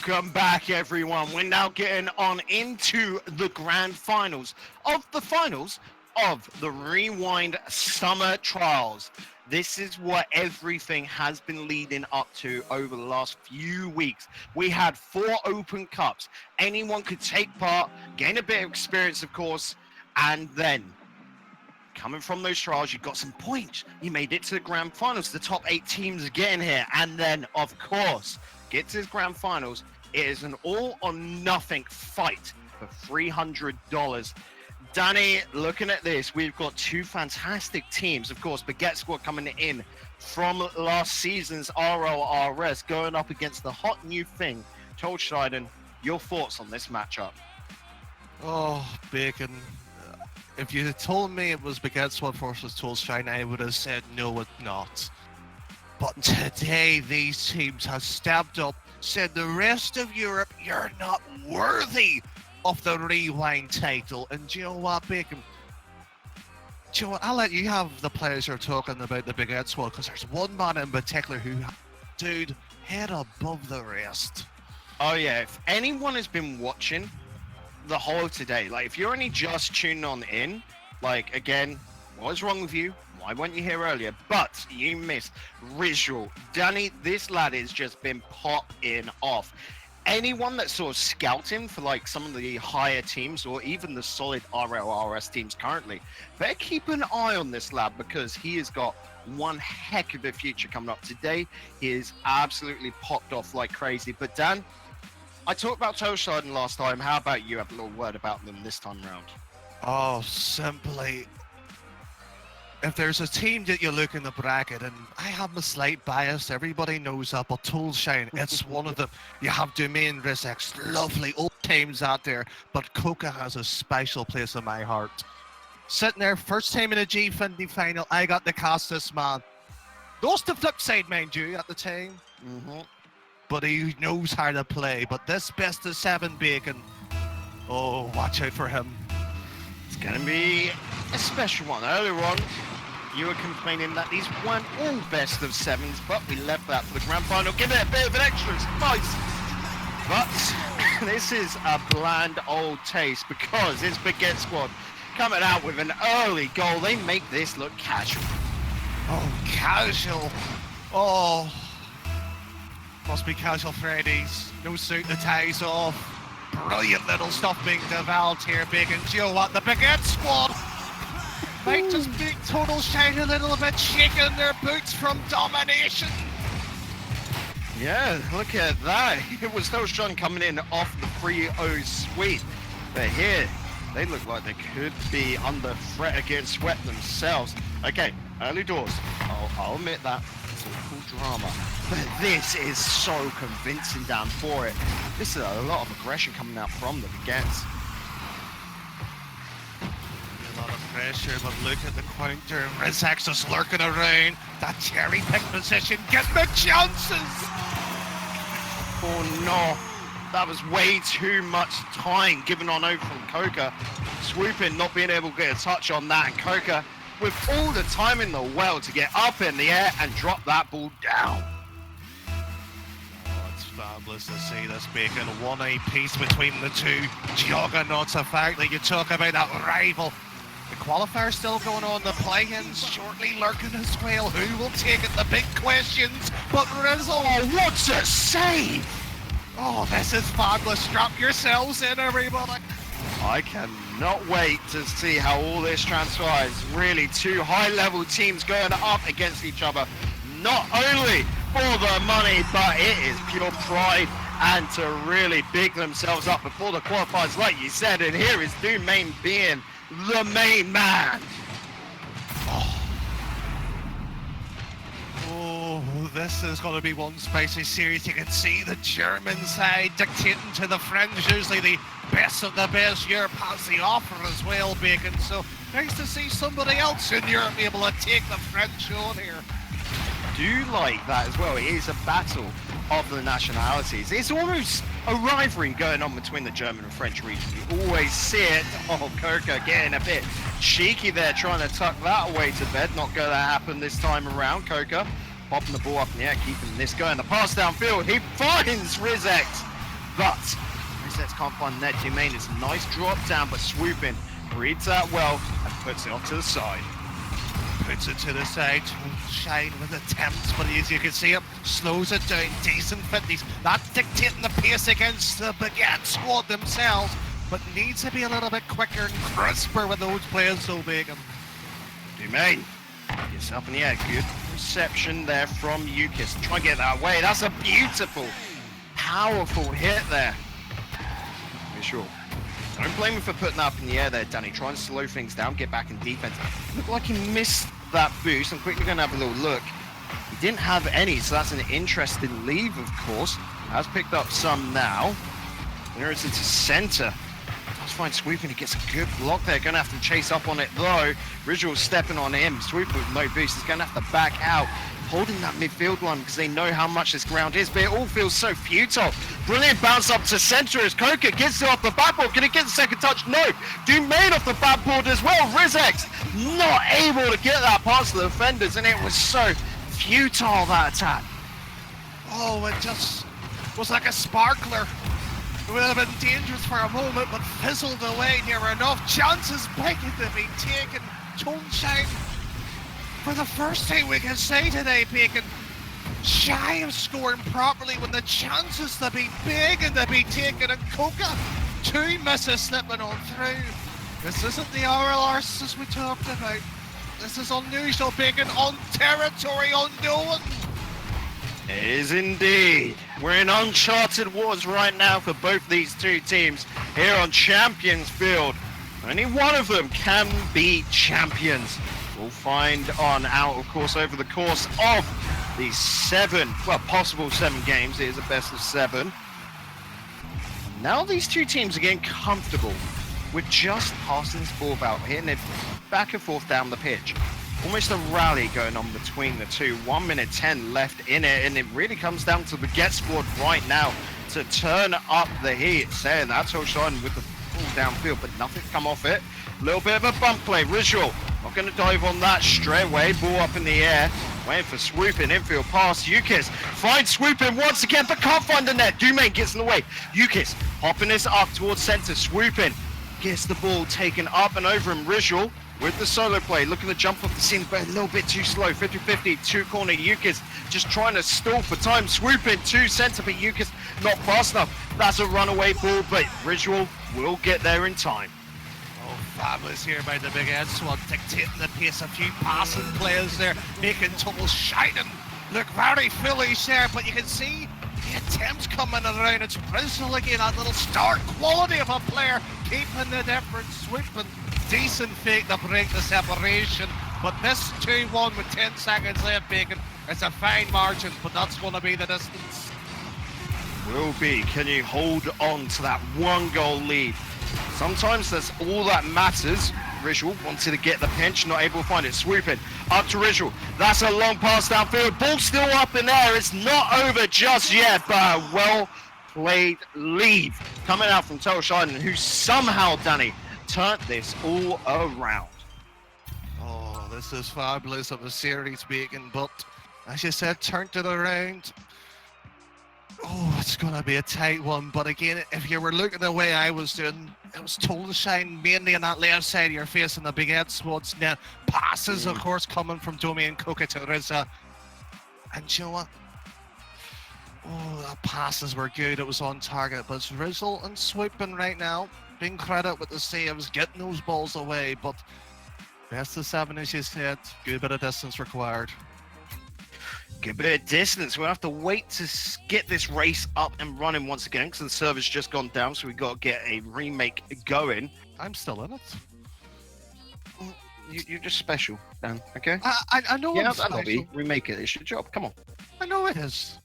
Welcome back, everyone. We're now getting on into the grand finals of the Rewind Summer Trials. This is what everything has been leading up to over the last few weeks. We had 4 open cups. Anyone could take part, gain a bit of experience, of course, and then coming from those trials, you got some points. You made it to the grand finals. The top 8 teams getting here, and then, of course, get to the grand finals. It is an all-or-nothing fight for $300. Danny, looking at this, we've got 2 fantastic teams. Of course, Baguette Squad coming in from last season's RLRS, going up against the hot new thing, Tolscheiden. Your thoughts on this matchup? Oh, Bacon. If you had told me it was Baguette Squad versus Tolstein, I would have said no, it's not. But today, these teams have stepped up, said the rest of Europe, you're not worthy of the Rewind title. And do you know what, Bacon? Do you know what? I'll let you have the pleasure talking about the Baguette Squad, because there's one man in particular who, dude, head above the rest. Oh, yeah. If anyone has been watching the whole of today, like, if you're only just tuning on in, like, again, what is wrong with you? Why weren't you here earlier? But you missed Rizal. Danny, this lad has just been popping off. Anyone that's sort of scouting for like some of the higher teams or even the solid RLRS teams currently, better keep an eye on this lad, because he has got one heck of a future coming up. Today, he is absolutely popped off like crazy. But Dan, I talked about Tolscheiden last time. How about you have a little word about them this time round? Oh, simply, if there's a team that you look in the bracket, and I have a slight bias, everybody knows that, but Tolschein, it's one of them. You have Domain Rizex, lovely old teams out there, but Coca has a special place in my heart. Sitting there, first time in a G50 final, I got to cast this man. Lost the flip side, mind you, at the time. But he knows how to play. But this best of 7 Bacon, oh, watch out for him. It's going to be a special one. Earlier on, you were complaining that these weren't all best of 7s, but we left that for the grand final. Give it a bit of an extra spice. But this is a bland old taste, because it's Baguette Squad coming out with an early goal. They make this look casual. Oh, casual. Oh, must be casual Freddy's. No suit, the ties off. Brilliant little stuff being developed here, Bacon. Do you know what? The Baguette Squad might just make Tolschein a little bit, shaking their boots from domination. Yeah, look at that. It was Tolschein coming in off the 3-0 sweep. But here, they look like they could be under threat against Sweat themselves. Okay, early doors. I'll admit that. It's all cool drama. But this is so convincing down for it. This is a lot of aggression coming out from the Baguettes. A lot of pressure, but look at the counter. Rizex is lurking around. That cherry pick position, getting the chances. Oh no, that was way too much time given on over from Coca. Swooping, not being able to get a touch on that, and Coca with all the time in the world to get up in the air and drop that ball down. Oh, it's fabulous to see this, Bacon. 1-8 piece between the two juggernauts. The fact that you talk about that rival. The qualifier still going on, the play-ins shortly lurking as well. Who will take it? The big questions. But Rizal, Oh, what's a save! oh, this is fabulous. Strap yourselves in, everybody. I cannot wait to see how all this transpires. Really, 2 high-level teams going up against each other. Not only for the money, but it is pure pride and to really big themselves up before the qualifiers, like you said. And here is Domain being the main man. Oh, this is going to be one spicy series. You can see the German side dictating to the French, usually the best of the best. Europe has the offer as well, Bacon. So nice to see somebody else in Europe able to take the French on here. Do like that as well. It is a battle of the nationalities. It's almost a rivalry going on between the German and French region. You always see it. Oh, Coca getting a bit cheeky there, trying to tuck that away to bed. Not going to happen this time around. Coca popping the ball up in the air, keeping this going. The pass downfield, he finds Rizex. but Resets can't find net. Dumain is a nice drop down, but swooping reads that well and puts it off to the side. Puts it to the side. Shine with attempts, but as you can see him, slows it down. Decent fitness. Not dictating the pace against the Baguette squad themselves, but needs to be a little bit quicker and crisper with those players so big. Dumain gets up in the air. Good reception there from Yukis. Try and get that away. That's a beautiful, powerful hit there. Visual. Don't blame him for putting that up in the air there, Danny. Try and slow things down, get back in defense. Looked like he missed that boost. I'm quickly going to have a little look. He didn't have any, so that's an interesting leave, of course. Has picked up some now. There it's into center. Does find Swooping. He gets a good block there. Going to have to chase up on it, though. Ridgel stepping on him. Swooping with no boost. He's going to have to back out. Holding that midfield line because they know how much this ground is, but it all feels so futile. Brilliant bounce up to center as Coca gets it off the backboard. Can he get the second touch? No. Dumain off the backboard as well. Rizex not able to get that past the defenders, and it was so futile, that attack. Oh, it just was like a sparkler. It would have been dangerous for a moment, but fizzled away near enough. Chances begging to be taken. Toneshine, for the first time we can say today, Bacon, shy of scoring properly when the chances to be big and to be taken, and Coca, 2 misses slipping on through. This isn't the RLRs as we talked about. This is unusual, Bacon, on territory unknown. It is indeed. We're in uncharted waters right now for both these two teams here on Champions Field. Only one of them can be champions. We'll find on out, of course, over the course of these possible 7 games. It is a best of 7. Now these two teams are getting comfortable with just passing this ball about, hitting it back and forth down the pitch. Almost a rally going on between the two. 1 minute 10 left in it, and it really comes down to the Get squad right now to turn up the heat. Saying that's all shining with the full downfield, but nothing come off it. A little bit of a bump play. Rizzual not going to dive on that straight away. Ball up in the air. Waiting for Swooping. Infield pass. Yukis finds Swooping once again, but can't find the net. Dumain gets in the way. Yukis hopping this up towards center. Swooping gets the ball taken up and over him. Rizzual with the solo play, looking to jump off the scene, but a little bit too slow. 50-50, 2 corner. Yukis just trying to stall for time. Swooping to center, but Yukis not fast enough. That's a runaway ball, but Rizzual will get there in time. Oh, fabulous here by the Big Ed squad, dictating the pace. A few passing players there, making total shining. Look very foolish there, but you can see the attempts coming around. It's Rizzual again, that little star quality of a player, keeping the difference. Swooping, decent fake to break the separation, but this 2-1 with 10 seconds left, Bacon. It's a fine margin, but that's going to be the distance. Will be. Can you hold on to that 1-goal lead? Sometimes that's all that matters. Rizzual wanted to get the pinch, not able to find it. Swooping up to Rizzual. That's a long pass downfield. Ball still up in there. It's not over just yet, but a well-played lead coming out from Total Shiden, who somehow, Danny, turned this all around. Oh, this is fabulous of a series, Bacon, but as you said, turned it around. Oh, it's going to be a tight one, but again, if you were looking the way I was doing, it was total shine mainly on that left side of your face in the Big Ed squad's net. Passes, of course, coming from Domain Coca to Rizza. And you know what? Oh, the passes were good, it was on target, but it's Rizzual and Swooping right now. Being credit with the saves, getting those balls away, but best of 7, as you said, good bit of distance required. Good bit of distance. We'll have to wait to get this race up and running once again because the server's just gone down, so we've got to get a remake going. I'm still in it. You're just special, Dan, okay? I know Yeah, I'm that hobby. special. Remake it. It's your job. Come on. I know it is.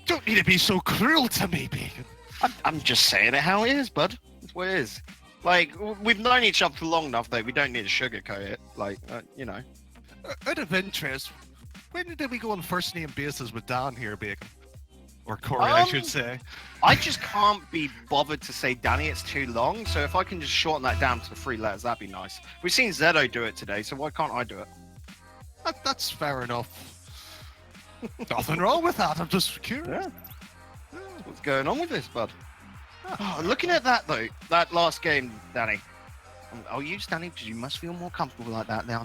Don't need to be so cruel to me, Bacon. I'm just saying it how it is, bud. That's what it is. Like, we've known each other for long enough, though. We don't need to sugarcoat it. Like, you know. Out of interest, when did we go on first name basis with Dan here, Bacon? Or Corey, I should say. I just can't be bothered to say Danny. It's too long. So if I can just shorten that down to 3 letters, that'd be nice. We've seen Zedo do it today, so why can't I do it? That's fair enough. Nothing wrong with that. I'm just curious. Yeah. What's going on with this, bud? Oh, looking at that though, that last game, Danny. I'll use Danny because you must feel more comfortable like that now.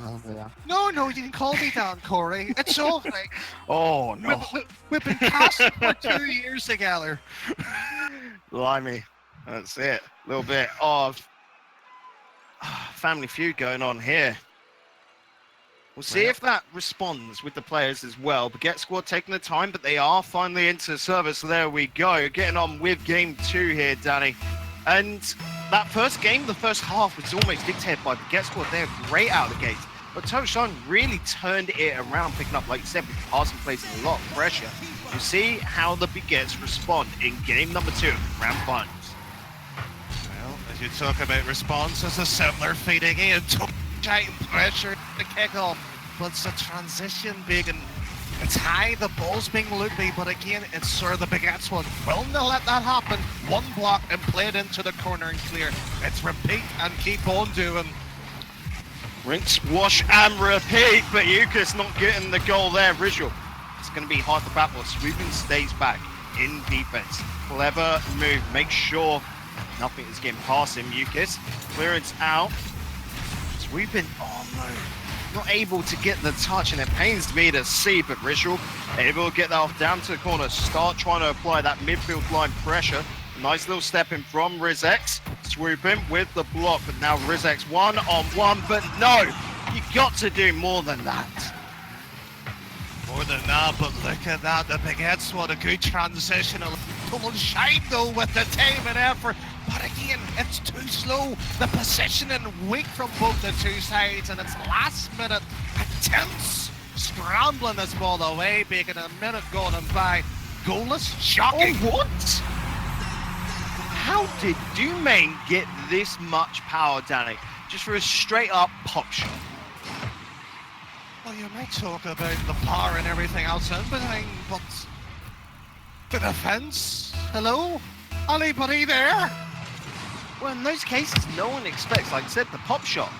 No, you can call me Dan, Corey. It's all right. Oh no, We've been cast for 2 years together. blimey, that's it. A little bit of Family Feud going on here. We'll see if that responds with the players as well. Baguette Squad taking the time, but they are finally into service. So there we go, getting on with game 2 here, Danny. And that first game, the first half, was almost dictated by Baguette Squad. They're great out of the gates. But Toshan really turned it around, picking up, like you said, with passing plays and a lot of pressure. We'll see how the Baguettes respond in game number 2 of round finals. Well, as you talk about response, it's a similar feat again. Giant pressure to kick off, but it's a transition big and it's high, the ball's being loopy, but again, it's Sir the Baguettes one. Willing to let that happen. One block and play it into the corner and clear. It's repeat and keep on doing. Rinse, wash, and repeat, but Yukas not getting the goal there. Visual. It's going to be hard to battle. Swooping stays back in defense. Clever move. Make sure nothing is getting past him. Yukas. Clearance out. Swooping. Oh no. Not able to get the touch, and it pains me to see, but Visual able to get that off down to the corner. Start trying to apply that midfield line pressure. Nice little step in from Rizex. Swooping with the block, but now Rizex 1-on-1, but no, you got to do more than that. More than that, but look at that. The Baguettes, what a good transition. A total shine though with the time and effort. But again, it's too slow. The positioning weak from both the two sides, and it's last minute attempts scrambling this ball away, making a minute gone and by. Goalless, shocking. Oh, what? How did Dumain get this much power, Danny? Just for a straight up pop shot. Well, you might talk about the power and everything else in between, but the defense? Hello? Anybody there? Well, in those cases, no one expects, like I said, the pop shot.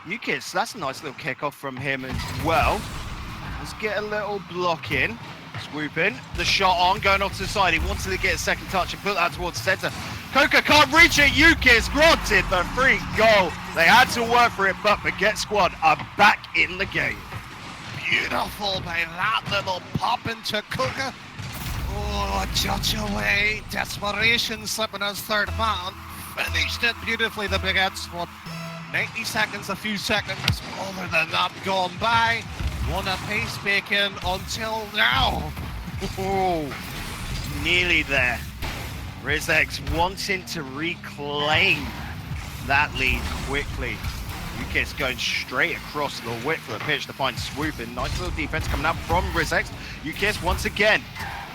Yukis, that's a nice little kickoff from him as well. Let's get a little block in. Swoop in, the shot on, going off to the side. He wanted to get a second touch and put that towards the center. Coca can't reach it. Yukis granted the free goal. They had to work for it, but Baguette Squad are back in the game. Beautiful by that little pop into Coca. Oh, judge away. Desperation slipping his third man. Finished it beautifully, the Baguette Squad. 90 seconds, a few seconds other than that gone by. One apiece, Bacon, until now. Oh, nearly there. Rizex wanting to reclaim that lead quickly. Yukis going straight across the width of the pitch to find Swooping. Nice little defense coming out from Rizex. Yukis once again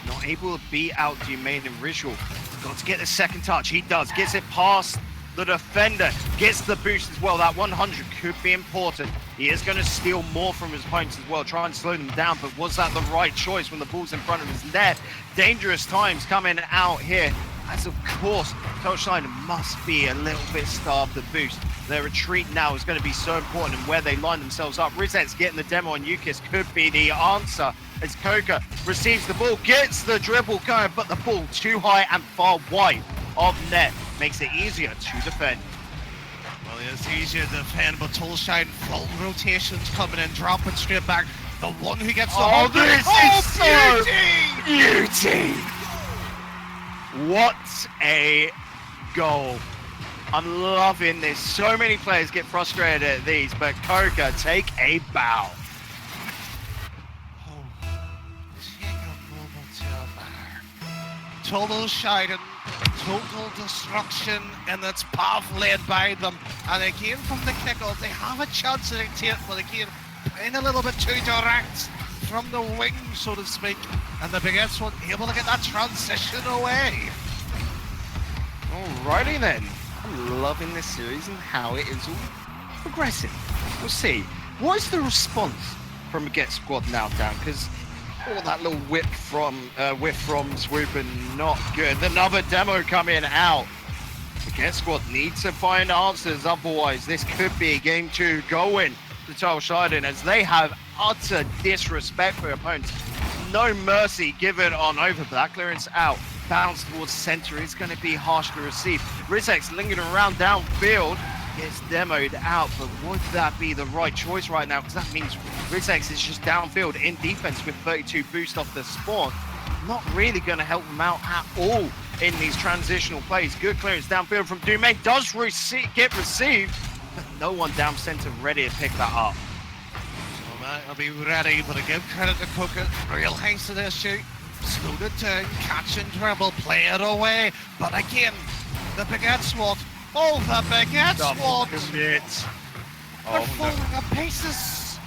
not able to beat out Dumain and Ritual. Got to get the second touch. He does. Gets it past the defender. Gets the boost as well. That 100 could be important. He is going to steal more from his opponents as well. Try and slow them down. But was that the right choice when the ball's in front of his net? Dangerous times coming out here. As of course, Touchline must be a little bit starved to boost. Their retreat now is going to be so important and where they line themselves up. Rizet's getting the demo on Yukis could be the answer as Coca receives the ball, gets the dribble going, but the ball too high and far wide of net. Makes it easier to defend. Well, it's easier to defend, but Tolstein full rotations coming in, dropping straight back. The one who gets the Oh, this is so beauty! What a goal. I'm loving this. So many players get frustrated at these, but Coca, take a bow. Total shine, total destruction in its path led by them. And again from the kickoff, they have a chance to dictate, but again, playing a little bit too direct from the wing, so to speak. And the Baguettes one able to get that transition away. Alrighty then. I'm loving this series and how it is all progressing. We'll see. What is the response from Baguette Squad now, Dan? Because that little whiff from Swooping, not good. Another demo coming out. Baguette Squad needs to find answers, otherwise this could be game 2 going to Tolstein as they have utter disrespect for opponents. No mercy given on over, but that clearance out bounce towards center is going to be harsh to receive. Rizek's lingering around downfield, gets demoed out, but would that be the right choice right now? Because that means Rizek is just downfield in defense with 32 boost off the spawn. Not really going to help him out at all in these transitional plays. Good clearance downfield from Domain, does get received, but no one down center ready to pick that up. So I'll be ready, but I give credit to Coca. Real haste to this shoot. Slowed it down, catch and dribble, play it away. But again, the Baguette Squad. Oh, the Baguette Squad! Commit. They're Oh, falling to pieces.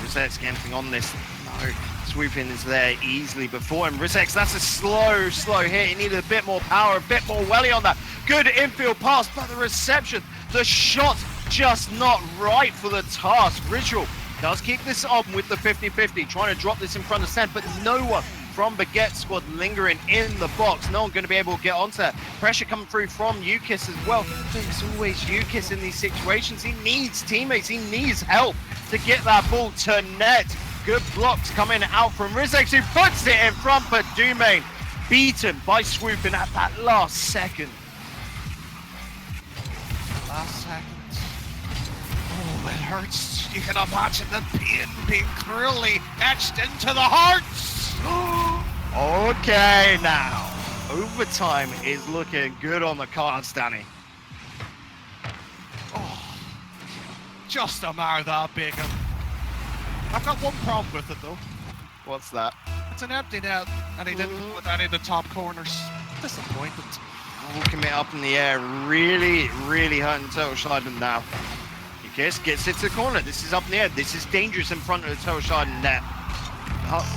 Rizek's getting on this. No, swooping is there easily before him. Rizek's, that's a slow hit. He needed a bit more power, a bit more welly on that. Good infield pass, but the reception, the shot, just not right for the task. Ritual does keep this on with the 50-50, trying to drop this in front of Sent, but no one from Baguette Squad lingering in the box. No one going to be able to get onto that. Pressure coming through from UKIS as well. It's always UKIS in these situations. He needs teammates. He needs help to get that ball to net. Good blocks coming out from Rizek, who puts it in front for Domain. Beaten by swooping at that last second. Last second. Oh, it hurts. You can imagine the pain being cruelly etched into the hearts. Okay, now overtime is looking good on the cards, Danny. Oh, just a mar that bacon. I've got one problem with it though. What's that? It's an empty net, and he didn't put any of the top corners. Disappointed. Walking it up in the air, really hurting Total Shiden now. UKIS gets it to the corner. This is up in the air. This is dangerous in front of the Total Shiden net.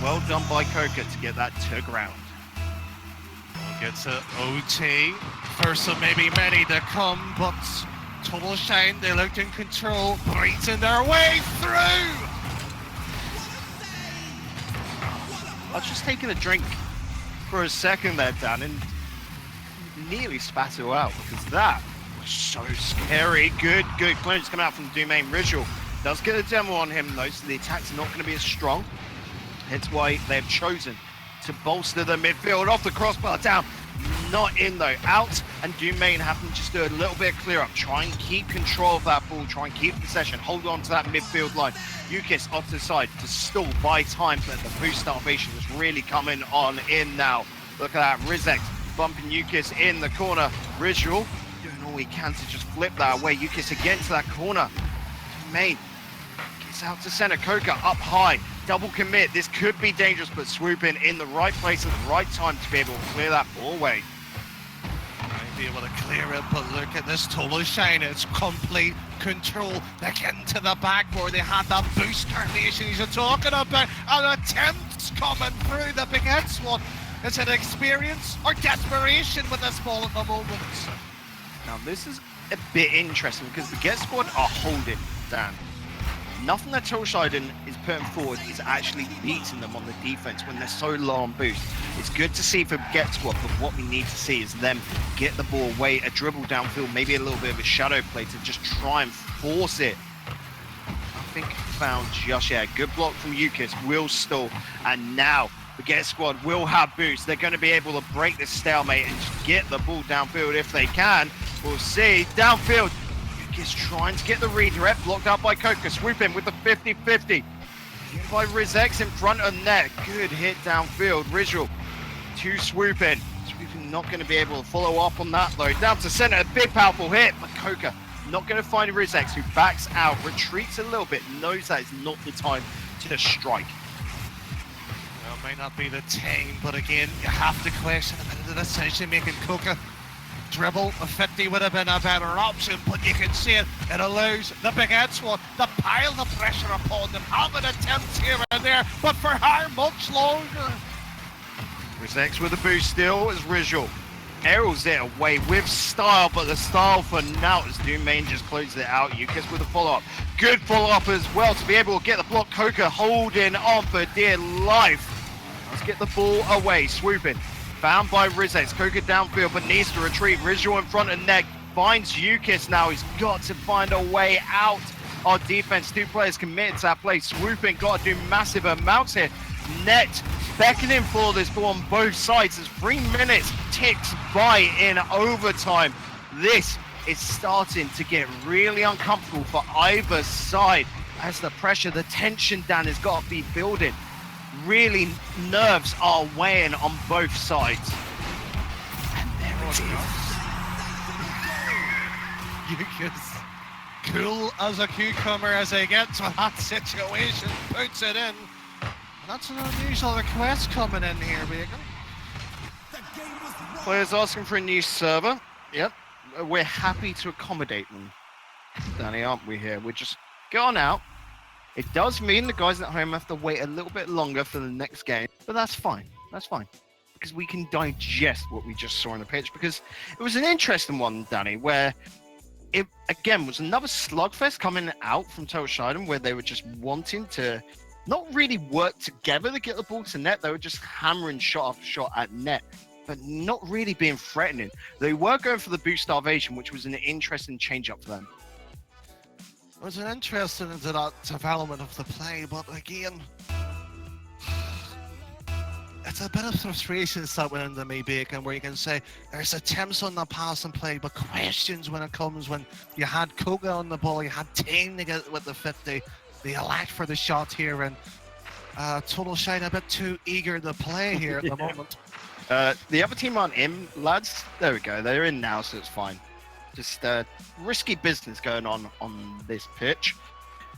Well done by Coca to get that to ground. Gets a OT. First of maybe many to come, but Total Shine, they looked in control, breathing their way through. I was just taking a drink for a second there, Dan, and nearly spat it out because that was so scary. Good clearance coming out from Domain. Ritual does get a demo on him though, so the attacks are not going to be as strong. Hence why they've chosen to bolster the midfield. Off the crossbar, down, not in though, out, and Domain having to just do a little bit of clear up, try and keep control of that ball, try and keep possession, hold on to that midfield line. UKIS off to the side to stall, buy time, but the boost starvation is really coming on in now. Look at that, Rizek bumping UKIS in the corner. Ritual doing all he can to just flip that away. UKIS again to that corner. Domain gets out to center, Coca up high. Double commit, this could be dangerous, but swooping in the right place at the right time to be able to clear that ball away. Might be able to clear it, but look at this Total Shine, it's complete control. They're getting to the backboard, they had that boost termination you're talking about, and attempts coming through the Baguette Squad. Is it experience or desperation with this ball at the moment? Now this is a bit interesting because the Baguette Squad are holding, Dan. Nothing that Total Shiden is putting forward is actually beating them on the defense when they're so low on boost. It's good to see for Baguette Squad, but what we need to see is them get the ball away, a dribble downfield, maybe a little bit of a shadow play to just try and force it. I think found just yet. Good block from UKIS, will stall, and now Baguette Squad will have boost. They're going to be able to break this stalemate and just get the ball downfield if they can. We'll see. Downfield. Is trying to get the redirect, blocked out by Coca, swooping with the 50-50. Hit by Rizek in front of net. Good hit downfield. Rizal to swooping. Swooping not going to be able to follow up on that though. Down to center, a big powerful hit, but Coca not going to find Rizek, who backs out, retreats a little bit, knows that it's not the time to strike. Well, it may not be the team, but again, you have to question a bit of the decision making. Coca dribble, a 50 would have been a better option, but you can see it allows the Baguette Squad to pile the pressure upon them, having attempts here and there, but for how much longer? Rizek with a boost still as Rizal arrows it away with style, but the style for now as Domain just closes it out. UKIS with a follow-up. Good follow-up as well to be able to get the block. Coca holding on for dear life. Let's get the ball away, swooping. Found by Rizek. Coca downfield, but needs to retreat. Rizal in front of net. Finds UKIS now. He's got to find a way out. Our defense, two players committed to that play. Swooping, got to do massive amounts here. Net beckoning for this ball on both sides as 3 minutes ticks by in overtime. This is starting to get really uncomfortable for either side as the pressure, the tension, Dan, has got to be building. Really, nerves are weighing on both sides. And there it is. Lucas, cool as a cucumber as they get to that situation, puts it in. And that's an unusual request coming in here, Bacon. Players asking for a new server. Yep, we're happy to accommodate them, Danny, aren't we here? We're just going out. It does mean the guys at home have to wait a little bit longer for the next game, but that's fine. That's fine. Because we can digest what we just saw on the pitch, because it was an interesting one, Danny, where it, again, was another slugfest coming out from Total Scheiden, where they were just wanting to not really work together to get the ball to net. They were just hammering shot after shot at net, but not really being threatening. They were going for the boot starvation, which was an interesting change-up for them. It was an interesting development of the play, but again, it's a bit of frustration starting into me, Bacon, where you can say there's attempts on the pass and play, but questions when it comes when you had Koga on the ball, you had Tane to get with the 50, they elect for the shot here, and Total Shine a bit too eager to play here at the moment. The other team aren't in, lads. There we go. They're in now, so it's fine. Just risky business going on this pitch.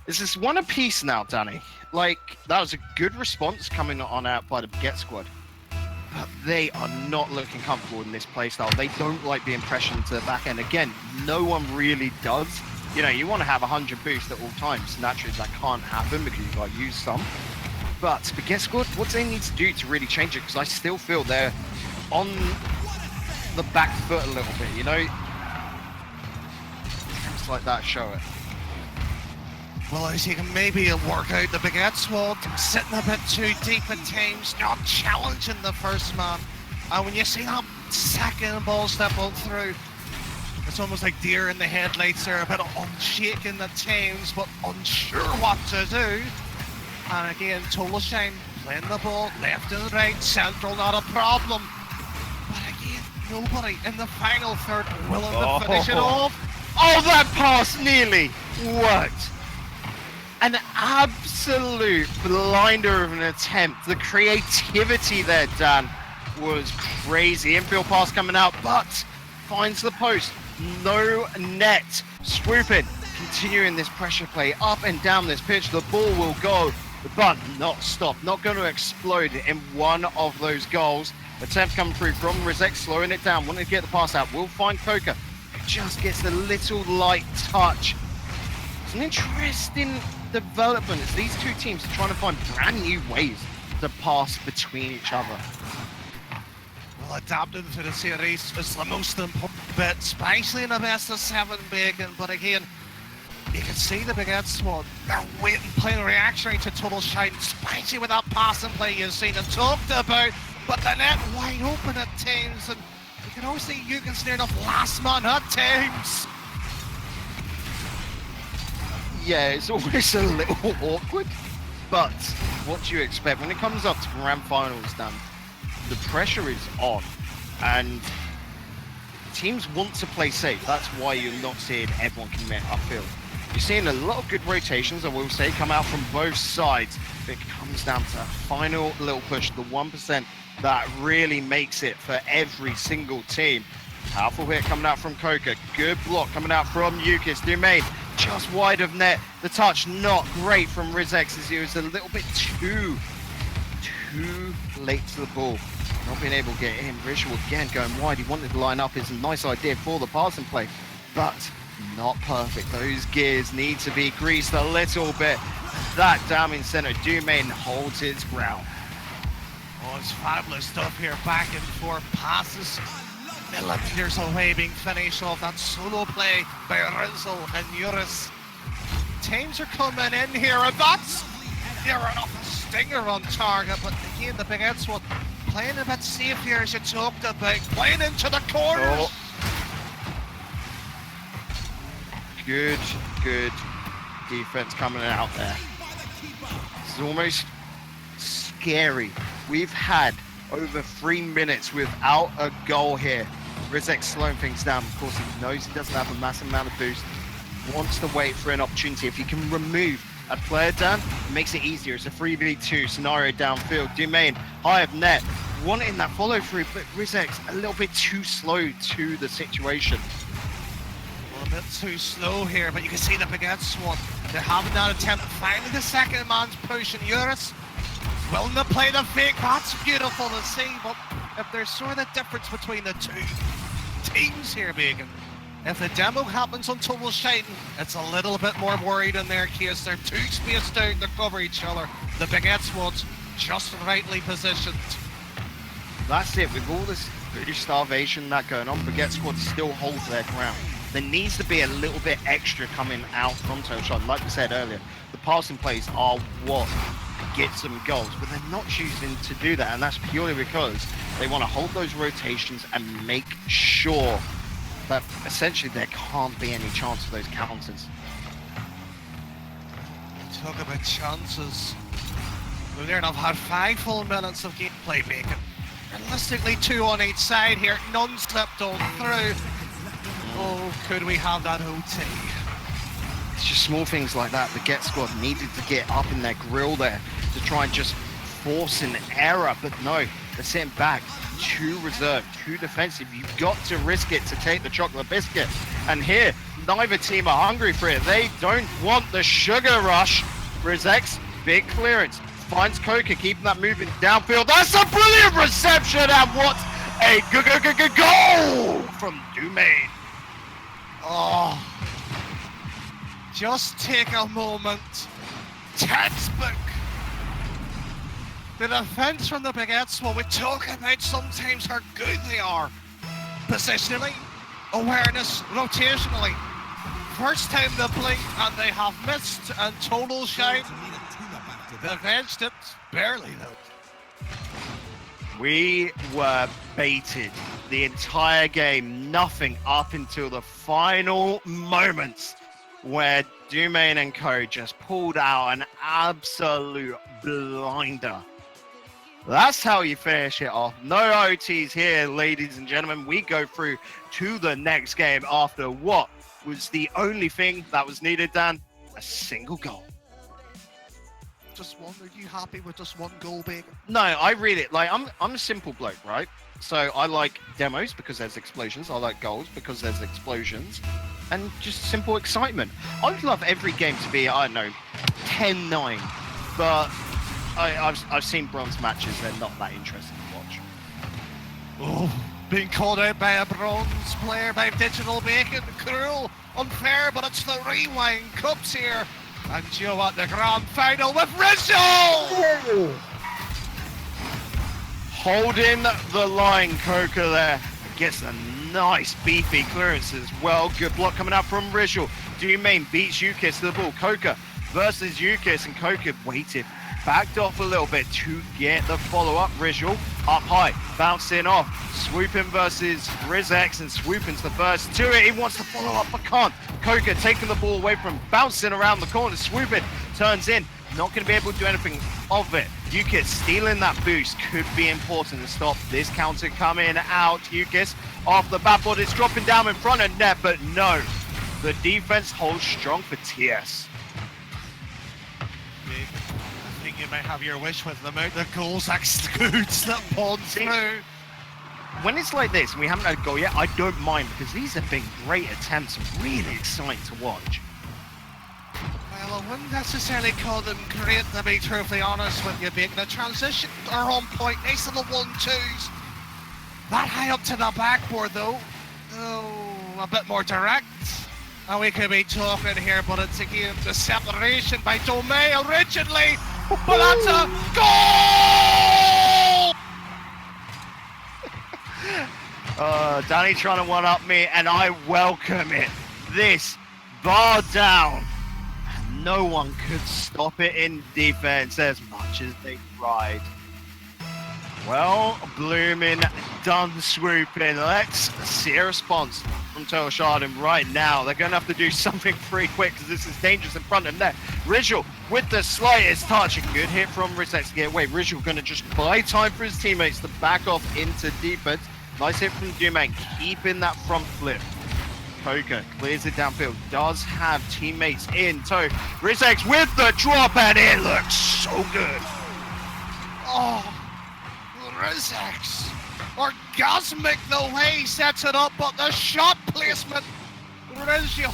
This is one apiece now, Danny. Like, that was a good response coming on out by the Baguette squad. But they are not looking comfortable in this play style. They don't like being pressured into the back end. Again, no one really does. You know, you want to have 100 boosts at all times. Naturally, that can't happen because you've got to use some. But Baguette squad, what they need to do to really change it, because I still feel they're on the back foot a little bit, you know? Things like that show it. Well, as you can maybe work out, the Baguette squad sitting a bit too deep at times, not challenging the first man. And when you see that second ball step on through, it's almost like deer in the headlights. They're a bit unshaken at times, but unsure what to do. And again, Total Shine playing the ball left and right, central, not a problem. But again, nobody in the final third willing to finish it off. Oh, that pass nearly worked. An absolute blinder of an attempt. The creativity there, Dan, was crazy. Infield pass coming out, but finds the post. No net. Swooping, continuing this pressure play up and down this pitch. The ball will go, but not stop. Not going to explode in one of those goals. Attempt coming through from Rizek, slowing it down. Wanting to get the pass out. Will find Koka. Just gets a little light touch. It's an interesting development as these two teams are trying to find brand new ways to pass between each other. Well, adapting to the series is the most important bit, especially in the best of 7, Bacon. But again, you can see the Baguette squad. They're waiting, playing reactionary to Total Shine, especially with that passing play you've seen and talked about. But the net wide open at times, and you can always see Eugen's near enough last man at times. Yeah, it's always a little awkward, but what do you expect? When it comes up to grand finals, Dan, the pressure is on, and teams want to play safe. That's why you're not seeing everyone commit upfield. You're seeing a lot of good rotations, I will say, come out from both sides. But it comes down to a final little push, the 1% that really makes it for every single team. Powerful hit coming out from Koka. Good block coming out from Yukis. Dumain just wide of net. The touch not great from Rizex as he was a little bit too late to the ball. Not being able to get in. Visual again going wide. He wanted to line up. It's a nice idea for the passing play, but not perfect. Those gears need to be greased a little bit. That down in center. Dumain holds its ground. Oh, it's fabulous stuff here. Back and forth passes. Millimeters away being finished off. That solo play by Rizzo and Uris. Teams are coming in here, and that's near enough a stinger on target. But again, the Baguette squad playing a bit safe here, as you talked about, playing into the corners. Oh. Good defense coming out there. It's almost scary We've had over 3 minutes without a goal here. Rizek slowing things down. Of course, he knows he doesn't have a massive amount of boost. Wants to wait for an opportunity. If you can remove a player down, it makes it easier. It's a 3v2 scenario downfield. Dumain, high of net, wanting that follow through, but Rizek's a little bit too slow to the situation. A bit too slow here, but you can see the Baguette Squad. They're having that attempt. Finally, the second man's push, and Eurus willing to play the fake. That's beautiful to see, but if there's sort of difference between the two teams here, Bacon, if the demo happens on Total Shine, it's a little bit more worried in their case. They're too spaced out to cover each other. The Baguette Squad's just rightly positioned. That's it. With all this British starvation that going on, Baguette Squad still holds their ground. There needs to be a little bit extra coming out from Toshon. Like we said earlier, the passing plays are what gets them goals, but they're not choosing to do that, and that's purely because they want to hold those rotations and make sure that essentially there can't be any chance for those counters. Talk about chances. We're there and I've had 5 full minutes of gameplay, Bacon. Realistically, 2 on each side here. None slipped on through. Oh, could we have that OT? It's just small things like that. The Get Squad needed to get up in their grill there to try and just force an error, but no, they're sitting back, too reserved, too defensive. You've got to risk it to take the chocolate biscuit. And here, neither team are hungry for it. They don't want the sugar rush. Rizek's big clearance finds Coca, keeping that moving downfield. That's a brilliant reception, and what a goal from Dumain. Oh, just take a moment. Textbook. The defense from the Baguette Squad, we talk about sometimes how good they are. Positionally, awareness, rotationally. First time they blink and they have missed, and Total Shine avenged it. Barely though. We were baited the entire game, nothing up until the final moments where Dumain and co just pulled out an absolute blinder. That's how you finish it off. No OTs here, ladies and gentlemen. We go through to the next game after what was the only thing that was needed, Dan? A single goal. Just one. Are you happy with just one goal, Bacon? No, I read it like I'm a simple bloke, right? So I like demos because there's explosions. I like goals because there's explosions, and just simple excitement. I would love every game to be, I don't know, 10-9, but I've seen bronze matches. They're not that interesting to watch. Oh, being called out by a bronze player by Digital Bacon. Cruel, unfair, but it's the Rewind Cups here. And Joe at the grand final with Rizzo! Holding the line, Coca there. Gets a nice beefy clearance as well. Good block coming out from Rizzo. Dumain beats Yukis to the ball. Coca versus Yukis, and Coca waited. Backed off a little bit to get the follow-up. Rizzo up high, bouncing off. Swooping versus Rizex, and Swooping's the first to it. He wants to follow up, but can't. Coca taking the ball away from him, bouncing around the corner. Swooping turns in, not going to be able to do anything of it. Yukis stealing that boost could be important to stop this counter coming out. Yukis off the backboard, it's dropping down in front of net, but no. The defense holds strong for TS. I think you might have your wish with the amount of goals that scoots that pond through. When it's like this and we haven't had a goal yet, I don't mind, because these have been great attempts and really exciting to watch. Well, I wouldn't necessarily call them great, to be truthfully honest with you, Bacon. The transition are on point, nice little 1-2s. That high up to the backboard though. Oh, a bit more direct. And we could be talking here, but it's again the separation by Domain originally. But that's a goal! Danny trying to one-up me, and I welcome it. This bar down. No one could stop it in defense as much as they tried. Well, Blooming done swooping. Let's see a response from Total Sharding right now. They're going to have to do something pretty quick because this is dangerous in front of them there. Rizal with the slightest touch. A good hit from Rizex to get away. Rizal going to just buy time for his teammates to back off into defense. Nice hit from Doomang, keeping that front flip. Koga clears it downfield, does have teammates in tow. Rizex with the drop, and it looks so good. Oh, Rizex. Orgasmic the way he sets it up, but the shot placement. Rizal.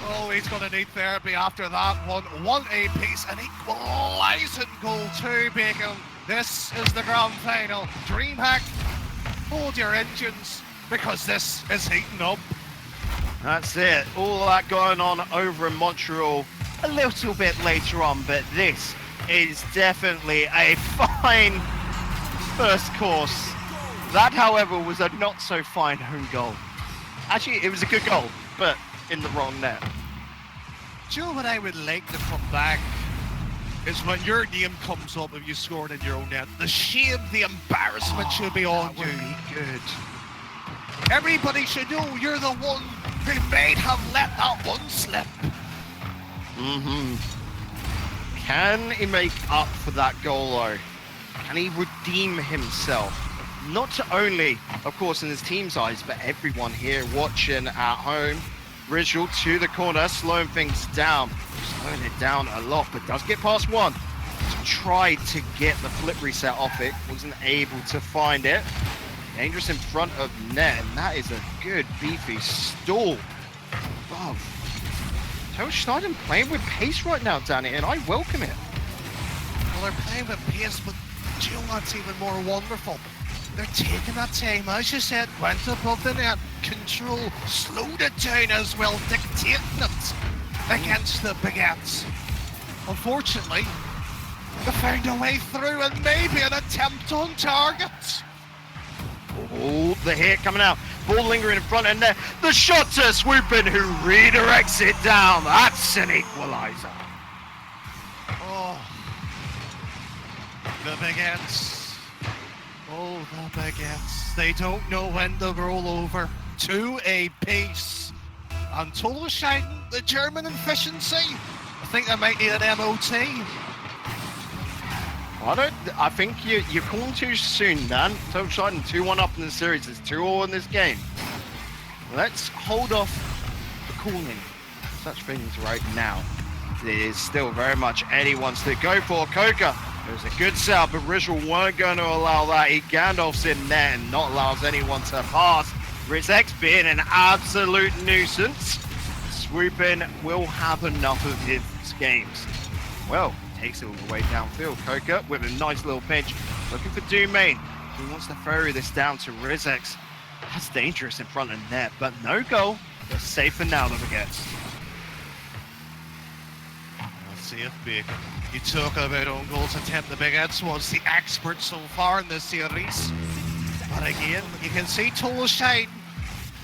Oh, he's going to need therapy after that one. 1 apiece, an equalising goal too, Bacon. This is the grand final. DreamHack, hold your engines, because this is heating up. That's it. All that going on over in Montreal a little bit later on, but this is definitely a fine first course. That, however, was a not so fine home goal. Actually, it was a good goal, but in the wrong net. Do you know what I would like to come back? Is when your name comes up if you scored in your own net. The shame, the embarrassment should be on you. Be good. Everybody should know you're the one who may have let that one slip. Can he make up for that goal though? Can he redeem himself? Not only, of course, in his team's eyes, but everyone here watching at home. Rizal to the corner, slowing things down. Slowing it down a lot, but does get past one. Tried to get the flip reset off it, wasn't able to find it. Dangerous in front of net, and that is a good beefy stall. Wow. Total Sharding playing with pace right now, Danny, and I welcome it. Well, they're playing with pace, but do you know what's even more wonderful? They're taking that time, as you said, went above the net, control, slowed it down as well, dictating it against the Baguettes. Unfortunately, they found a way through and maybe an attempt on target. Oh, the hit coming out. Ball lingering in front, and there, the shot to Swoopin, who redirects it down. That's an equalizer. Oh, the Baguettes. Oh, the Baguettes. They don't know when to roll over to a pace. And Total Sharding, the German efficiency. I think they might need an MOT. I think you're calling too soon, Dan. Total Sharding 2-1 up in the series. There's 2-2 in this game. Let's hold off the calling such things right now. It is still very much Eddie wants to go for Koga. It was a good setup, but Rizal weren't going to allow that. He Gandalf's in there and not allows anyone to pass. Rizex being an absolute nuisance. Swoopin will have enough of his games. Well, takes it all the way downfield. Koga with a nice little pinch. Looking for Doomane. He wants to ferry this down to Rizex. That's dangerous in front of net, but no goal. They're safe for now, the Baguettes. Let's see if Bacon. You talk about own goals attempt. The Baguettes was the expert so far in this series. But again, you can see Total Sharding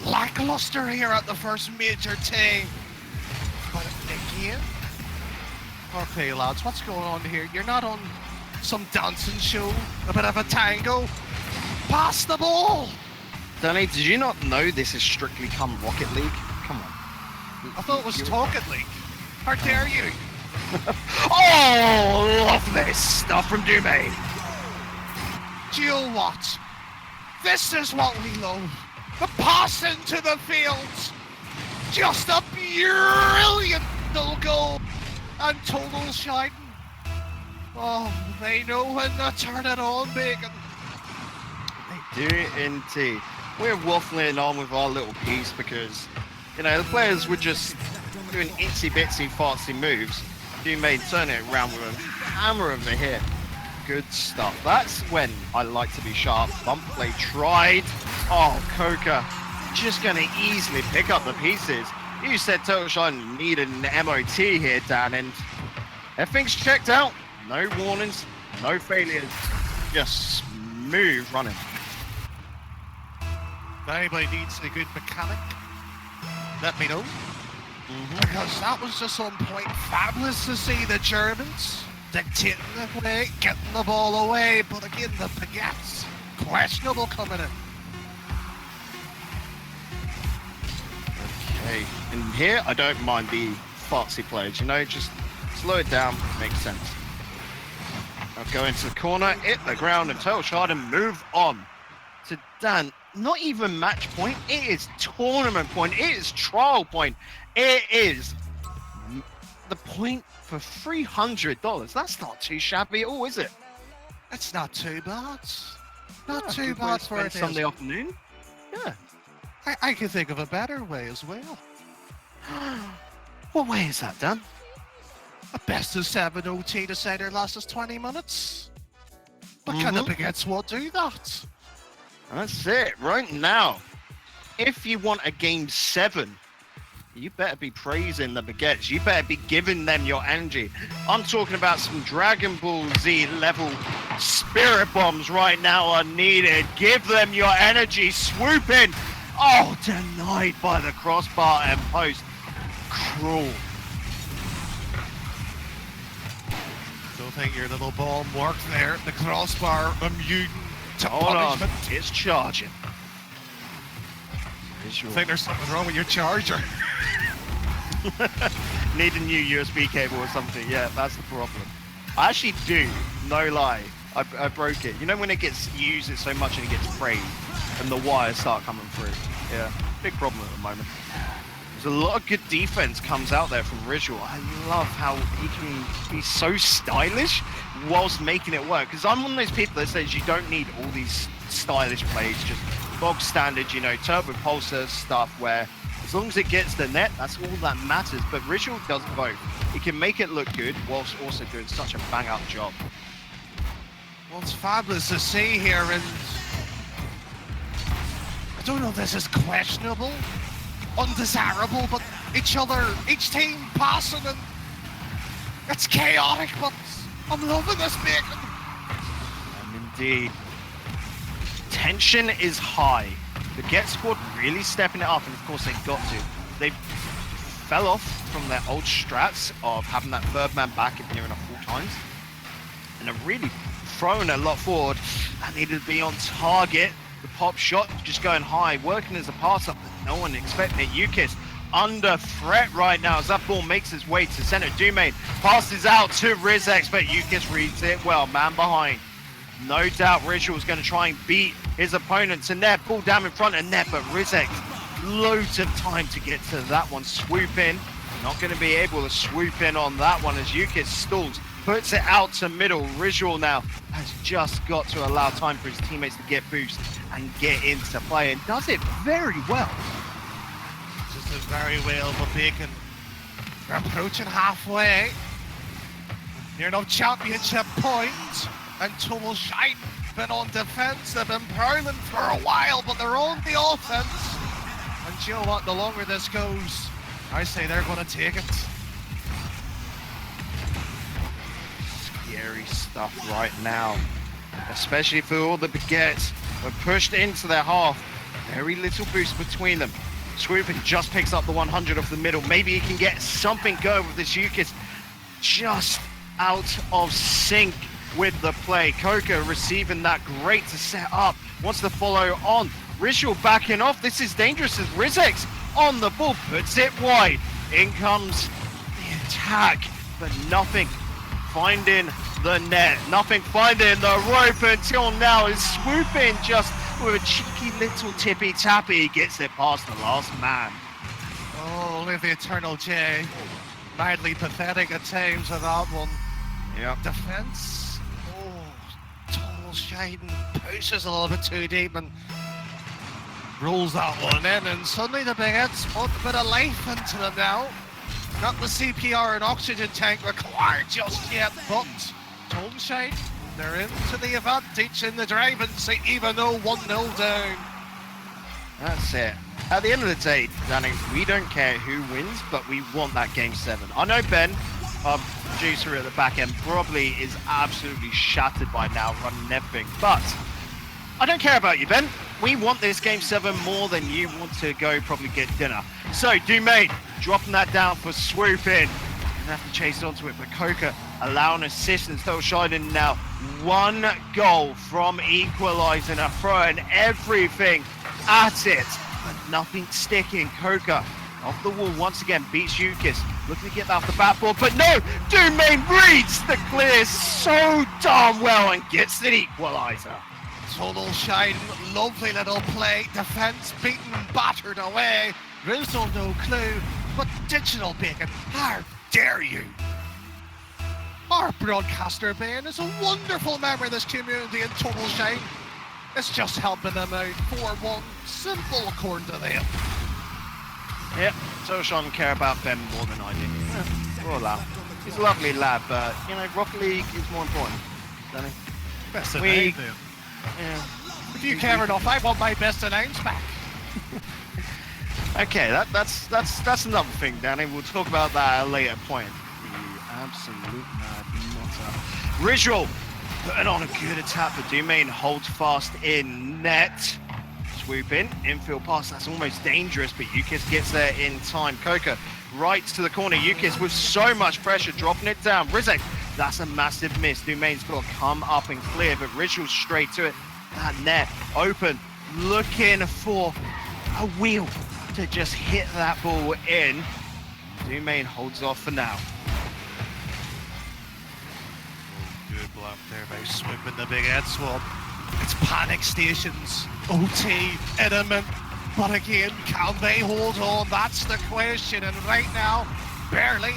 lackluster here at the first major time. But again, okay lads, what's going on here? You're not on some dancing show, a bit of a tango. Pass the ball! Danny, did you not know this is strictly come Rocket League? Come on. I thought it was Talking League. How dare you? Oh, lovely stuff from Doomane. Do you know what? This is what we love. The pass into the field. Just a brilliant little goal. And Total Sharding. Oh, they know when to turn it on, Bacon. They do indeed. We're waffling on with our little piece because, you know, the players were just doing itsy bitsy fartsy moves. Doomane turn it around with a hammer of a hit. Good stuff. That's when I like to be sharp. Bump play tried. Oh, Koga just going to easily pick up the pieces. You said Total Sharding needed an MOT here, Dan, and everything's checked out. No warnings, no failures. Just smooth running. If anybody needs a good mechanic, let me know. Because that was just on point. Fabulous to see the Germans dictating the play, getting the ball away. But again, the Baguettes, questionable coming in. hey, in here, I don't mind the fartsy plays, you know, just slow it down, makes sense. Now go into the corner, hit the ground, and Total Shard and move on. To Dan, not even match point, it is tournament point, it is trial point, it is the point for $300. That's not too shabby at all, is it? It's not too bad. Not Yeah, too good way bad to for spend it. Sunday afternoon. Yeah. I can think of a better way as well. What way is that, Dan? A best of 7 OT decider lasts 20 minutes. What kind of baguettes will do that? That's it, right now. If you want a game 7, you better be praising the baguettes. You better be giving them your energy. I'm talking about some Dragon Ball Z level spirit bombs right now are needed. Give them your energy. Swoop in. Oh, denied by the crossbar and post. Cruel. Don't think your little bomb worked there. The crossbar immune to Hold on. punishment. It's charging. I think there's something wrong with your charger. Need a new USB cable or something. Yeah, that's the problem. I actually do. No lie. I broke it. You know when it gets, you use it so much and it gets frayed and the wires start coming through. Yeah, big problem at the moment. There's a lot of good defense comes out there from Ritual. I love how he can be so stylish whilst making it work. Because I'm one of those people that says you don't need all these stylish plays, just bog standard, you know, turbo pulsar stuff where as long as it gets the net, that's all that matters. But Ritual does both. He can make it look good whilst also doing such a bang up job. Well, it's fabulous to see here, and I don't know if this is questionable, undesirable, but each team passing, and it's chaotic, but I'm loving this bacon. And indeed, tension is high. The Get Squad really stepping it up, and of course they've got to. They fell off from their old strats of having that third man back and near enough 4 times, and have really thrown a lot forward. That needed to be on target. The pop shot just going high, working as a pass up, but no one expecting it. Yukis under threat right now as that ball makes its way to center. Dumain passes out to Rizex, but Yukis reads it well, man behind. No doubt Ritual's going to try and beat his opponent to net, pull down in front of net, but Rizex, loads of time to get to that one. Swoop in, not going to be able to swoop in on that one as Yukis stalls, puts it out to middle. Ritual now has just got to allow time for his teammates to get boost and get into play, and does it very well. Just does very well, but Bacon, we're approaching halfway. Near no championship point, and Total Shine been on defense. They've been prowling for a while, but they're on the offense. And you know what? The longer this goes, I say they're going to take it. Scary stuff right now, especially for all the baguettes were pushed into their half. Very little boost between them. Swoopin just picks up the 100 off the middle. Maybe he can get something going with this Yukis. Just out of sync with the play. Coca receiving that great to set up. Wants to follow on. Ritual backing off. This is dangerous as Rizex on the ball puts it wide. In comes the attack, but nothing finding the net. Nothing finding the rope until now. Is Swooping just with a cheeky little tippy tappy. He gets it past the last man. Oh, live the Eternal J. Madly pathetic at times of that one. Yep. Defense. Oh, Total Shine pushes a little bit too deep and rolls that one in, and suddenly the Baguettes put a bit of life into them now. Not the CPR and oxygen tank required just yet, but Total Shine, they're into the advantage in the driving seat, even though 1-0 down. That's it. At the end of the day, Danny, we don't care who wins, but we want that game 7. I know Ben, our producer at the back end, probably is absolutely shattered by now running everything, but I don't care about you, Ben. We want this game 7 more than you want to go probably get dinner. So, Dumain dropping that down for Swoop in. Gonna have to chase onto it, but Coca allowing assistance. Still shining now. 1 goal from equalising, throwing everything at it, but nothing sticking. Coca Off the wall once again, beats Yukis. Looking to get off the backboard, but no! Domain reads the clear so darn well and gets the equalizer. Total Shine, lovely little play. Defense beaten, battered away. Rizzle no clue, but Digital Bacon, how dare you? Our broadcaster Ben is a wonderful member of this community in Total Shine. It's just helping them out 4-1, simple according to them. Yep, so Sean care about Ben more than I do. We'll allow. He's a lovely lad, but you know, Rocket League is more important, don't he? Best of We- nine, then. Yeah. If you care enough, I want my best of names back. Okay, that's another thing, Danny. We'll talk about that at a later point. You absolute mad nutter. Rizal putting on a good attack, but Domain holds fast in net. Swoop in, infield pass, that's almost dangerous, but Yukis gets there in time. Coca right to the corner. Yukis with so much pressure, dropping it down. Rizek, that's a massive miss. Domain's got to come up and clear, but Rizal's straight to it. That net open, looking for a wheel to just hit that ball in. Domain holds off for now. Good block there by Swoop in the big head swap. It's panic stations, OT, Element, but again, can they hold on? That's the question, and right now, barely,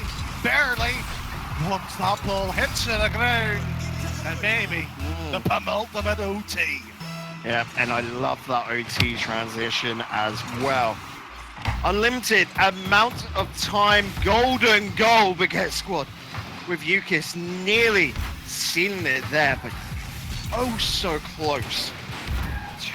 once that ball hits the ground, and maybe the penultimate OT. Yeah, and I love that OT transition as well. Unlimited amount of time, golden goal, Baguette Squad with Yukis nearly sealing it there, but oh so close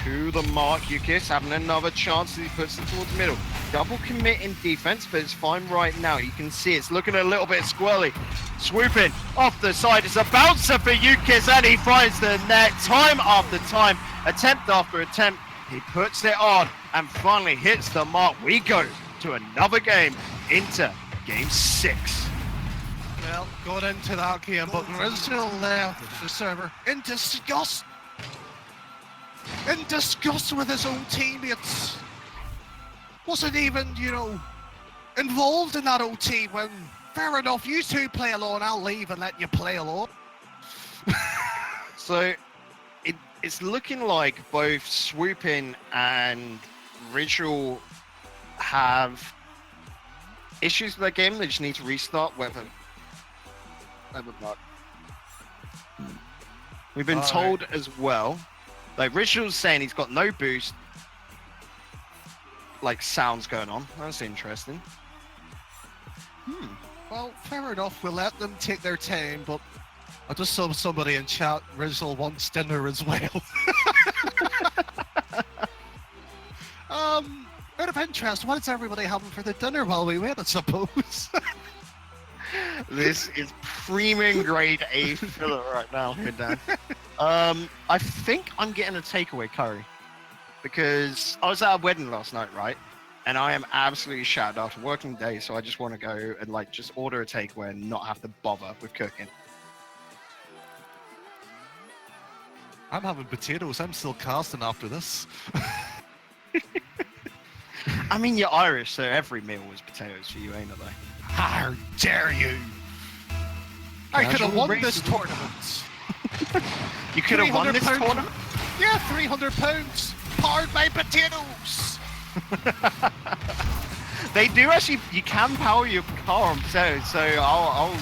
to the mark. Yukis having another chance as he puts it towards the middle. Double commit in defense, but it's fine right now. You can see it's looking a little bit squirrely. Swooping off the side. It's a bouncer for Yukis, and he finds the net time after time, attempt after attempt. He puts it on and finally hits the mark. We go to another game into game 6. Well, going into that game, but Rizal left the server in disgust. In disgust with his own teammates. Wasn't even, involved in that OT when, fair enough, you two play alone, I'll leave and let you play alone. So it's looking like both Swoopin and Rizal have issues with their game. They just need to restart, whether not. We've been told as well, like Rizal's saying he's got no boost, like sounds going on. That's interesting. Well, fair enough, we'll let them take their time, but I just saw somebody in chat, Rizal wants dinner as well. Out of interest, what is everybody having for the dinner while we wait, I suppose? This is premium grade A filler right now, good Dan. I think I'm getting a takeaway curry because I was at a wedding last night, right? And I am absolutely shattered after working day, so I just want to go and just order a takeaway and not have to bother with cooking. I'm having potatoes, I'm still casting after this. I mean, you're Irish, so every meal was potatoes for you, ain't it? Though? How dare you! I could have Casual won this racism. tournament. You could have won this £300. tournament. Yeah, £300 powered by potatoes. They do actually. You can power your car on potatoes, so I'll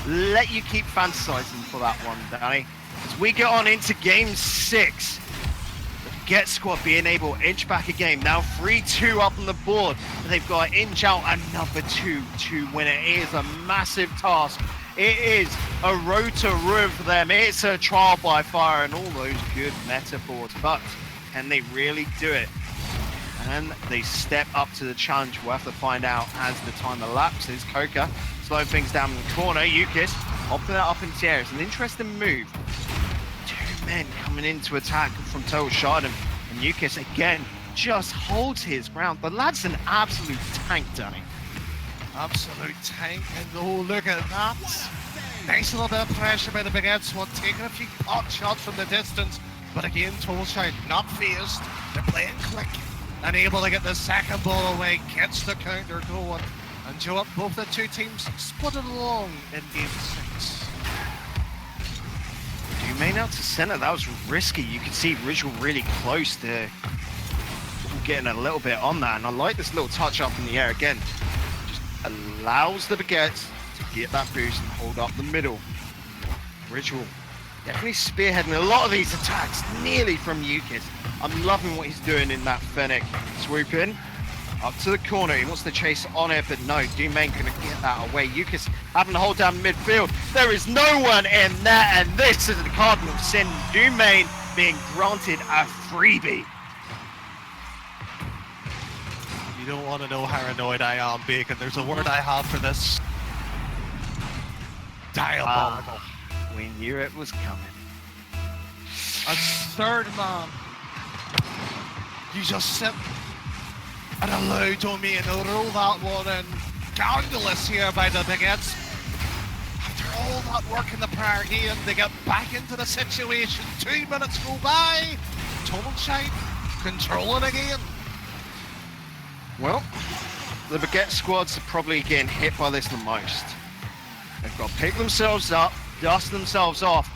let you keep fantasizing for that one, Danny. As we get on into game 6. Get Squad being able to inch back a game. Now 3-2 up on the board. They've got to inch out another 2 to win it. It is a massive task. It is a road to ruin for them. It's a trial by fire and all those good metaphors. But can they really do it? And they step up to the challenge. We'll have to find out as the time elapses. Coca slowing things down in the corner. Yukis popping that up into the air. It's an interesting move. 2 men coming in to attack from Total Shardon, and Yukis again just holds his ground. The lad's an absolute tank, Danny. Absolute tank, and oh, look at that. Nice little bit of pressure by the Big Ed Squad, taking a few pot shots from the distance. But again, Total Shine not phased. They're playing click. and able to get the second ball away, gets the counter going. And Joe, both the two teams split it along in game 6. Dumain out to center, that was risky. You can see Rizal really close to getting a little bit on that. And I like this little touch up in the air again. Just allows the Baguettes to get that boost and hold up the middle. Rizal definitely spearheading a lot of these attacks, nearly from Yukis. I'm loving what he's doing in that Fennec. Swoop in, up to the corner. He wants to chase on it, but no, Dumain gonna get that away. Yukis having to hold down midfield. There is no one in there, and this is the cardinal sin. Dumain being granted a freebie. You don't want to know how annoyed I am, Bacon. There's a word I have for this. Diabolical. We knew it was coming. A third man. You just sit and allow Domain to roll that one in. Scandalous here by the Baguettes. After all that work in the prior game, they get back into the situation. 2 minutes go by. Total shine. Controlling again. Well, the Baguette squads are probably getting hit by this the most. They've got to pick themselves up, dust themselves off,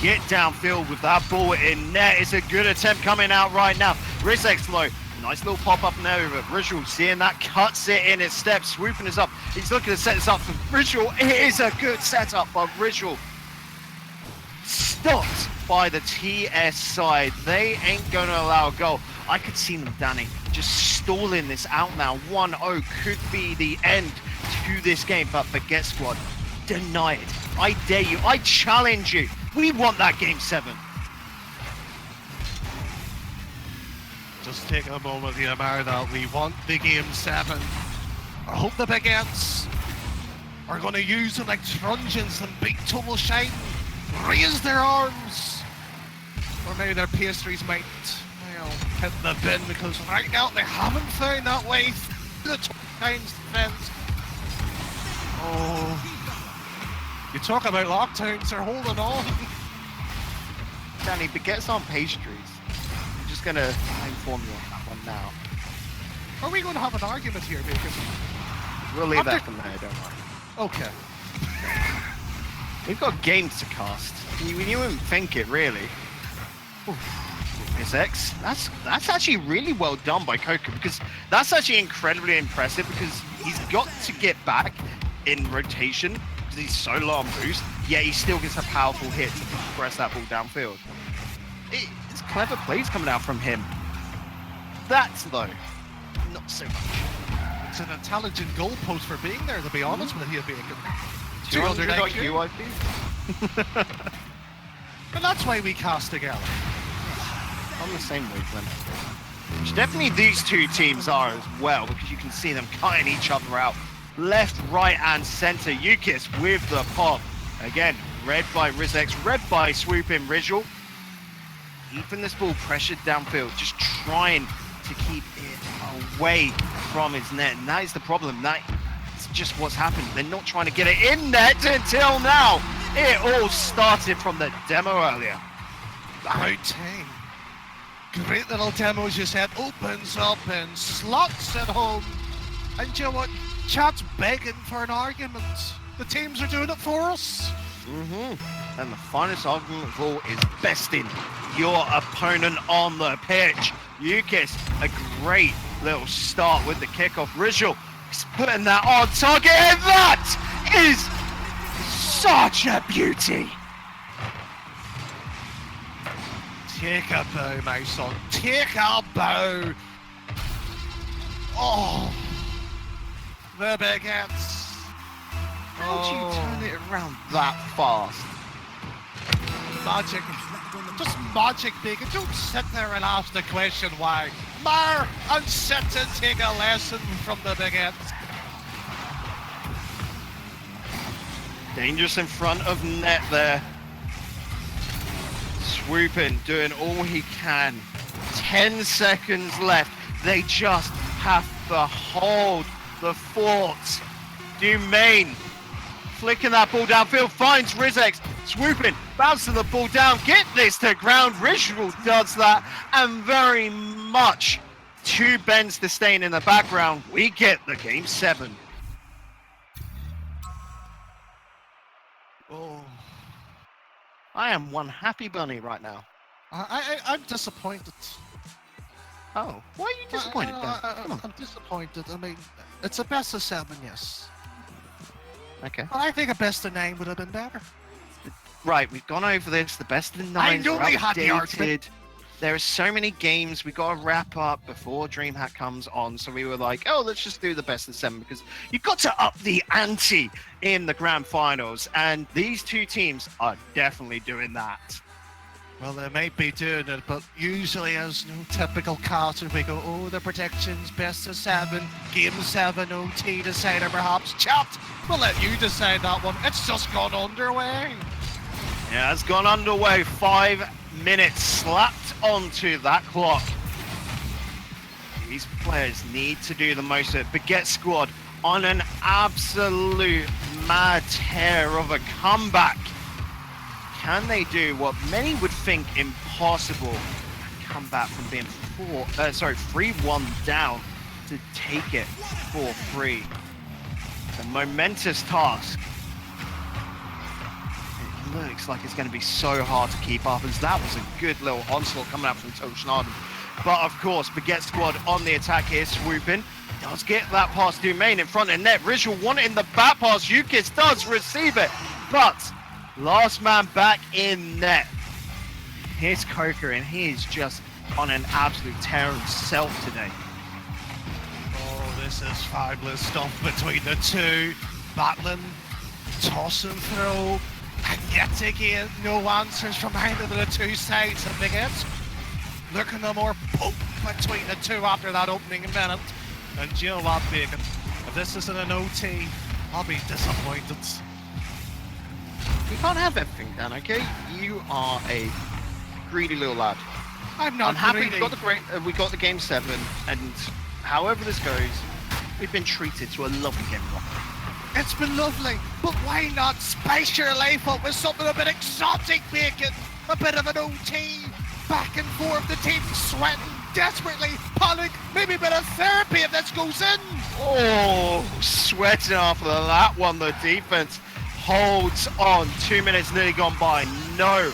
get downfield with that ball in net. It's a good attempt coming out right now. Rizek's low. Nice little pop-up and over. Rizal seeing that, cuts it in its steps, swooping us up. He's looking to set this up for Rizal. It is a good setup, but Rizal stopped by the TS side. They ain't going to allow a goal. I could see them, Danny, just stalling this out now. 1-0 could be the end to this game, but Baguette squad, deny it. I dare you. I challenge you. We want that game 7. Just take a moment here, Amar, that we want the game 7. I hope the Baguettes are going to use them like truncheons and beat Total Shine, raise their arms, or maybe their pastries might, well, hit the bin, because right now they haven't found that way through the Total Shine's defense. Oh, you talk about lockdowns, they're holding on. Danny, Baguette's on pastries. I'm just going to inform you on that one now. Are we going to have an argument here, Bacon? We'll leave that After- from there, don't worry. Okay. We've got games to cast. You wouldn't think it, really. Miss X, that's actually really well done by Coca, because that's actually incredibly impressive, because he's got to get back in rotation because he's so low on boost, yet he still gets a powerful hit to press that ball downfield. It's clever plays coming out from him. That's, though, not so much. It's an intelligent goalpost for being there, to be honest with you, Bacon. 200 IQ. IQ, I think. And that's why we cast together. On the same wavelength. Which definitely these two teams are as well, because you can see them cutting each other out. Left, right, and center. Yukis with the pop. Again, read by Rizex, read by Swooping Rizal. Keeping this ball pressured downfield, just trying to keep it away from his net. And that is the problem. That's just what's happened. They're not trying to get it in net until now. It all started from the demo earlier. About time. Great little demos you said, opens up and slots it home. And you know what? Chat's begging for an argument. The teams are doing it for us. And the finest argument of all is besting your opponent on the pitch. Yukis, a great little start with the kickoff. Rizal is putting that on target, and that is such a beauty. Take a bow, my son. Take a bow. Oh, the Baguettes. How'd you turn it around that fast? Magic. Just magic, Bacon. Don't sit there and ask the question why. Mar and sit and take a lesson from the Baguettes. Dangerous in front of net there. Swooping, doing all he can. 10 seconds left. They just have to hold the fort. Dumain flicking that ball downfield, finds Rizex, swooping, bouncing the ball down, get this to ground. Rizal does that, and very much two Bens to staying in the background, we get the game 7. Oh, I am one happy bunny right now. I'm disappointed. Oh, why are you disappointed, Ben? Come on. I'm disappointed. I mean, it's a best of 7, yes. Okay. But I think a best of 9 would have been better. Right, we've gone over this. The best of the I 9s knew are we had the outdated. argument. There are so many games we got to wrap up before DreamHack comes on, so we were like, oh, let's just do the best of 7 because you've got to up the ante in the grand finals, and these two teams are definitely doing that. Well, they might be doing it, but usually as typical Carter, we go, oh, the predictions, best of 7, game 7, OT decider perhaps. Chat, we'll let you decide that one. It's just gone underway. Yeah, it's gone underway. 5 minutes slapped onto that clock. These players need to do the most of it. Baguette Squad on an absolute mad tear of a comeback. Can they do what many would think impossible and come back from being 3-1 down to take it 4-3? A momentous task. It looks like it's going to be so hard to keep up, as that was a good little onslaught coming out from Toshnarden. But of course, Baguette Squad on the attack here, swooping. Does get that pass to Main in front of net. Ritual want it in the back pass. Yukis does receive it, but last man back in net. Here's Coker, and he is just on an absolute tear himself today. Oh, this is fabulous stuff between the two. Battling, toss and throw, and yet again, no answers from either of the two sides of Baguette. Looking the more poke between the two after that opening minute. And you know what, Bacon? If this isn't an OT, I'll be disappointed. You can't have everything, Dan, okay? You are a greedy little lad. I'm not I'm happy greedy. we got the game 7, and however this goes, we've been treated to a lovely game. It's been lovely, but why not spice your life up with something a bit exotic, Bacon? A bit of an OT, back and forth, the team sweating desperately, panic, maybe a bit of therapy if this goes in. Oh, sweating after that one. The defense holds on. 2 minutes nearly gone by. No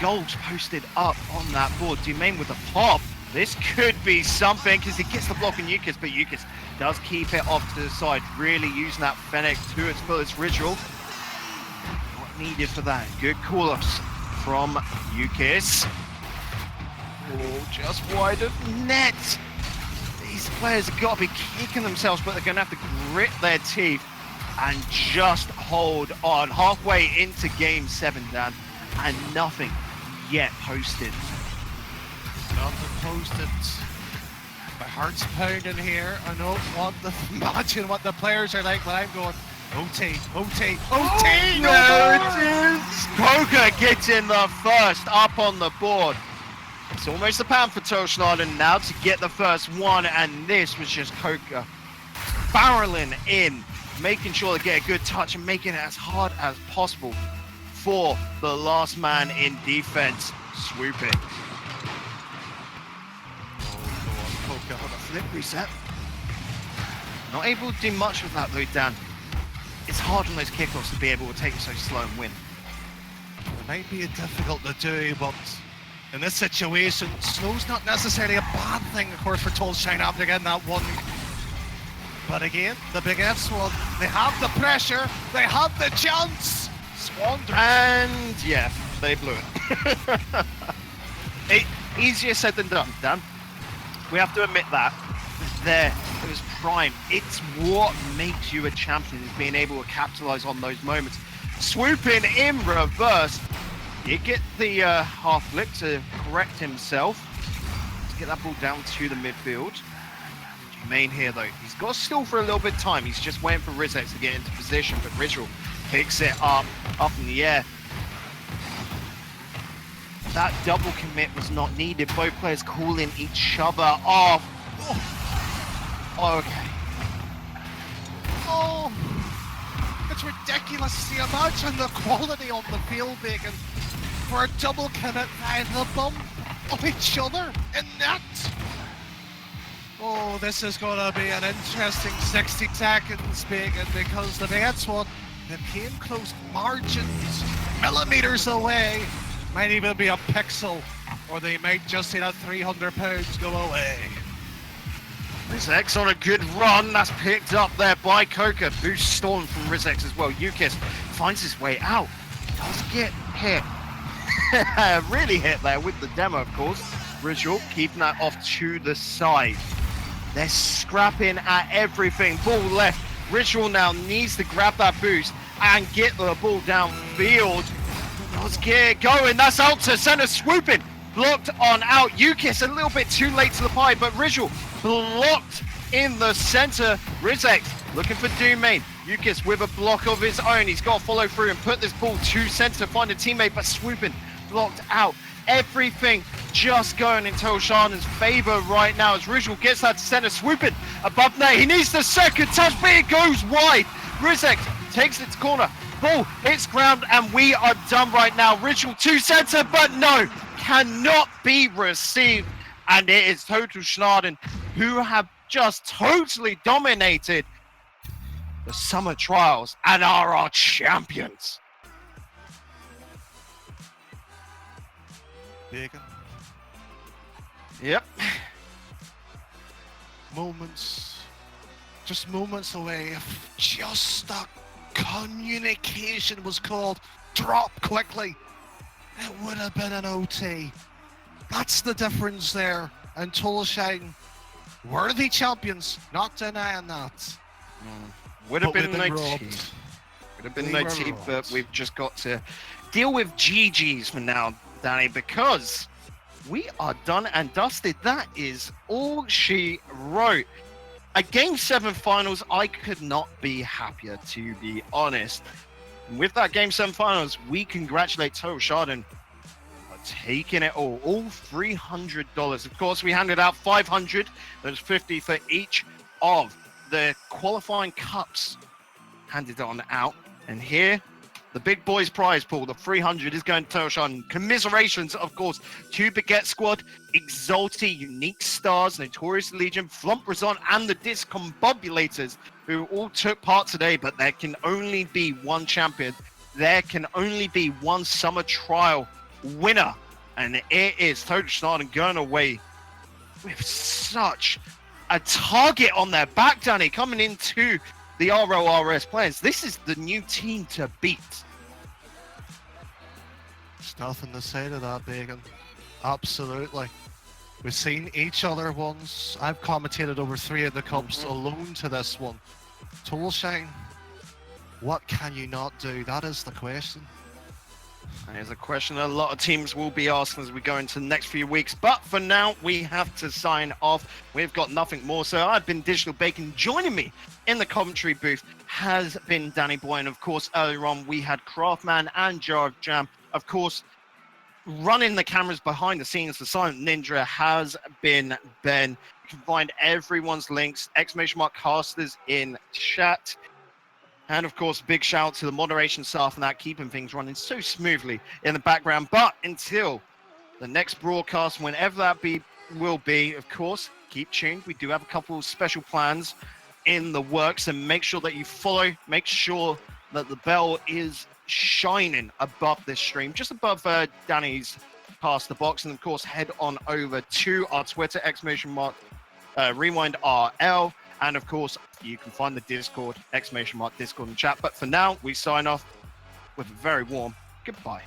goals posted up on that board. Dumain with a pop. This could be something because he gets the block on Yukis, but Yukis does keep it off to the side. Really using that Fennec to its fullest. Ritual not needed for that. Good call-ups from Yukis. Oh, just wide of net. These players have got to be kicking themselves, but they're going to have to grit their teeth and just hold on. Halfway into game 7, Dan, and nothing yet posted. Nothing posted. My heart's pounding here. I don't want to imagine what the players are like when I'm going, OT, OT, OT! No There more! it is! Koga gets in the first, up on the board. It's almost a pound for Toshnarden now to get the first one, and this was just Koga barreling in, making sure to get a good touch and making it as hard as possible for the last man in defense, swooping. Oh, go on, Coca. Got a flip reset. Not able to do much with that though, Dan. It's hard on those kickoffs to be able to take it so slow and win. It might be difficult to do, but in this situation, slow's not necessarily a bad thing, of course, for Tolshine after getting that one. But again, the Baguette Squad, they have the pressure, they have the chance. Squander. And yeah, they blew it. Easier said than done, Dan. We have to admit that. It was there. It was prime. It's what makes you a champion, is being able to capitalize on those moments. Swooping in reverse. You get the half flip to correct himself. Let's get that ball down to the midfield. Main here though, he's got still for a little bit of time. He's just waiting for Rizek to get into position, but Ritual picks it up in the air. That double commit was not needed. Both players calling each other off. Oh, okay. Oh, it's ridiculous. See, imagine the quality on the field, Bacon, for a double commit by the bump. of each other in net. Oh, this is going to be an interesting 60 seconds, Bacon, because the next one, they came close margins, millimeters away. Might even be a pixel, or they might just see that 300 pounds go away. Rizek on a good run. That's picked up there by Coca. Boost stolen from Rizek as well. Yukis finds his way out. Does get hit. Really hit there with the demo, of course. Ritual keeping that off to the side. They're scrapping at everything. Ball left. Ritual now needs to grab that boost and get the ball downfield. Does get it going. That's out to center, swooping. Blocked on out. Yukis a little bit too late to the pie, but Ritual blocked in the center. Rizek looking for Doomane. Yukis with a block of his own. He's got to follow through and put this ball to center, find a teammate, but swooping, blocked out. Everything just going in Toshan's favor right now as Ritual gets that to center, swooping above net. He needs the second touch, but it goes wide. Rizek takes its corner. Ball hits ground, and we are done right now. Ritual to center, but no, cannot be received. And it is Total Schnaden who have just totally dominated the summer trials and are our champions. Bacon. Yep. Just moments away if just the communication was called. Drop quickly. It would have been an OT. That's the difference there. And Tolshine, worthy champions, not denying that. Would have But been we've no robbed. tea. Would have been We no were tea, but robbed. we've just got to deal with GG's for now, Danny, because we are done and dusted. That is all she wrote. A Game 7 finals, I could not be happier, to be honest. And with that Game 7 finals, we congratulate Total Schnaden for taking it all $300. Of course, we handed out 500. There's 50 for each of the qualifying cups handed on out. And here, the big boys prize pool, the 300 is going to Total. Commiserations, of course, to Baguette Squad, Exalti, Unique Stars, Notorious Legion, Flump Razon, and the Discombobulators, who all took part today, but there can only be one champion. There can only be one summer trial winner. And it is Total Schnaden going away with such a target on their back, Danny, coming into the RORS players. This is the new team to beat. There's nothing to say to that, Bacon. Absolutely. We've seen each other once. I've commentated over 3 of the cups alone to this one. Tolshine, what can you not do? That is the question. That is a question a lot of teams will be asking as we go into the next few weeks. But for now, we have to sign off. We've got nothing more. So I've been Digital Bacon. Joining me in the commentary booth has been Danny Boy. And of course, earlier on, we had Craftman and Jar of Jam. Of course, running the cameras behind the scenes, the Silent Ninja has been Ben. You can find everyone's links, !casters in chat. And of course, big shout out to the moderation staff and that, keeping things running so smoothly in the background. But until the next broadcast, whenever that will be, of course, keep tuned. We do have a couple of special plans in the works, and make sure that you follow. Make sure that the bell is shining above this stream, just above Danny's Past the Box. And of course, head on over to our Twitter, !RewindRL. And of course, you can find the Discord, !Discord in chat. But for now, we sign off with a very warm goodbye.